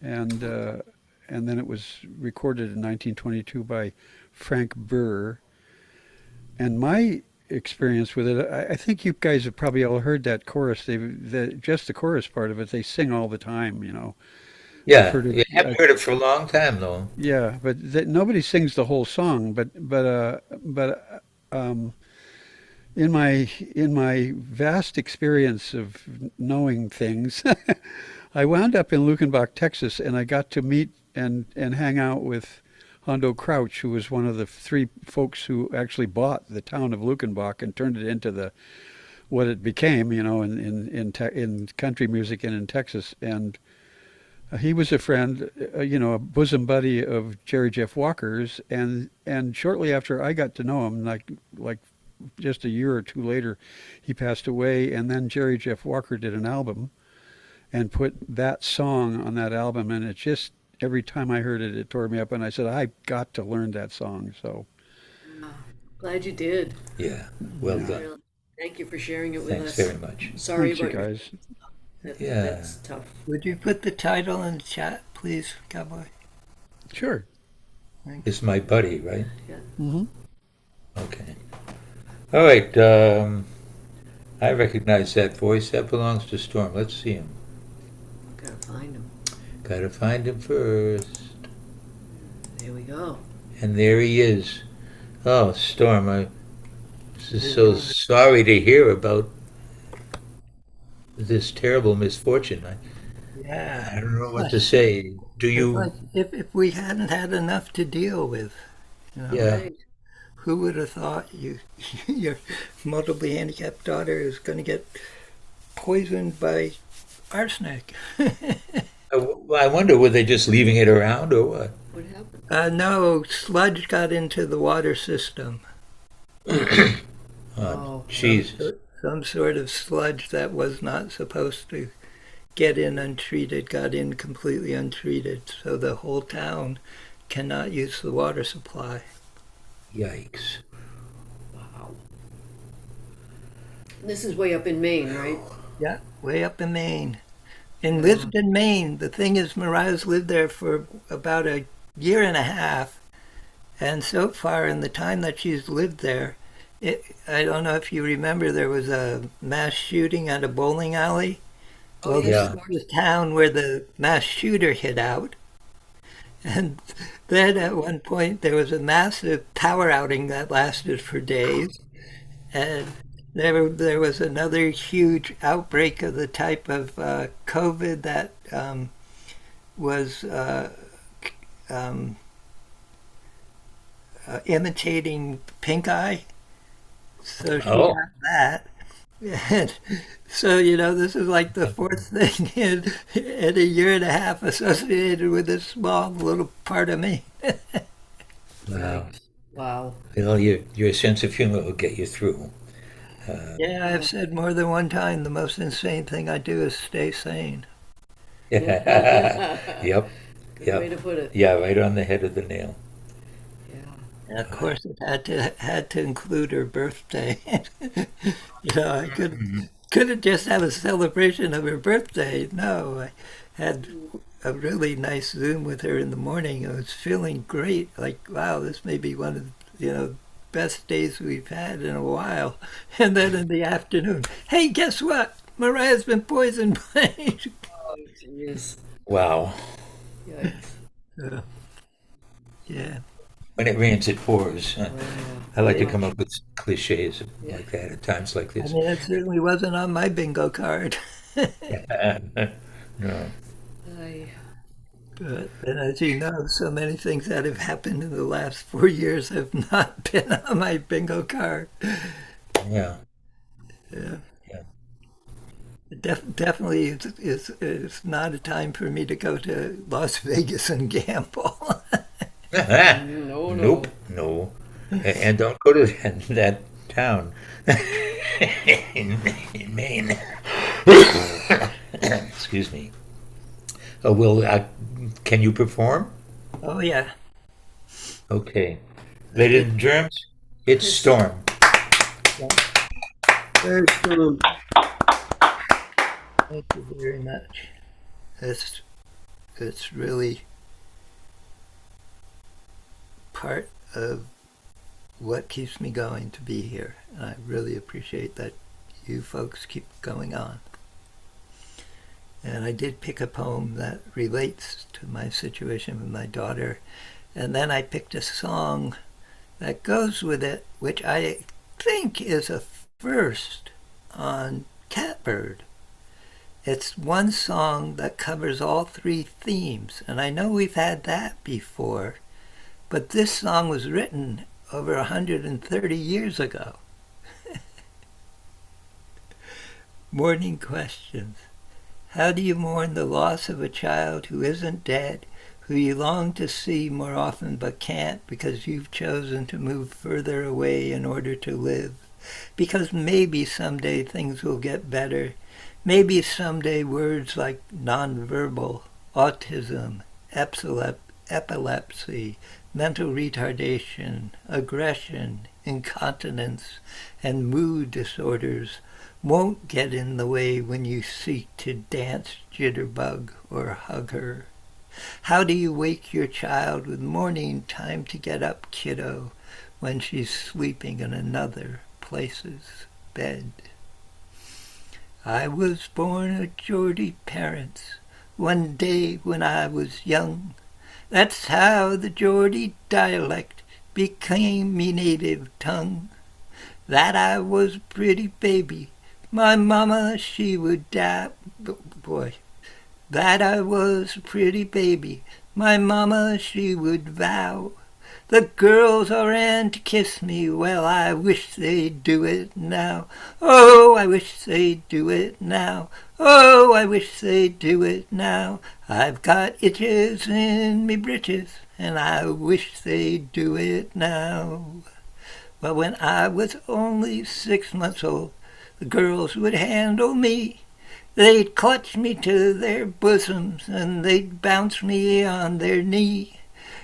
and then it was recorded in 1922 by Frank Burr. And my experience with it, I think you guys have probably all heard that chorus. Just the chorus part of it, they sing all the time, you know. Yeah, you haven't heard it for a long time, though. Yeah, but nobody sings the whole song. But in my vast experience of knowing things, I wound up in Lukenbach, Texas, and I got to meet and hang out with Hondo Crouch, who was one of the three folks who actually bought the town of Lukenbach and turned it into what it became, you know, in country music and in Texas. And he was a friend, you know, a bosom buddy of Jerry Jeff Walker's, and shortly after I got to know him, like just a year or two later, he passed away, and then Jerry Jeff Walker did an album and put that song on that album, and it just, every time I heard it, it tore me up, and I said, I've got to learn that song, so. Glad you did. Yeah, well done. Thank you for sharing it with Thanks us. very much. Sorry Thanks, about you guys. Yeah. That's tough. Would you put the title in the chat, please, Cowboy? Sure. It's my buddy, right? Yeah. Mm-hmm. Okay. All right. I recognize that voice. That belongs to Storm. Let's see him. Gotta find him. Gotta find him first. There we go. And there he is. Oh, Storm, I was so sorry to hear about this terrible misfortune. Yeah. I don't know what to say. Do It's you? like if we hadn't had enough to deal with, you know, Yeah. who would have thought your multiply handicapped daughter is going to get poisoned by arsenic? I wonder, were they just leaving it around or what? What happened? No, sludge got into the water system. Oh, Jesus. Some sort of sludge that was not supposed to get in untreated got in completely untreated, so the whole town cannot use the water supply. Yikes. Wow. This is way up in Maine, right? Yeah, way up in Maine. In Lisbon, Maine. The thing is, Mariah's lived there for about a year and a half, and so far in the time that she's lived there, I don't know if you remember, there was a mass shooting at a bowling alley. Well, this is the town where the mass shooter hid out. And then at one point there was a massive power outing that lasted for days. And there was another huge outbreak of the type of COVID that was imitating pink eye. So she got that. And so, this is like the fourth thing in a year and a half associated with this small little part of me. Wow. Wow. Well, your sense of humor will get you through. Yeah, I've said more than one time the most insane thing I do is stay sane. Yep. Good way to put it. Yeah, right on the head of the nail. And of course, it had to include her birthday. I couldn't just have a celebration of her birthday. No, I had a really nice Zoom with her in the morning. I was feeling great. Like, wow, this may be one of the best days we've had in a while. And then in the afternoon, hey, guess what? Mariah's been poisoned by. Oh, jeez. Wow. Yikes. Yeah. When it rains, it pours. I like to come up with cliches like that at times like this. I mean, it certainly wasn't on my bingo card. No. But as you know, so many things that have happened in the last 4 years have not been on my bingo card. Yeah. Yeah. Definitely, it's not a time for me to go to Las Vegas and gamble. Nope. No. And don't go to that town in Maine. Excuse me. Can you perform? Oh, yeah. Okay. Ladies and germs, it's Storm. There's Storm. Thank you very much. It's really part of what keeps me going to be here. And I really appreciate that you folks keep going on. And I did pick a poem that relates to my situation with my daughter. And then I picked a song that goes with it, which I think is a first on Catbird. It's one song that covers all three themes. And I know we've had that before, but this song was written over 130 years ago. Morning questions. How do you mourn the loss of a child who isn't dead, who you long to see more often but can't because you've chosen to move further away in order to live? Because maybe someday things will get better. Maybe someday words like nonverbal, autism, epilepsy, mental retardation, aggression, incontinence, and mood disorders won't get in the way when you seek to dance jitterbug or hug her. How do you wake your child with morning time to get up, kiddo, when she's sleeping in another place's bed? I was born of Geordie parents one day when I was young. That's how the Geordie dialect became me native tongue. That I was a pretty baby, my mama she would boy. That I was a pretty baby, my mama she would vow. The girls all ran to kiss me, well I wish they'd do it now. Oh, I wish they'd do it now. Oh, I wish they'd do it now. I've got itches in me britches, and I wish they'd do it now. But when I was only 6 months old, the girls would handle me. They'd clutch me to their bosoms, and they'd bounce me on their knee.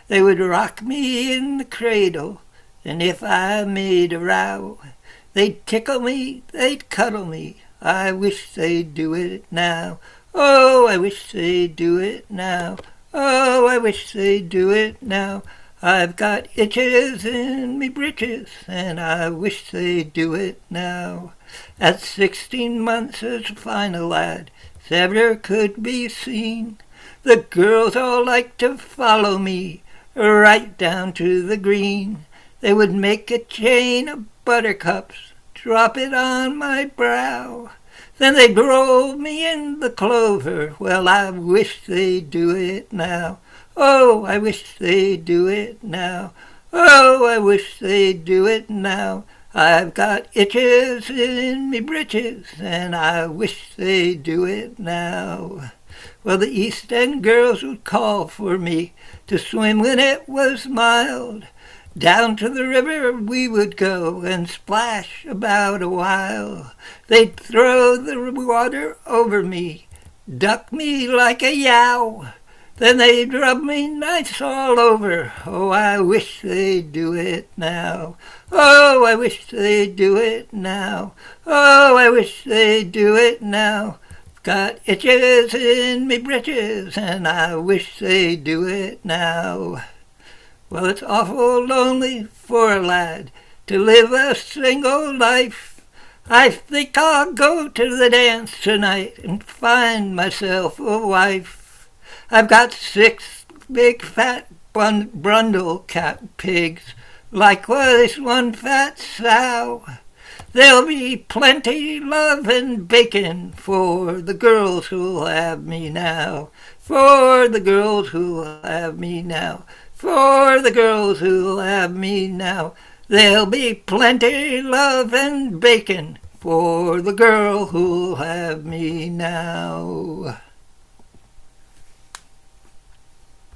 They would rock me in the cradle, and if I made a row, they'd tickle me, they'd cuddle me. I wish they'd do it now. Oh, I wish they'd do it now. Oh, I wish they'd do it now. I've got itches in me britches, and I wish they'd do it now. At 16 months as fine a lad as ever could be seen, the girls all liked to follow me right down to the green. They would make a chain of buttercups, drop it on my brow. Then they'd roll me in the clover. Well, I wish they'd do it now. Oh, I wish they'd do it now. Oh, I wish they'd do it now. I've got itches in me britches, and I wish they'd do it now. Well, the East End girls would call for me to swim when it was mild. Down to the river we would go and splash about a while. They'd throw the water over me, duck me like a yow. Then they'd rub me nice all over. Oh, I wish they'd do it now. Oh, I wish they'd do it now. Oh, I wish they'd do it now. Got itches in me britches, and I wish they'd do it now. Well, it's awful lonely for a lad to live a single life. I think I'll go to the dance tonight and find myself a wife. I've got 6 big fat brundle cat pigs, likewise 1 fat sow. There'll be plenty love and bacon for the girls who'll have me now. For the girls who'll have me now. For the girls who'll have me now. There'll be plenty love and bacon for the girl who'll have me now.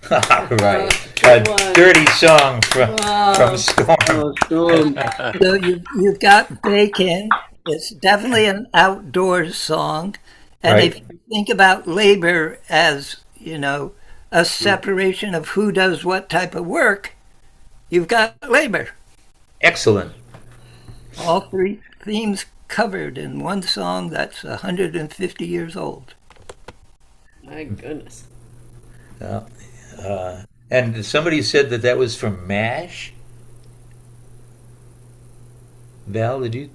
Right. A dirty song from Storm. So you've got bacon. It's definitely an outdoors song. And Right. if you think about labor as, a separation of who does what type of work, you've got labor. Excellent. All 3 themes covered in one song that's 150 years old. My goodness. And somebody said that was from MASH. Val, did you?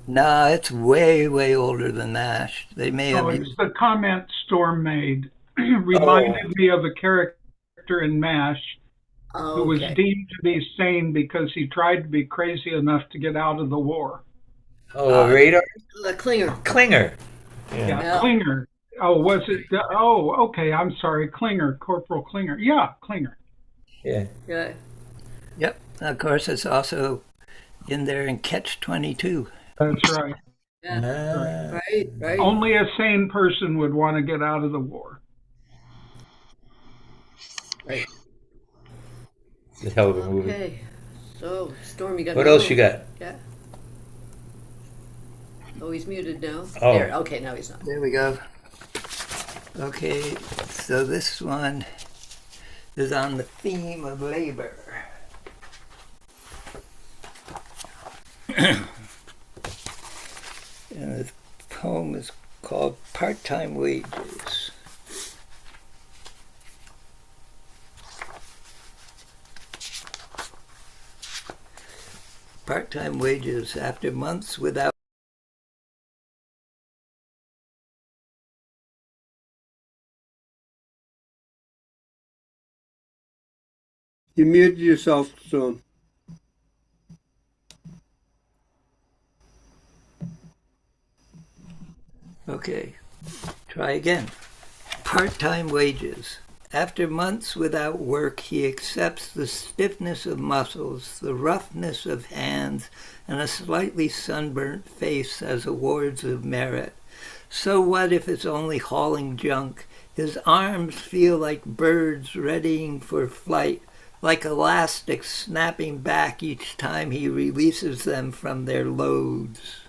No, it's way, way older than MASH. They may have Oh, it's used... the comment Storm made. Reminded me of a character in MASH who was deemed to be sane because he tried to be crazy enough to get out of the war. Oh, Radar? Klinger. Klinger. Yeah, Klinger. Oh, was it? Oh, okay. I'm sorry. Klinger, Corporal Klinger. Yeah, Klinger. Yeah. Yeah. Yep. Of course, it's also in there in Catch-22. That's right. Yeah. Right. Only a sane person would want to get out of the war. Right. It's a hell of a movie. Okay. So, Storm, you got What another else you one? got? Yeah. Oh, he's muted now. Oh. There. Okay, now he's not. There we go. Okay, so this one is on the theme of labor. And the poem is called Part-Time Wages. Part-time wages after months without You muted yourself, so. Okay, try again. Part-time wages. After months without work, he accepts the stiffness of muscles, the roughness of hands, and a slightly sunburnt face as awards of merit. So what if it's only hauling junk? His arms feel like birds readying for flight, like elastics snapping back each time he releases them from their loads.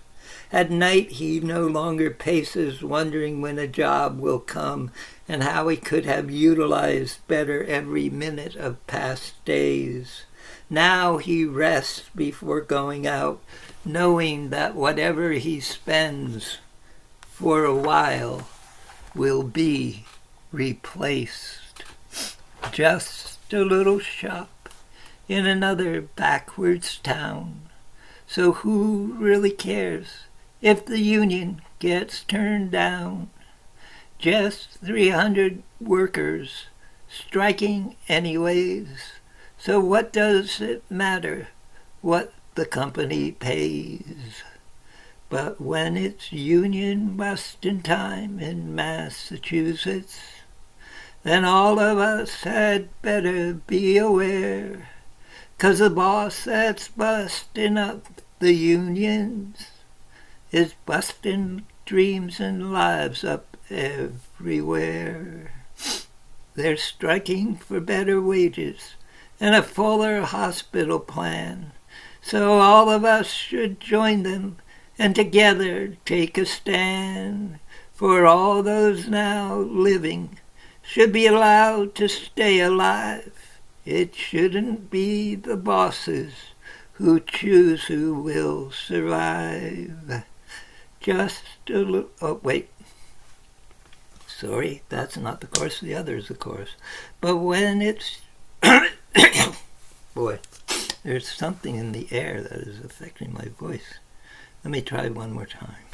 At night he no longer paces, wondering when a job will come and how he could have utilized better every minute of past days. Now he rests before going out, knowing that whatever he spends for a while will be replaced. Just a little shop in another backwards town. So who really cares if the union gets turned down? Just 300 workers striking anyways. So what does it matter what the company pays? But when it's union busting time in Massachusetts, then all of us had better be aware, 'cause the boss that's busting up the unions is busting dreams and lives up everywhere. They're striking for better wages and a fuller hospital plan, so all of us should join them and together take a stand. For all those now living should be allowed to stay alive. It shouldn't be the bosses who choose who will survive. Just a little... Oh, wait. Sorry, that's not the chorus. The other is the chorus. But when it's... Boy, there's something in the air that is affecting my voice. Let me try one more time.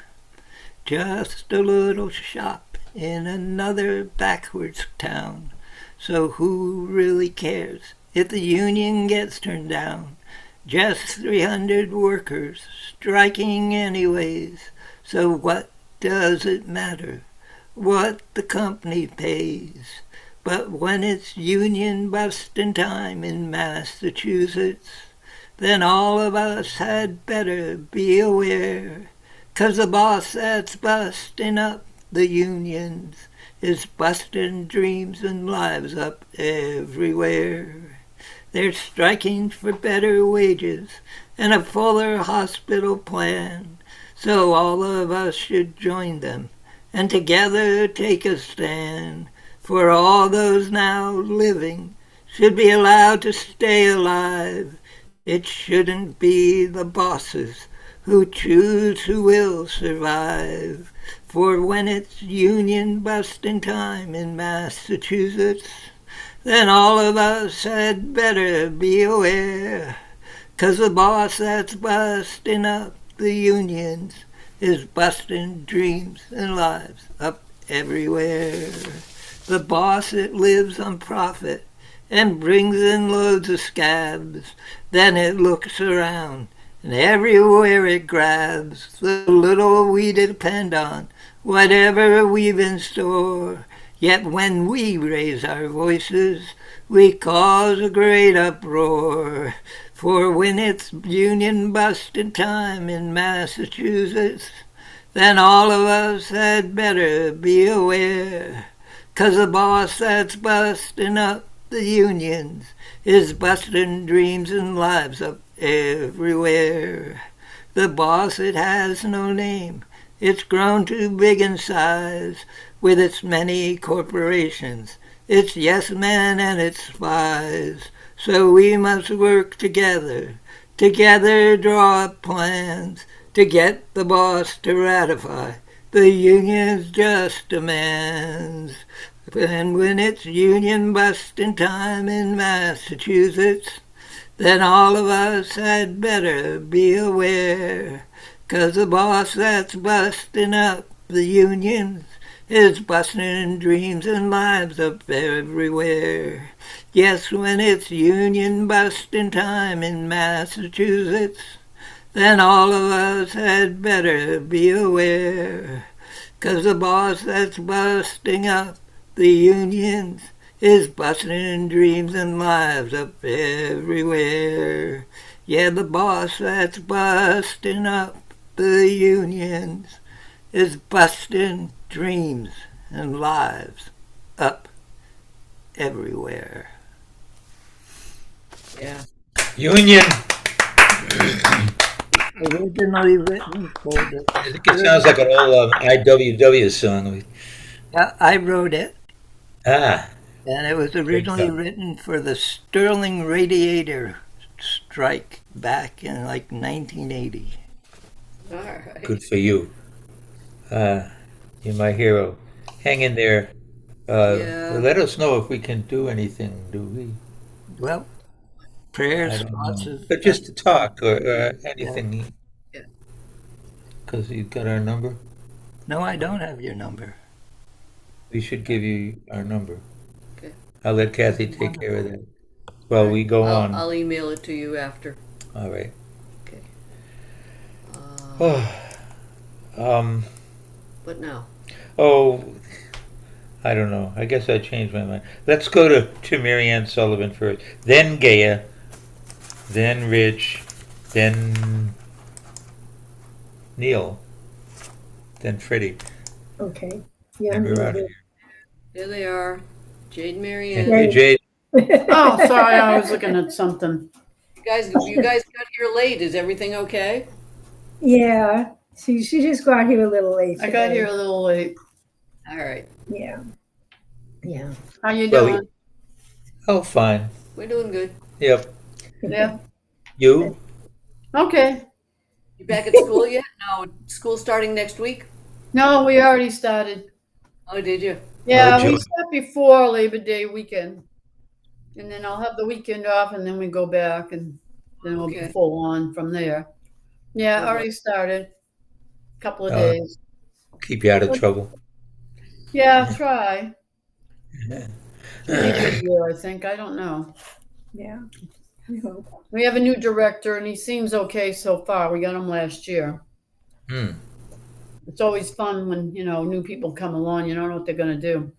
Just a little shop in another backwards town. So who really cares if the union gets turned down? Just 300 workers striking anyways. So what does it matter what the company pays? But when it's union busting time in Massachusetts, then all of us had better be aware, 'cause the boss that's busting up the unions is busting dreams and lives up everywhere. They're striking for better wages and a fuller hospital plan, so all of us should join them and together take a stand. For all those now living should be allowed to stay alive. It shouldn't be the bosses who choose who will survive. For when it's union busting time in Massachusetts, then all of us had better be aware, 'cause the boss that's busting up the unions is busting dreams and lives up everywhere. The boss that lives on profit and brings in loads of scabs, then it looks around and everywhere it grabs the little we depend on, whatever we've in store. Yet when we raise our voices, we cause a great uproar. For when it's union busting time in Massachusetts, then all of us had better be aware, 'cause the boss that's busting up the unions is busting dreams and lives up everywhere. The boss, it has no name. It's grown too big in size with its many corporations, its yes men and its spies. So we must work together together draw up plans to get the boss to ratify the union's just demands. And when it's union busting time in Massachusetts, then all of us had better be aware, 'cause the boss that's busting up the unions is busting dreams and lives up everywhere. Yes, when it's union busting time in Massachusetts, then all of us had better be aware, 'cause the boss that's busting up the unions is busting dreams and lives up everywhere. Yeah, the boss that's busting up the unions is busting dreams and lives up everywhere. Yeah. Union. Originally written for the... I think it sounds like an old IWW song. I wrote it. Ah. And it was originally written for the Sterling Radiator strike back in like 1980. All right. Good for you. You're my hero. Hang in there. Yeah. Let us know if we can do anything, do we? Well, prayers, thoughts of... But just to talk or anything. Yeah. Because you got our number? No, I don't have your number. We should give you our number. Okay. I'll let Kathy take care of that. Well, we go on. I'll email it to you after. All right. Okay. What now? Oh, I don't know. I guess I changed my mind. Let's go to Marianne Sullivan first. Then Gaia. Then Rich. Then Neil. Then Freddie. Okay. Yeah. And we're out of here. There they are. Jade, Marianne. Hey, Jade. Oh, sorry, I was looking at something. You guys got here late. Is everything okay? Yeah, she just got here a little late. I got today. here a little late. All right. Yeah. Yeah. How you Well, doing? Oh, fine. We're doing good. Yep. Yeah. You? Okay. You back at school yet? No. School starting next week? No, we already started. Oh, did you? Yeah, Oh, we Joe. start before Labor Day weekend. And then I'll have the weekend off and then we go back and then we'll Okay. be full on from there. Yeah, already started. Couple of Uh, days. Keep you out of trouble. Yeah, try. Maybe a year, I think. I don't know. Yeah. I hope. We have a new director and he seems okay so far. We got him last year. Hmm. It's always fun when, new people come along. You don't know what they're going to do.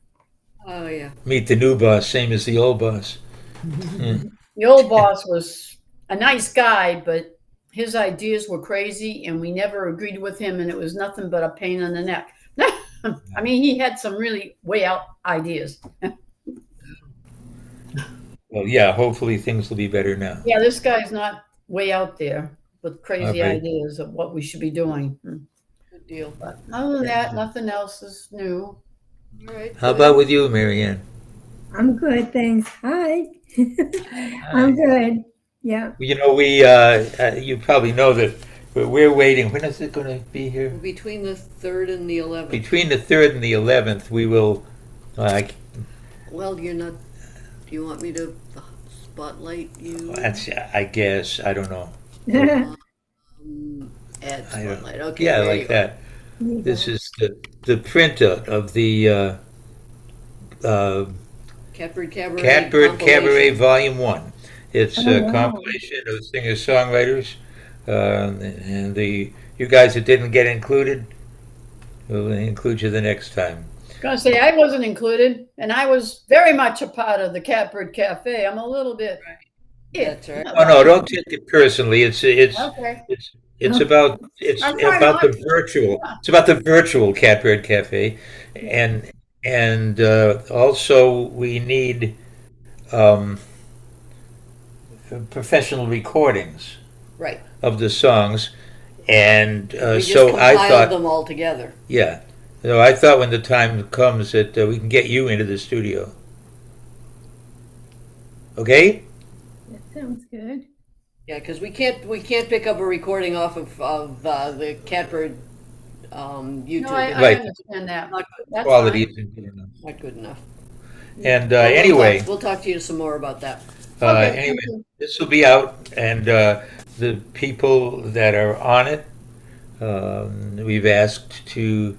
Oh, yeah. Meet the new boss, same as the old boss. Hmm. The old boss was a nice guy, but his ideas were crazy and we never agreed with him and it was nothing but a pain in the neck. I mean, he had some really way out ideas. Well, yeah, hopefully things will be better now. Yeah, this guy's not way out there with crazy All right. ideas of what we should be doing. Good deal. But other than that, nothing else is new. All right. How about with you, Marianne? I'm good, thanks. Hi. I'm good. Yeah. You know, you probably know that we're waiting. When is it going to be here? Between the 3rd and the 11th. Between the 3rd and the 11th, we will, Well, you're not. Do you want me to spotlight you? I guess, I don't know. Add I don't- spotlight. Okay. yeah, there you like go. that. This is the printout of the Catbird Cabaret. Catbird Cabaret compilation. Volume 1. It's Oh, a wow. compilation of singer-songwriters. And you guys that didn't get included, we'll include you the next time. Gonna say I wasn't included, and I was very much a part of the Catbird Cafe. I'm a little bit. That's right. Oh no, don't take it personally. It's Okay. about I'm trying not the to. virtual. It's about the virtual Catbird Cafe, and also we need professional recordings Right. of the songs, and We just so I compiled thought, them all together. yeah. So I thought when the time comes that we can get you into the studio. Okay? That sounds good. Yeah, because we can't pick up a recording off of the Catbird YouTube. I Right. understand that. Not good. That's quality fine. Isn't good enough. Not good enough. And Well, anyway, we'll talk to you some more about that. anyway, this will be out, and the people that are on it, we've asked to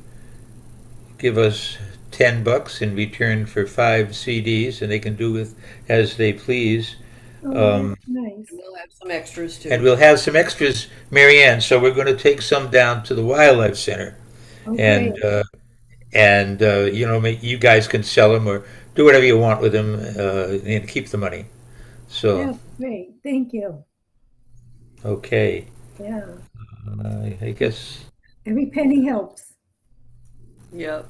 give us $10 in return for 5 CDs, and they can do with as they please. Nice. We'll have some extras too. And we'll have some extras, Marianne. So we're going to take some down to the Wildlife Center, and you know, you guys can sell them or do whatever you want with them, and keep the money. So Yeah, great. Thank you. okay, Yeah. I guess. Every penny helps. Yep.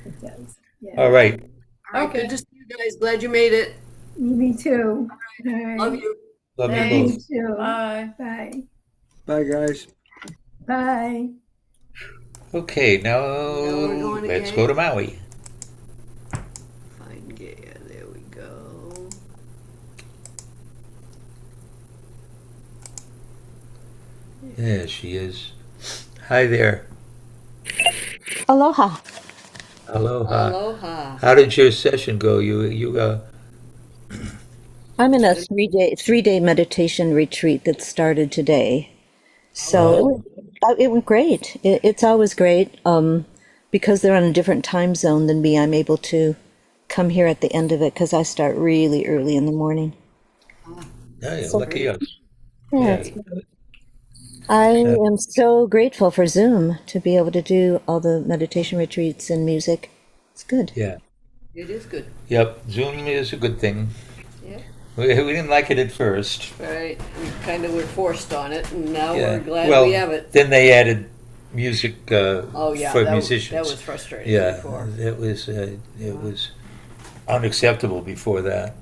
It does. Yeah. All right. All right, good to see you guys. Glad you made it. Me too. All right. Love you. Love you Me both. too. Bye. Bye. Bye, guys. Bye. Okay, now we're going to let's Gaia. go to Maui. Find Gaia. There we go. There she is. Hi there. Aloha. Aloha. Aloha. How did your session go? I'm in a three-day meditation retreat that started today. So it went great. It's always great. Because they're on a different time zone than me, I'm able to come here at the end of it because I start really early in the morning. Yeah, So lucky us. Yeah, it's good. I am so grateful for Zoom to be able to do all the meditation retreats and music. It's good. Yeah. It is good. Yep. Zoom is a good thing. Yep. We didn't like it at first. Right. We kind of were forced on it, and now Yeah. we're glad Well, we have it. then they added music Oh, yeah, for that musicians. was frustrating Yeah, before. it was unacceptable before that.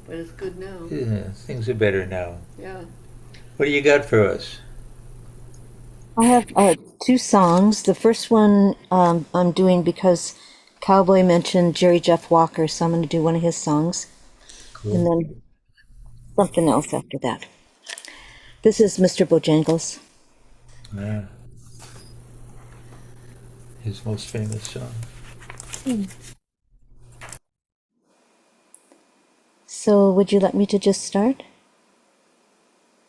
But it's good now. Yeah, things are better now. Yeah. What do you got for us? I have 2 songs. The first one I'm doing because Cowboy mentioned Jerry Jeff Walker, so I'm going to do one of his songs. Cool. And then something else after that. This is Mr. Bojangles. Yeah. His most famous song. So would you like me to just start?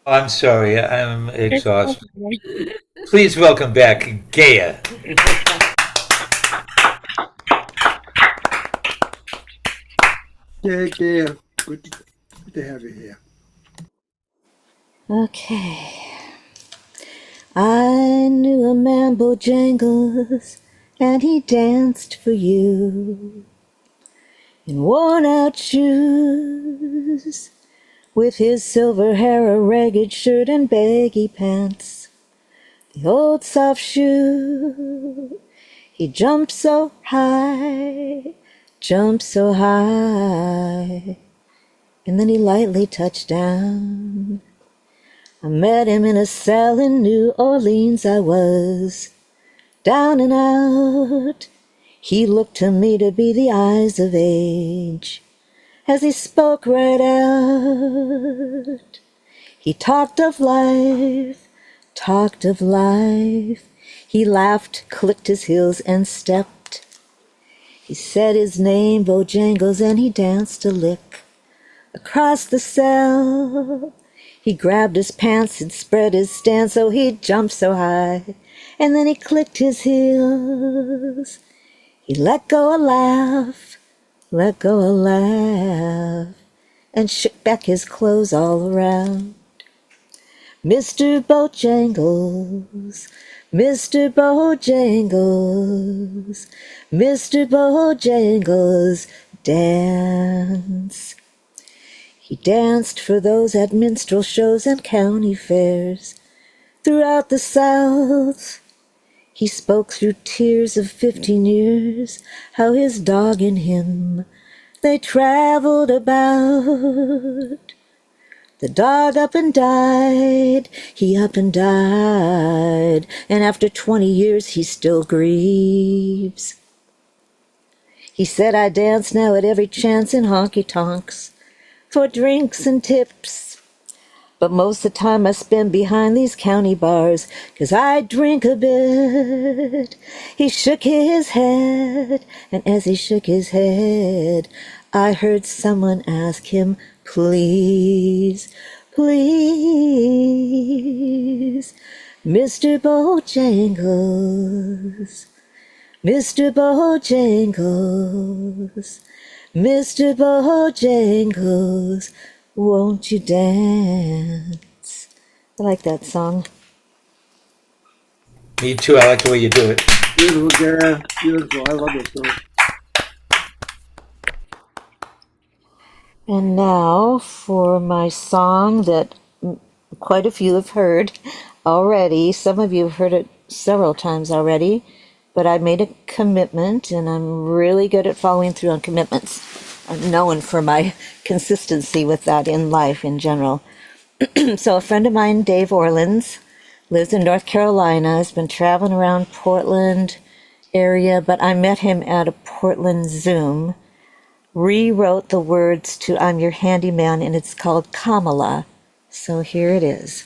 I'm sorry, I'm exhausted. Please welcome back Gaia. Yeah, yeah. Good to have you here. Okay. I knew a man, Bojangles, and he danced for you in worn-out shoes, with his silver hair, a ragged shirt, and baggy pants. The old soft shoe. He jumped so high, and then he lightly touched down. I met him in a cell in New Orleans. I was down and out. He looked to me to be the eyes of age as he spoke right out. He talked of life, talked of life. He laughed, clicked his heels, and stepped. He said his name, Bojangles, and he danced a lick across the cell. He grabbed his pants and spread his stance, so he jumped so high, and then he clicked his heels. He let go a laugh, and shook back his clothes all around. Mr. Bojangles, Mr. Bojangles, Mr. Bojangles, dance. He danced for those at minstrel shows and county fairs throughout the South. He spoke through tears of 15 years, how his dog and him, they traveled about. The dog up and died, he up and died, and after 20 years he still grieves. He said, I dance now at every chance in honky-tonks for drinks and tips, but most of the time I spend behind these county bars, 'cause I drink a bit. He shook his head, and as he shook his head, I heard someone ask him, please, please, Mr. Bojangles, Mr. Bojangles, Mr. Bojangles, won't you dance? I like that song. Me too. I like the way you do it. Beautiful, Dara. Beautiful. I love it. So. And now for my song that quite a few have heard already. Some of you have heard it several times already, but I made a commitment, and I'm really good at following through on commitments. I'm known for my consistency with that in life in general. So a friend of mine, Dave Orleans, lives in North Carolina, has been traveling around Portland area, but I met him at a Portland Zoom, rewrote the words to I'm Your Handyman, and it's called Kamala. So here it is.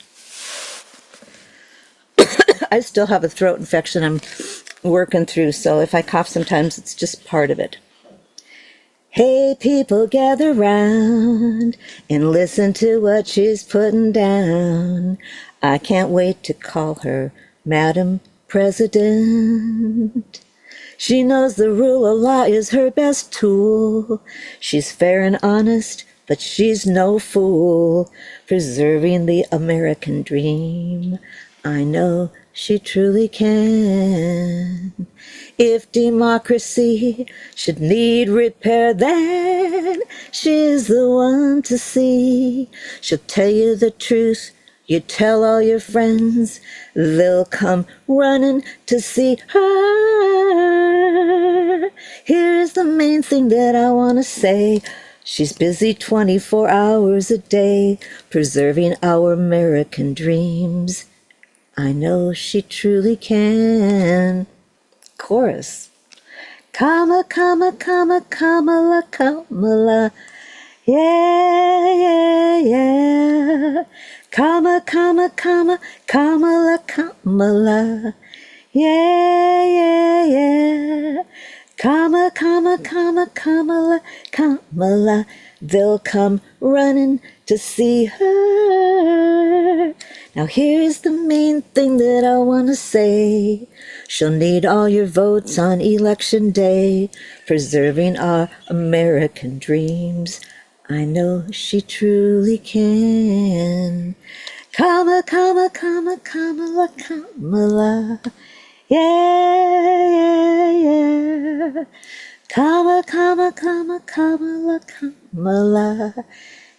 I still have a throat infection I'm working through, so if I cough sometimes, it's just part of it. Hey, people, gather round and listen to what she's putting down. I can't wait to call her Madam President. She knows the rule of law is her best tool. She's fair and honest, but she's no fool. Preserving the American dream, I know she truly can. If democracy should need repair, then she's the one to see. She'll tell you the truth, you tell all your friends, they'll come running to see her. Here's the main thing that I want to say. She's busy 24 hours a day, preserving our American dreams. I know she truly can. Chorus. Kamala, Kamala, Kamala, Kamala, Kamala. Yeah, yeah, yeah. Kamala, Kamala, Kamala, Kamala, Kamala. Yeah, yeah, yeah. Kamala, Kamala, Kamala, Kamala, Kamala. They'll come running to see her. Now here's the main thing that I want to say. She'll need all your votes on election day, preserving our American dreams. I know she truly can. Kamala, Kamala, Kamala, Kamala, Kamala. Yeah, yeah, yeah. Kamala, Kamala, Kamala, Kamala, Kamala.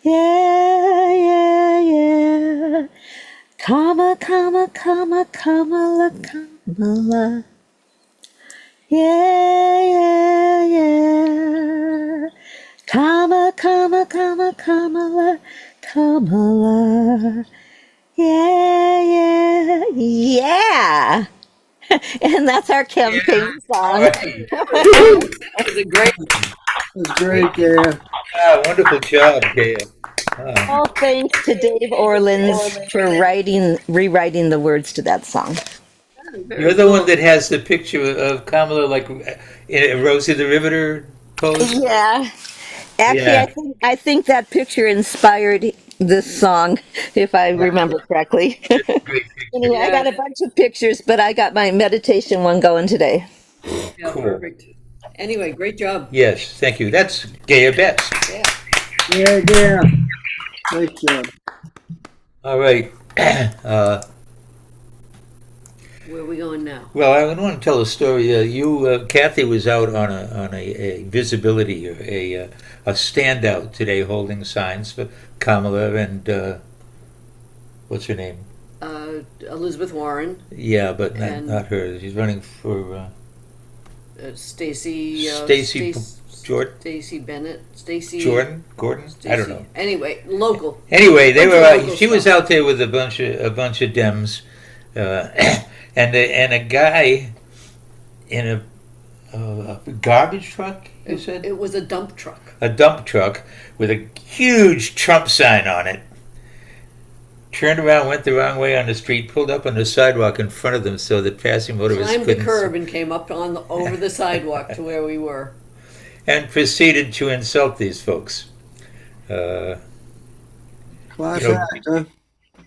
Yeah, yeah, yeah. Kamala, Kamala, Kamala, Kamala, Kamala. Yeah, yeah, yeah. Kamala, Kamala, Kamala, Kamala, Kamala. Yeah, yeah, yeah. And that's our campaign song. That was a great. That's great, Dara. Ah, wonderful job, Dale. All thanks to Dave Orleans for rewriting the words to that song. You're the one that has the picture of Kamala, like in a Rosie the Riveter pose. Yeah. Actually, Yeah. I think that picture inspired this song, if I remember correctly. Anyway, I got a bunch of pictures, but I got my meditation one going today. Yeah, perfect. Anyway, great job. Yes, thank you. That's Gaia Betts. Yeah, Dara. Nice job. All right. Where are we going now? Well, I want to tell a story. Kathy was out on a visibility, a standout today, holding signs for Kamala and what's her name? Elizabeth Warren. Yeah, but And- not her. She's running for Stacey. Jordan. Stacey Bennett. Stacey. Gordon. I don't know. Anyway, local. Anyway, they Bunch were. of local She was stuff. out there with a bunch of Dems, and a guy in a garbage truck. You said It was a dump truck. a dump truck with a huge Trump sign on it. turned around, went the wrong way on the street, pulled up on the sidewalk in front of them so that passing motorists Climbed the couldn't curb and came up over the sidewalk to where we were. and proceeded to insult these folks. Class You know, act, huh?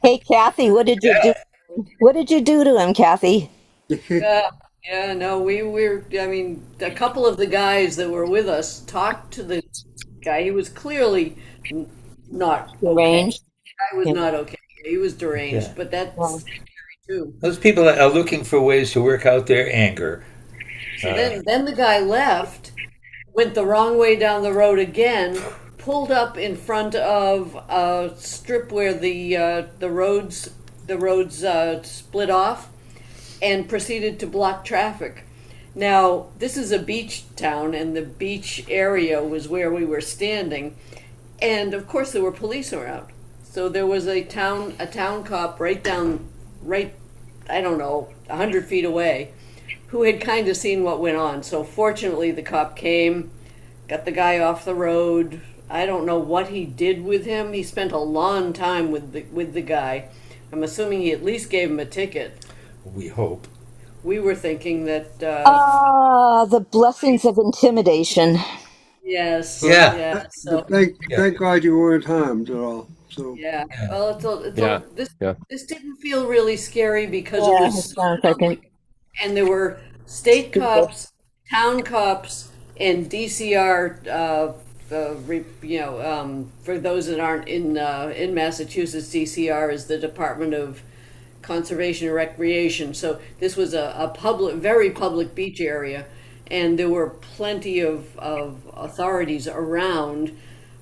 Hey, Kathy, what did you do? What did you do to him, Kathy? Yeah, no, we were, I mean, a couple of the guys that were with us talked to the guy. He was clearly not okay. Deranged. The guy was not okay. He was deranged, Yeah. but that's scary too. Those people are looking for ways to work out their anger. So then the guy left, went the wrong way down the road again, pulled up in front of a strip where the roads split off, and proceeded to block traffic. Now, this is a beach town, and the beach area was where we were standing, and of course there were police around. So there was a town cop right, I don't know, 100 feet away, who had kind of seen what went on. So fortunately, the cop came, got the guy off the road. I don't know what he did with him. He spent a long time with the guy. I'm assuming he at least gave him a ticket. We hope. We were thinking that. The blessings of intimidation. Yes. Yeah. Yeah. So. Thank God you weren't harmed at all. So Yeah. Well, Yeah. this didn't feel really scary because Yeah, it it was so sounds like it. public, and there were state cops, town cops, and DCR. For those that aren't in Massachusetts, DCR is the Department of Conservation and Recreation. So this was a very public beach area, and there were plenty of authorities around.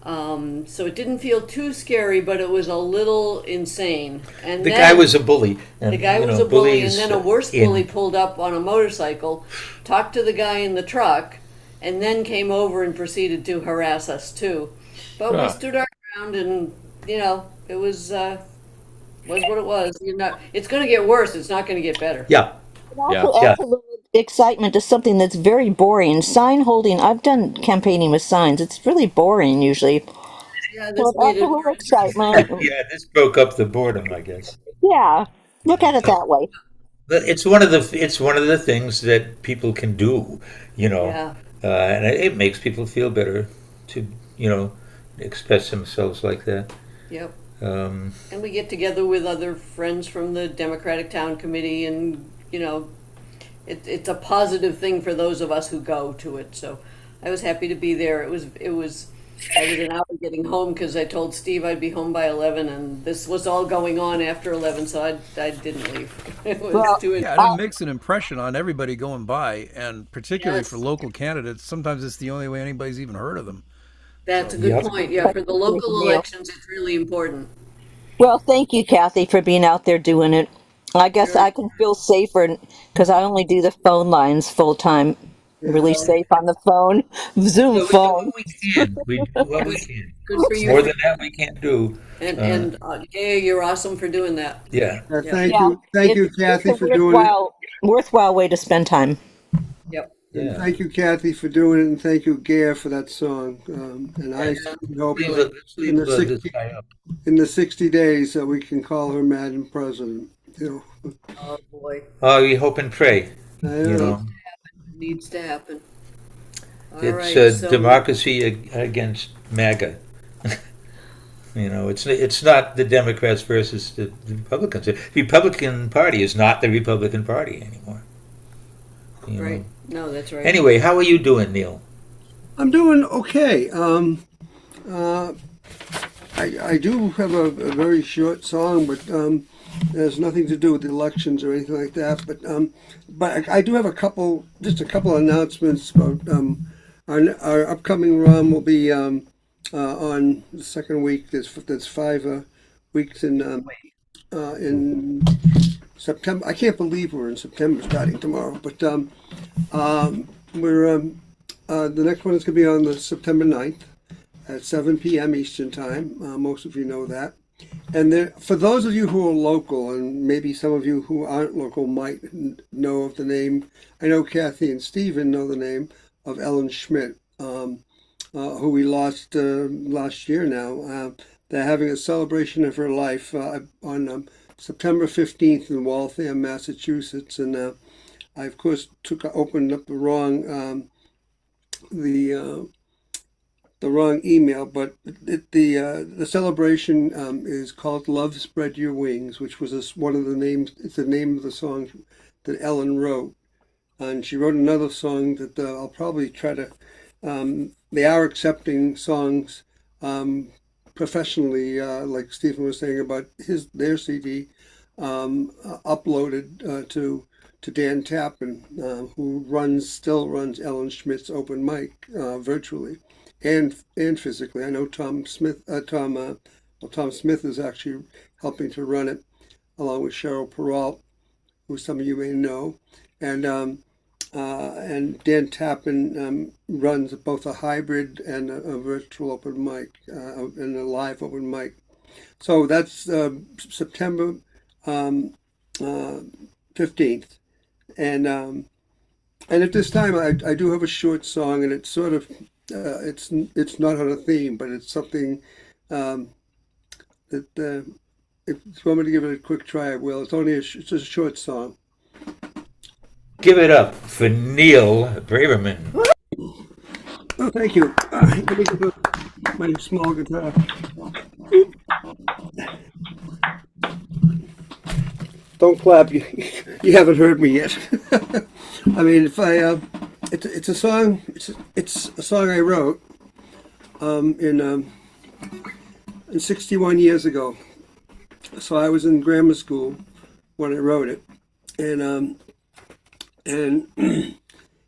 So it didn't feel too scary, but it was a little insane. And The then, guy was a bully. the guy was a bully, and then a worse bully pulled up on a motorcycle, talked to the guy in the truck, and then came over and proceeded to harass us too. But we stood our ground, and it was what it was. It's going to get worse. It's not going to get better. Yeah. Also adds a little excitement to something that's very boring. Sign holding. I've done campaigning with signs. It's really boring usually. Yeah, So this it made adds a it. little excitement. Yeah, this broke up the boredom, I guess. Yeah, look at it that way. But it's one of the things that people can do, Yeah. And it makes people feel better to express themselves like that. Yep. Um, And we get together with other friends from the Democratic Town Committee, and it's a positive thing for those of us who go to it. So I was happy to be there. I was an hour getting home because I told Steve I'd be home by 11, and this was all going on after 11, so I didn't leave. It was too Yeah, and it makes an impression on everybody going by, and particularly for local candidates. Sometimes it's the only way anybody's even heard of them. That's a good point. Yeah, for the local elections, it's really important. Well, thank you, Kathy, for being out there doing it. I guess I can feel safer because I only do the phone lines full time. Really safe on the phone, Zoom phone. we do what we can. Good for you. More than that, we can't do. And you're awesome for doing that. Yeah. Thank you, Kathy, for doing it. Worthwhile way to spend time. Yep. And thank you, Kathy, for doing it, and thank you, Gare, for that song. And I hope in the 60 days that we can call her Madam President. Oh boy. Oh, we hope and pray. I know. It needs to happen. All It's right, so democracy against MAGA. It's not the Democrats versus the Republicans. The Republican Party is not the Republican Party anymore. Right. No, that's right. Anyway, how are you doing, Neil? I'm doing okay. I do have a very short song, but it has nothing to do with the elections or anything like that. But I do have a couple announcements about our upcoming run will be on the second week. There's 5 weeks in September. I can't believe we're in September starting tomorrow, but we're the next one is going to be on the September 9th at 7 p.m. Eastern Time. Most of you know that. And for those of you who are local, and maybe some of you who aren't local might know of the name, I know Kathy and Stephen know the name of Ellen Schmidt, who we lost last year now. they're having a celebration of her life on September 15th in Waltham, Massachusetts, and I of course opened up the wrong email, but the celebration is called "Love Spread Your Wings," which was one of the names. It's the name of the song that Ellen wrote, and she wrote another song that I'll probably try to. They are accepting songs professionally, like Stephen was saying about their CD, uploaded to Dan Tappan, who still runs Ellen Schmidt's open mic virtually and physically. I know Tom Smith is actually helping to run it along with Cheryl Peralt, who some of you may know, and Dan Tappan runs both a hybrid and a virtual open mic and a live open mic. So that's September 15th, and at this time I do have a short song, and it's sort of it's not on a theme, but it's something that if you want me to give it a quick try, I will. It's a short song. Give it up for Neil Braverman. Oh, thank you. Let me get my small guitar. Don't clap. You haven't heard me yet. I mean, if it's a song. It's a song I wrote in 61 years ago. So I was in grammar school when I wrote it, and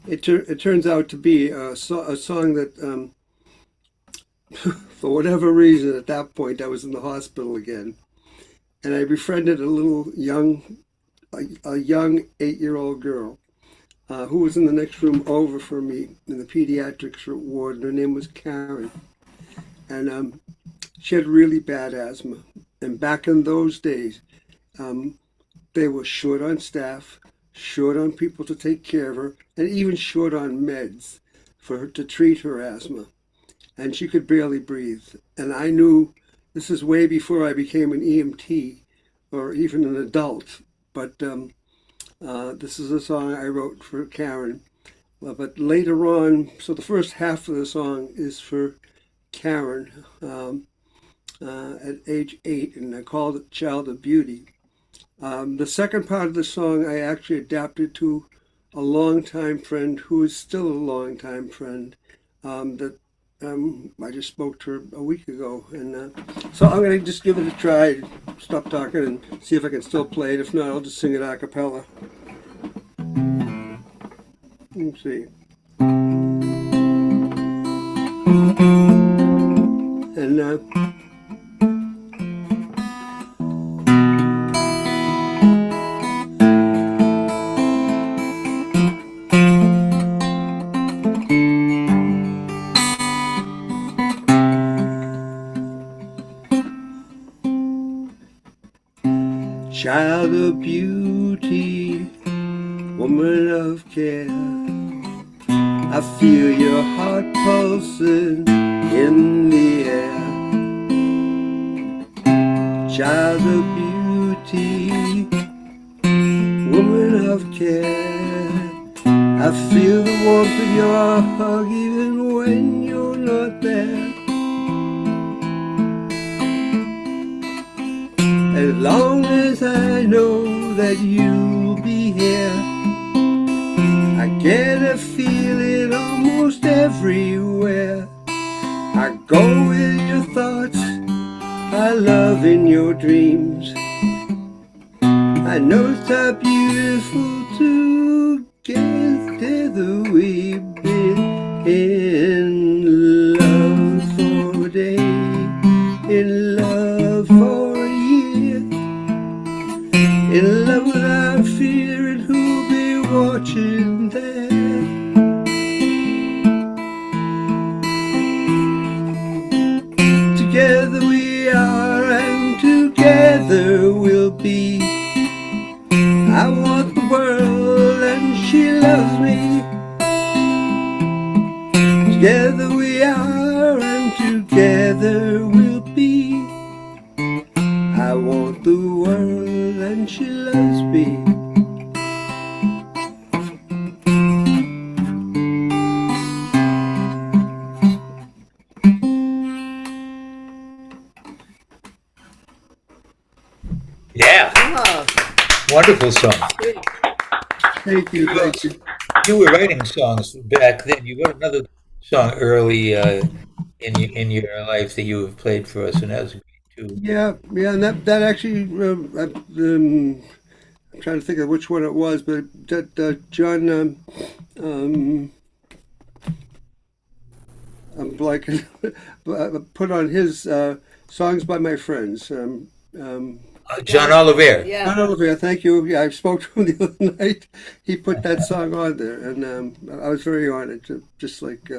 it turns out to be a song that, for whatever reason, at that point I was in the hospital again, and I befriended a young 8-year-old girl who was in the next room over for me in the pediatrics ward, and her name was Karen, and she had really bad asthma, and back in those days, they were short on staff, short on people to take care of her, and even short on meds for her to treat her asthma. And she could barely breathe. And I knew this is way before I became an EMT or even an adult. But this is a song I wrote for Karen. But later on, so the first half of the song is for Karen at age 8, and I called it Child of Beauty. The second part of the song I actually adapted to a longtime friend who is still a longtime friend that I just spoke to her a week ago. And so I'm going to just give it a try, stop talking and see if I can still play it. If not, I'll just sing it a cappella. Let's see. And child of beauty, woman of care, I feel your heart pulsing in the air. Child of beauty, woman of care, I feel the warmth of your hug even when you're not there. As long as I know that you'll be here, I get a feeling almost everywhere. I go with your thoughts, I love in your dreams. I know it's how beautiful together we've been in love for a day, in love for a year, in love without fear, and who'll be watching there? Together we are, and together we'll be. I want the world, and she loves me. Together we are, and together we'll be. wonderful song. Thank you. Thank you. You were writing songs back then. You wrote another song early in your life that you have played for us, and that was great too. Yeah, yeah, and that actually, I'm trying to think of which one it was, but that John, I'm blanking, put on his songs by my friends. John Oliver. John Oliver, thank you. Yeah, I spoke to him the other night. He put that song on there, and I was very honored, just like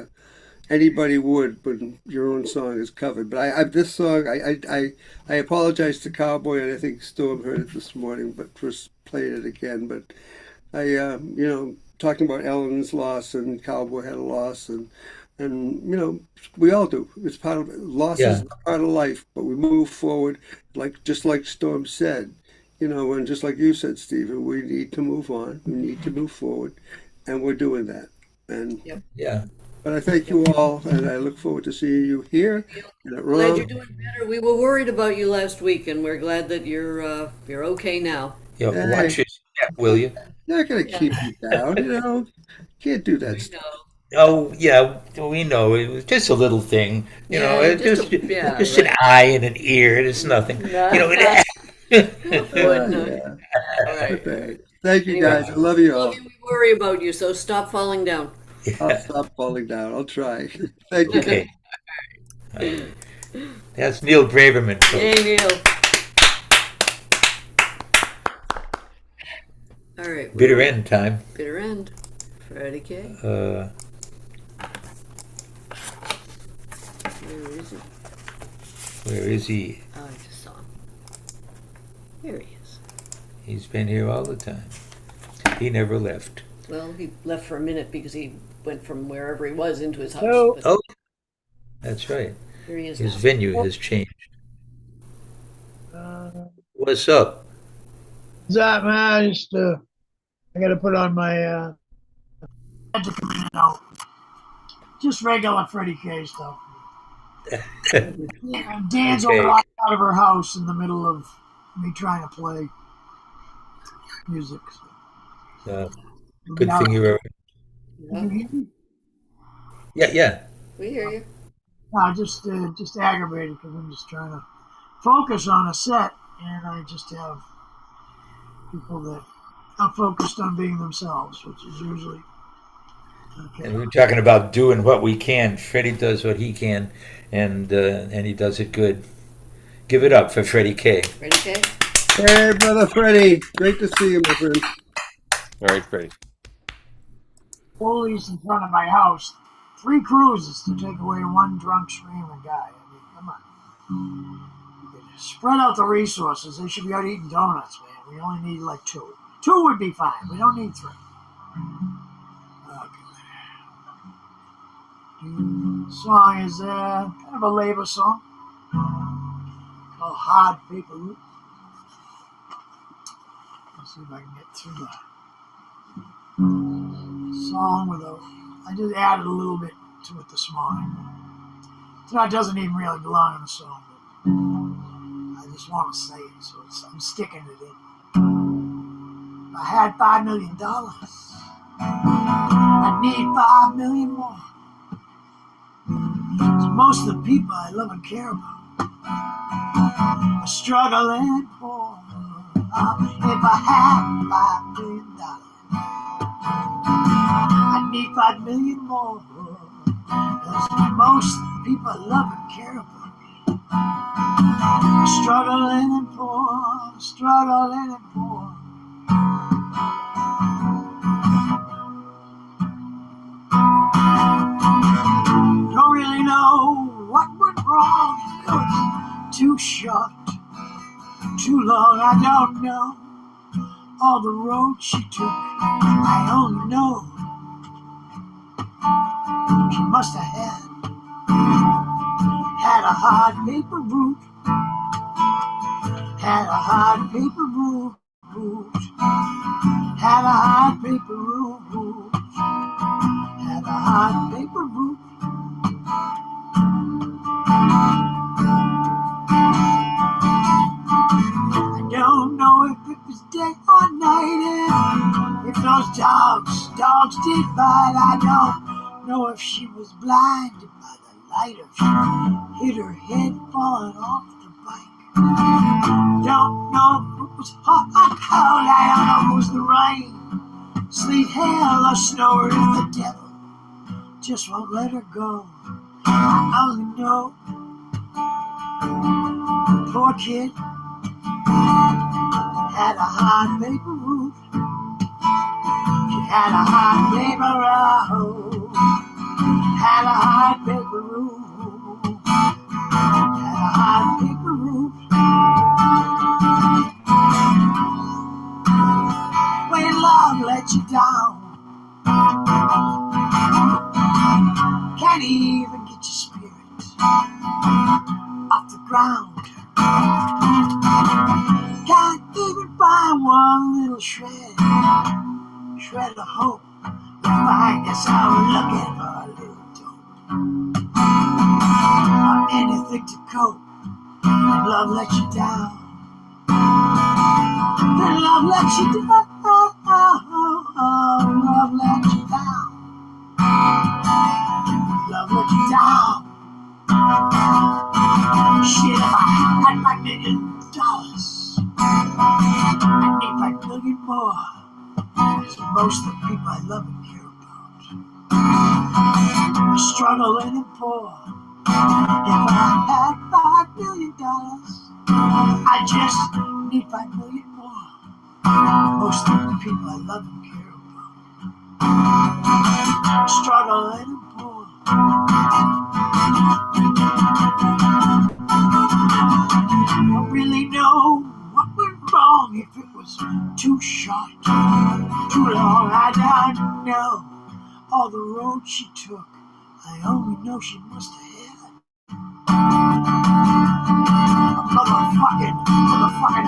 anybody would when your own song is covered. But this song, I apologize to Cowboy, and I think Storm heard it this morning, but just playing it again. But talking about Ellen's loss, and Cowboy had a loss, and we all do. It's part of loss is part of life, but we move forward, just like Storm said, and just like you said, Stephen, we need to move on. We need to move forward, and we're doing that. And yeah. But I thank you all, and I look forward to seeing you here. Glad you're doing better. We were worried about you last week, and we're glad that you're okay now. Yeah, watch your step, will you? Not gonna keep you down, Can't do that stuff. Oh yeah, we know it was just a little thing, just an eye and an ear. It's nothing, Okay. Thank you, guys. I love you all. We worry about you, so stop falling down. I'll stop falling down. I'll try. Thank you. Okay. That's Neil Braverman. Hey, Neil. All right. Bitter end time. Bitter end. Freddie K. Where is he? Where is he? Oh, I just saw him. There he is. He's been here all the time. He never left. Well, he left for a minute because he went from wherever he was into his house. Oh, that's right. Here he is. His now. venue has changed. What's up? What's up, man? I got to put on my just regular Freddie K stuff. And Dan's Okay. over out of her house in the middle of me trying to play music. Good thing you were. Can you hear me? Yeah. We hear you. No, just aggravated because I'm just trying to focus on a set, and I just have people that are focused on being themselves, which is usually okay. And we're talking about doing what we can. Freddie does what he can, and he does it good. Give it up for Freddie K. Freddie K. Hey, brother Freddie. Great to see you, my friend. All right, Freddie. Police in front of my house, 3 cruises to take away one drunk screaming guy. I mean, come on. Spread out the resources. They should be out eating donuts, man. We only need like 2. 2 would be fine. We don't need 3. The song is kind of a labor song called Hard Paper Route. Let's see if I can get through the song I just added a little bit to it this morning. That doesn't even really belong in the song, but I just want to say it, so I'm sticking it in. If I had $5 million, I need 5 million more. So most of the people I love and care about are struggling poor. If I had $5 million, I need 5 million more. 'Cause most of the people I love and care about are struggling and poor, struggling and poor. Don't really know what went wrong. It was too short, too long. I don't know all the roads she took. I only know she must have had a hard paper route. Had a hard paper route. Had a hard paper route. Had a hard paper route. I don't know if it was day or If those dogs did bite, I don't know if she was blinded by the light or she hit her head falling off the bike. Don't know if it was hot or cold, I don't know if it was the rain, sleet, hail, or snow, or if the devil just won't let her go. I only know the poor kid had a hard paper roof. She had a hard paper road, had a hard paper roof, had a hard paper roof. When love lets you down, can't even get your spirit off the ground. Can't even find one little shred of hope. You find yourself looking for a little dope or anything to cope. When love lets you down, when love lets you down, love lets you down, love lets you down. Shit, if I had $5 million, I'd need $5 million more. So most of the people I love and care about are struggling and poor. If I had $5 million, I just need $5 million more. Most of the people I love and care about are struggling and poor. I don't really know what went wrong, if it was too short, too long, I don't know. All the road she took, I only know she must have had a motherfucking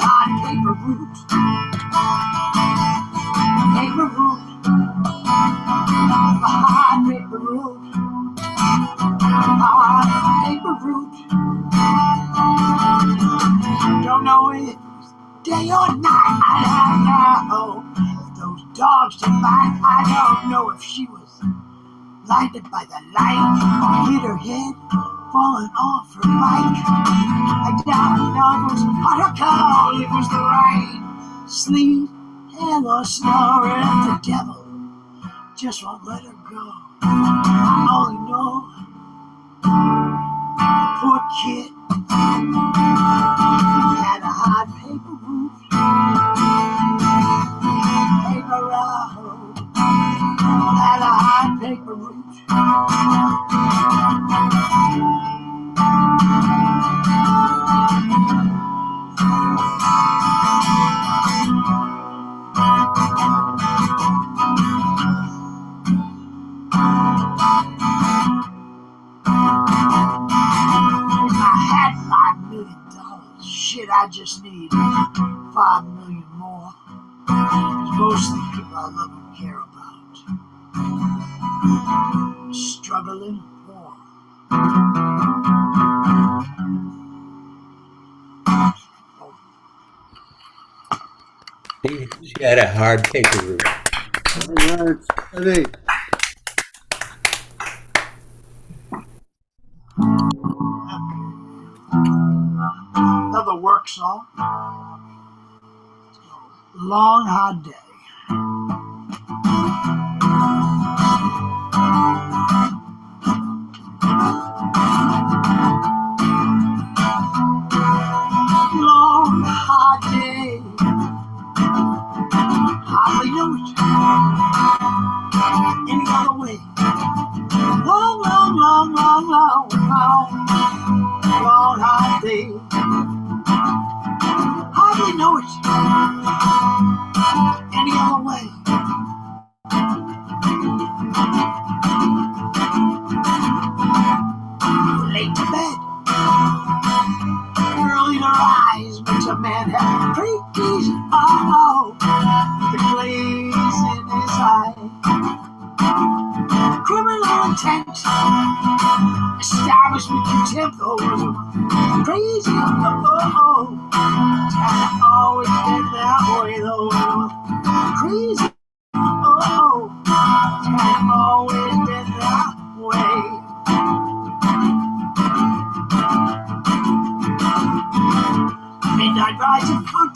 hard paper route. Paper route, a hard paper route, hard paper route. Don't know if it was day or night, I don't know. If those dogs did bite, I don't know if she was blinded by the light or hit her head falling off her bike. I don't know if it was hot or cold, if it was the rain, sleet, hail, or snow, or if the devil just won't let her go. I only know the poor kid had a hard paper roof, paper road, had a hard paper roof. Shit, I just need $5 million more. Cause most of the people I love and care about are struggling and poor. She had a hard paper route. All right, Eddie. Another work song. Long hard day. Long hard day. Hardly know it any other way. Long, long, long, long, long, long, long hard day. Hardly know it any other way. Late to bed, early to rise, makes a man have crazy, oh, the glaze in his eye. Criminal intent, establishment contempt, oh, crazy, oh, it's kinda always been that way though. Crazy,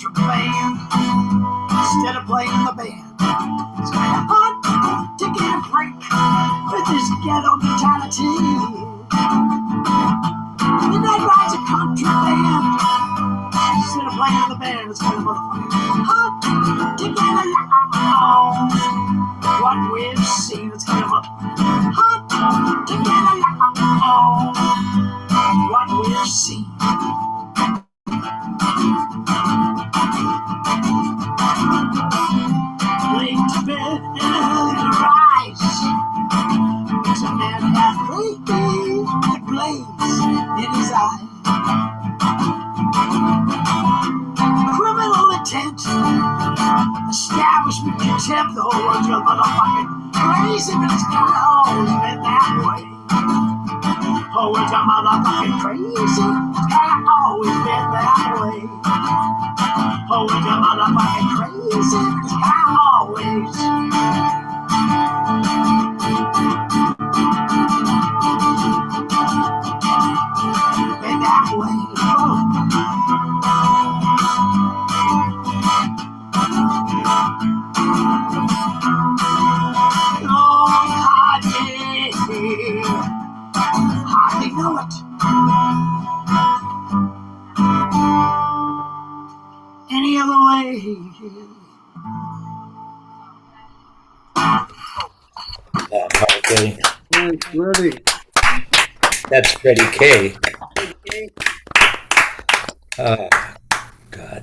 contraband instead of playing the band. It's kind of hard to get a break with this ghetto mentality. And that rides a contraband instead of playing the band. It's kind of motherfucking hard to get along. What we've seen, it's kind of hard to get along. What we've seen. Late to bed and early to rise. Makes a man have the blaze in his eye. Criminal intent, establishment contempt, the whole world's your motherfucking crazy, but it's kind of always been that way. Whole world's your motherfucking crazy, it's kind of always been that way. Whole world's your motherfucking crazy, but it's kind of always. Been that way. Hardly know it. Any other way? Okay. Thanks, Freddie. That's Freddie K. Oh, God.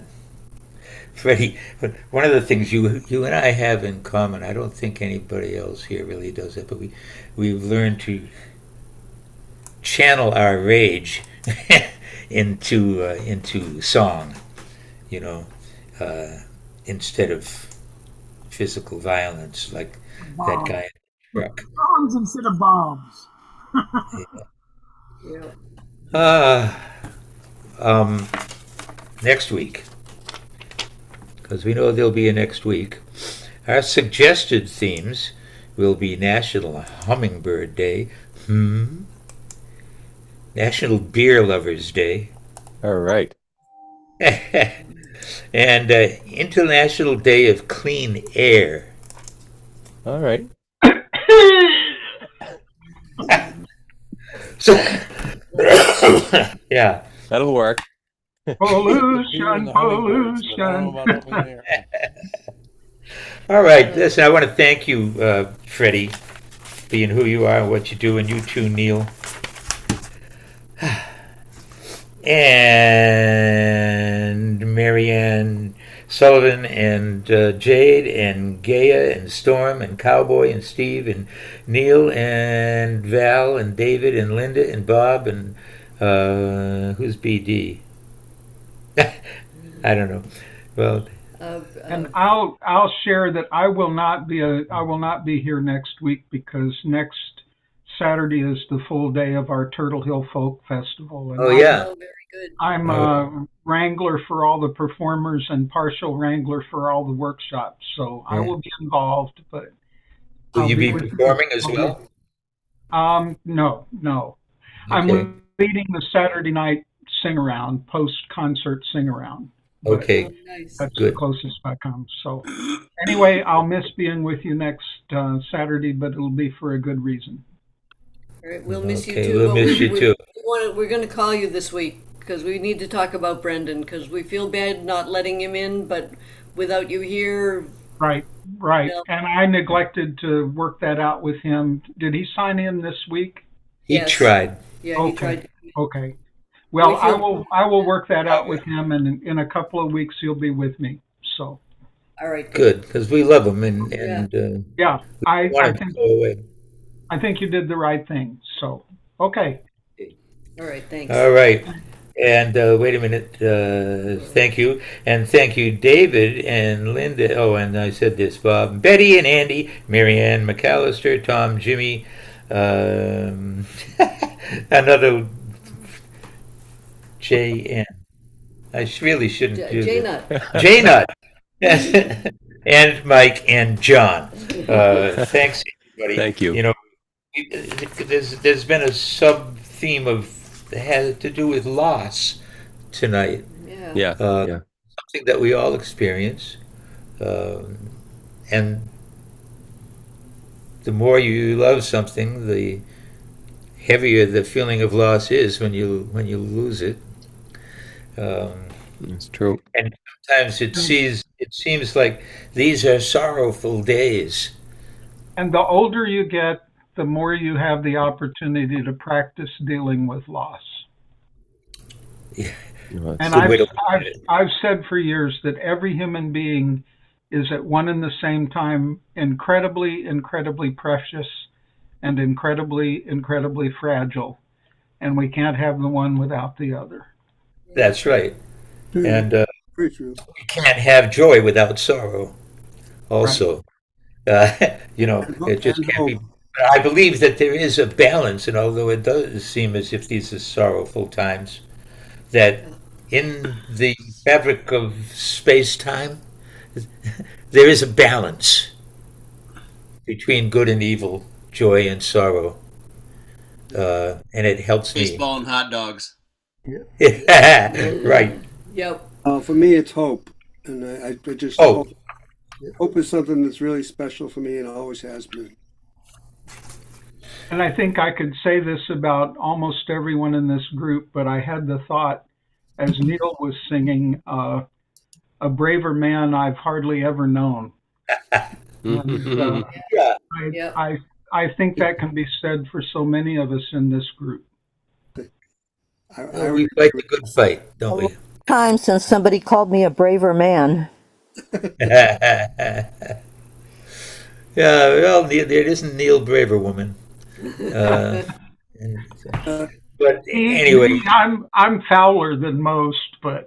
Freddie, one of the things you and I have in common, I don't think anybody else here really does it, but we've learned to channel our rage into song, you know, instead of physical violence like that guy in the truck. Bombs instead of bombs. Next week, because we know there'll be a next week, our suggested themes will be National Hummingbird Day, National Beer Lovers Day, All right. and International Day of Clean Air. All right. So, yeah. That'll work. Pollution. All right. Listen, I want to thank you, Freddie, being who you are and what you do, and you too, Neil. And Marianne Sullivan and Jade and Gaia and Storm and Cowboy and Steve and Neil and Val and David and Linda and Bob and who's BD? I don't know. Well, And I'll share that I will not be here next week because next Saturday is the full day of our Turtle Hill Folk Festival. And I'm wrangler for all the performers and partial wrangler for all the workshops. So I will be involved, but will you be performing as well? No. I'm leading the Saturday night sing around, post concert sing around. Okay, that's good. The closest I come. So anyway, I'll miss being with you next Saturday, but it'll be for a good reason. All right, we'll miss you Okay, too. we'll miss you too. We're going to call you this week because we need to talk about Brendan because we feel bad not letting him in, but without you here. Right. And I neglected to work that out with him. Did he sign in this week? He tried. Yeah, he tried. Okay. Well, I will work that out with him, and in a couple of weeks he'll be with me. So. All right. Good, because we love him, and yeah, I want him think to go away. I think you did the right thing. So, okay. All right. Thanks. All right. And wait a minute. Thank you. And thank you, David and Linda. Oh, and I said this, Bob, Betty and Andy, Marianne McAllister, Tom, Jimmy, another J.N. I really shouldn't do J-Nut. J-Nut. And Mike and John. Thanks, everybody. Thank you. You know, there's been a sub-theme of has to do with loss tonight. Yeah. Yeah. something that we all experience, and the more you love something, the heavier the feeling of loss is when you lose it. It's true. And sometimes it seems like these are sorrowful days. And the older you get, the more you have the opportunity to practice dealing with loss. Yeah. And Good way to look at I've said for years that every human being is at one and the same time incredibly, incredibly precious and incredibly, incredibly fragile. And we can't have the one without the other. That's right. And Very true. we can't have joy without sorrow. Also, it just can't be. But I believe that there is a balance, and although it does seem as if these are sorrowful times, that in the fabric of space-time, there is a balance between good and evil, joy and sorrow, and it helps me. Baseball and hot dogs. Right. Yep. For me, it's hope, and I just Hope. Hope is something that's really special for me, and always has been. And I think I could say this about almost everyone in this group, but I had the thought as Neil was singing, a braver man I've hardly ever known. And, I think that can be said for so many of us in this group. We fight the good fight, don't we? Time since somebody called me a braver man. Yeah, well, there isn't Neil Braver woman. But anyway, I'm fouler than most, but.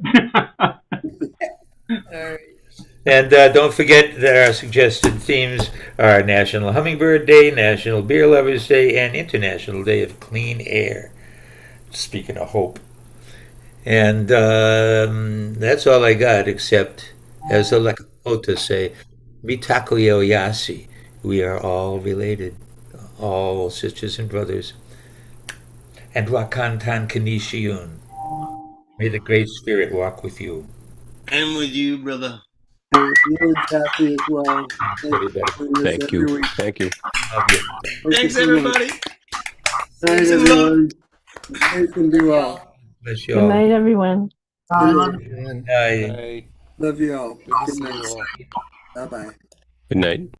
And don't forget that our suggested themes are National Hummingbird Day, National Beer Lovers Day, and International Day of Clean Air. Speaking of hope. And that's all I got, except, as the Lakota say, Mitakuyo Yasi. We are all related, all sisters and brothers. And Wakantan Kanishiyun. May the Great Spirit walk with you. And with you, brother. Really happy as well. Thank you. Thank you. Thanks, everybody. Thanks, everyone. Thanks and be well. Bless you Good all. night, everyone. Night. Love you all. Good Good to see night. you all. Bye bye. Good night.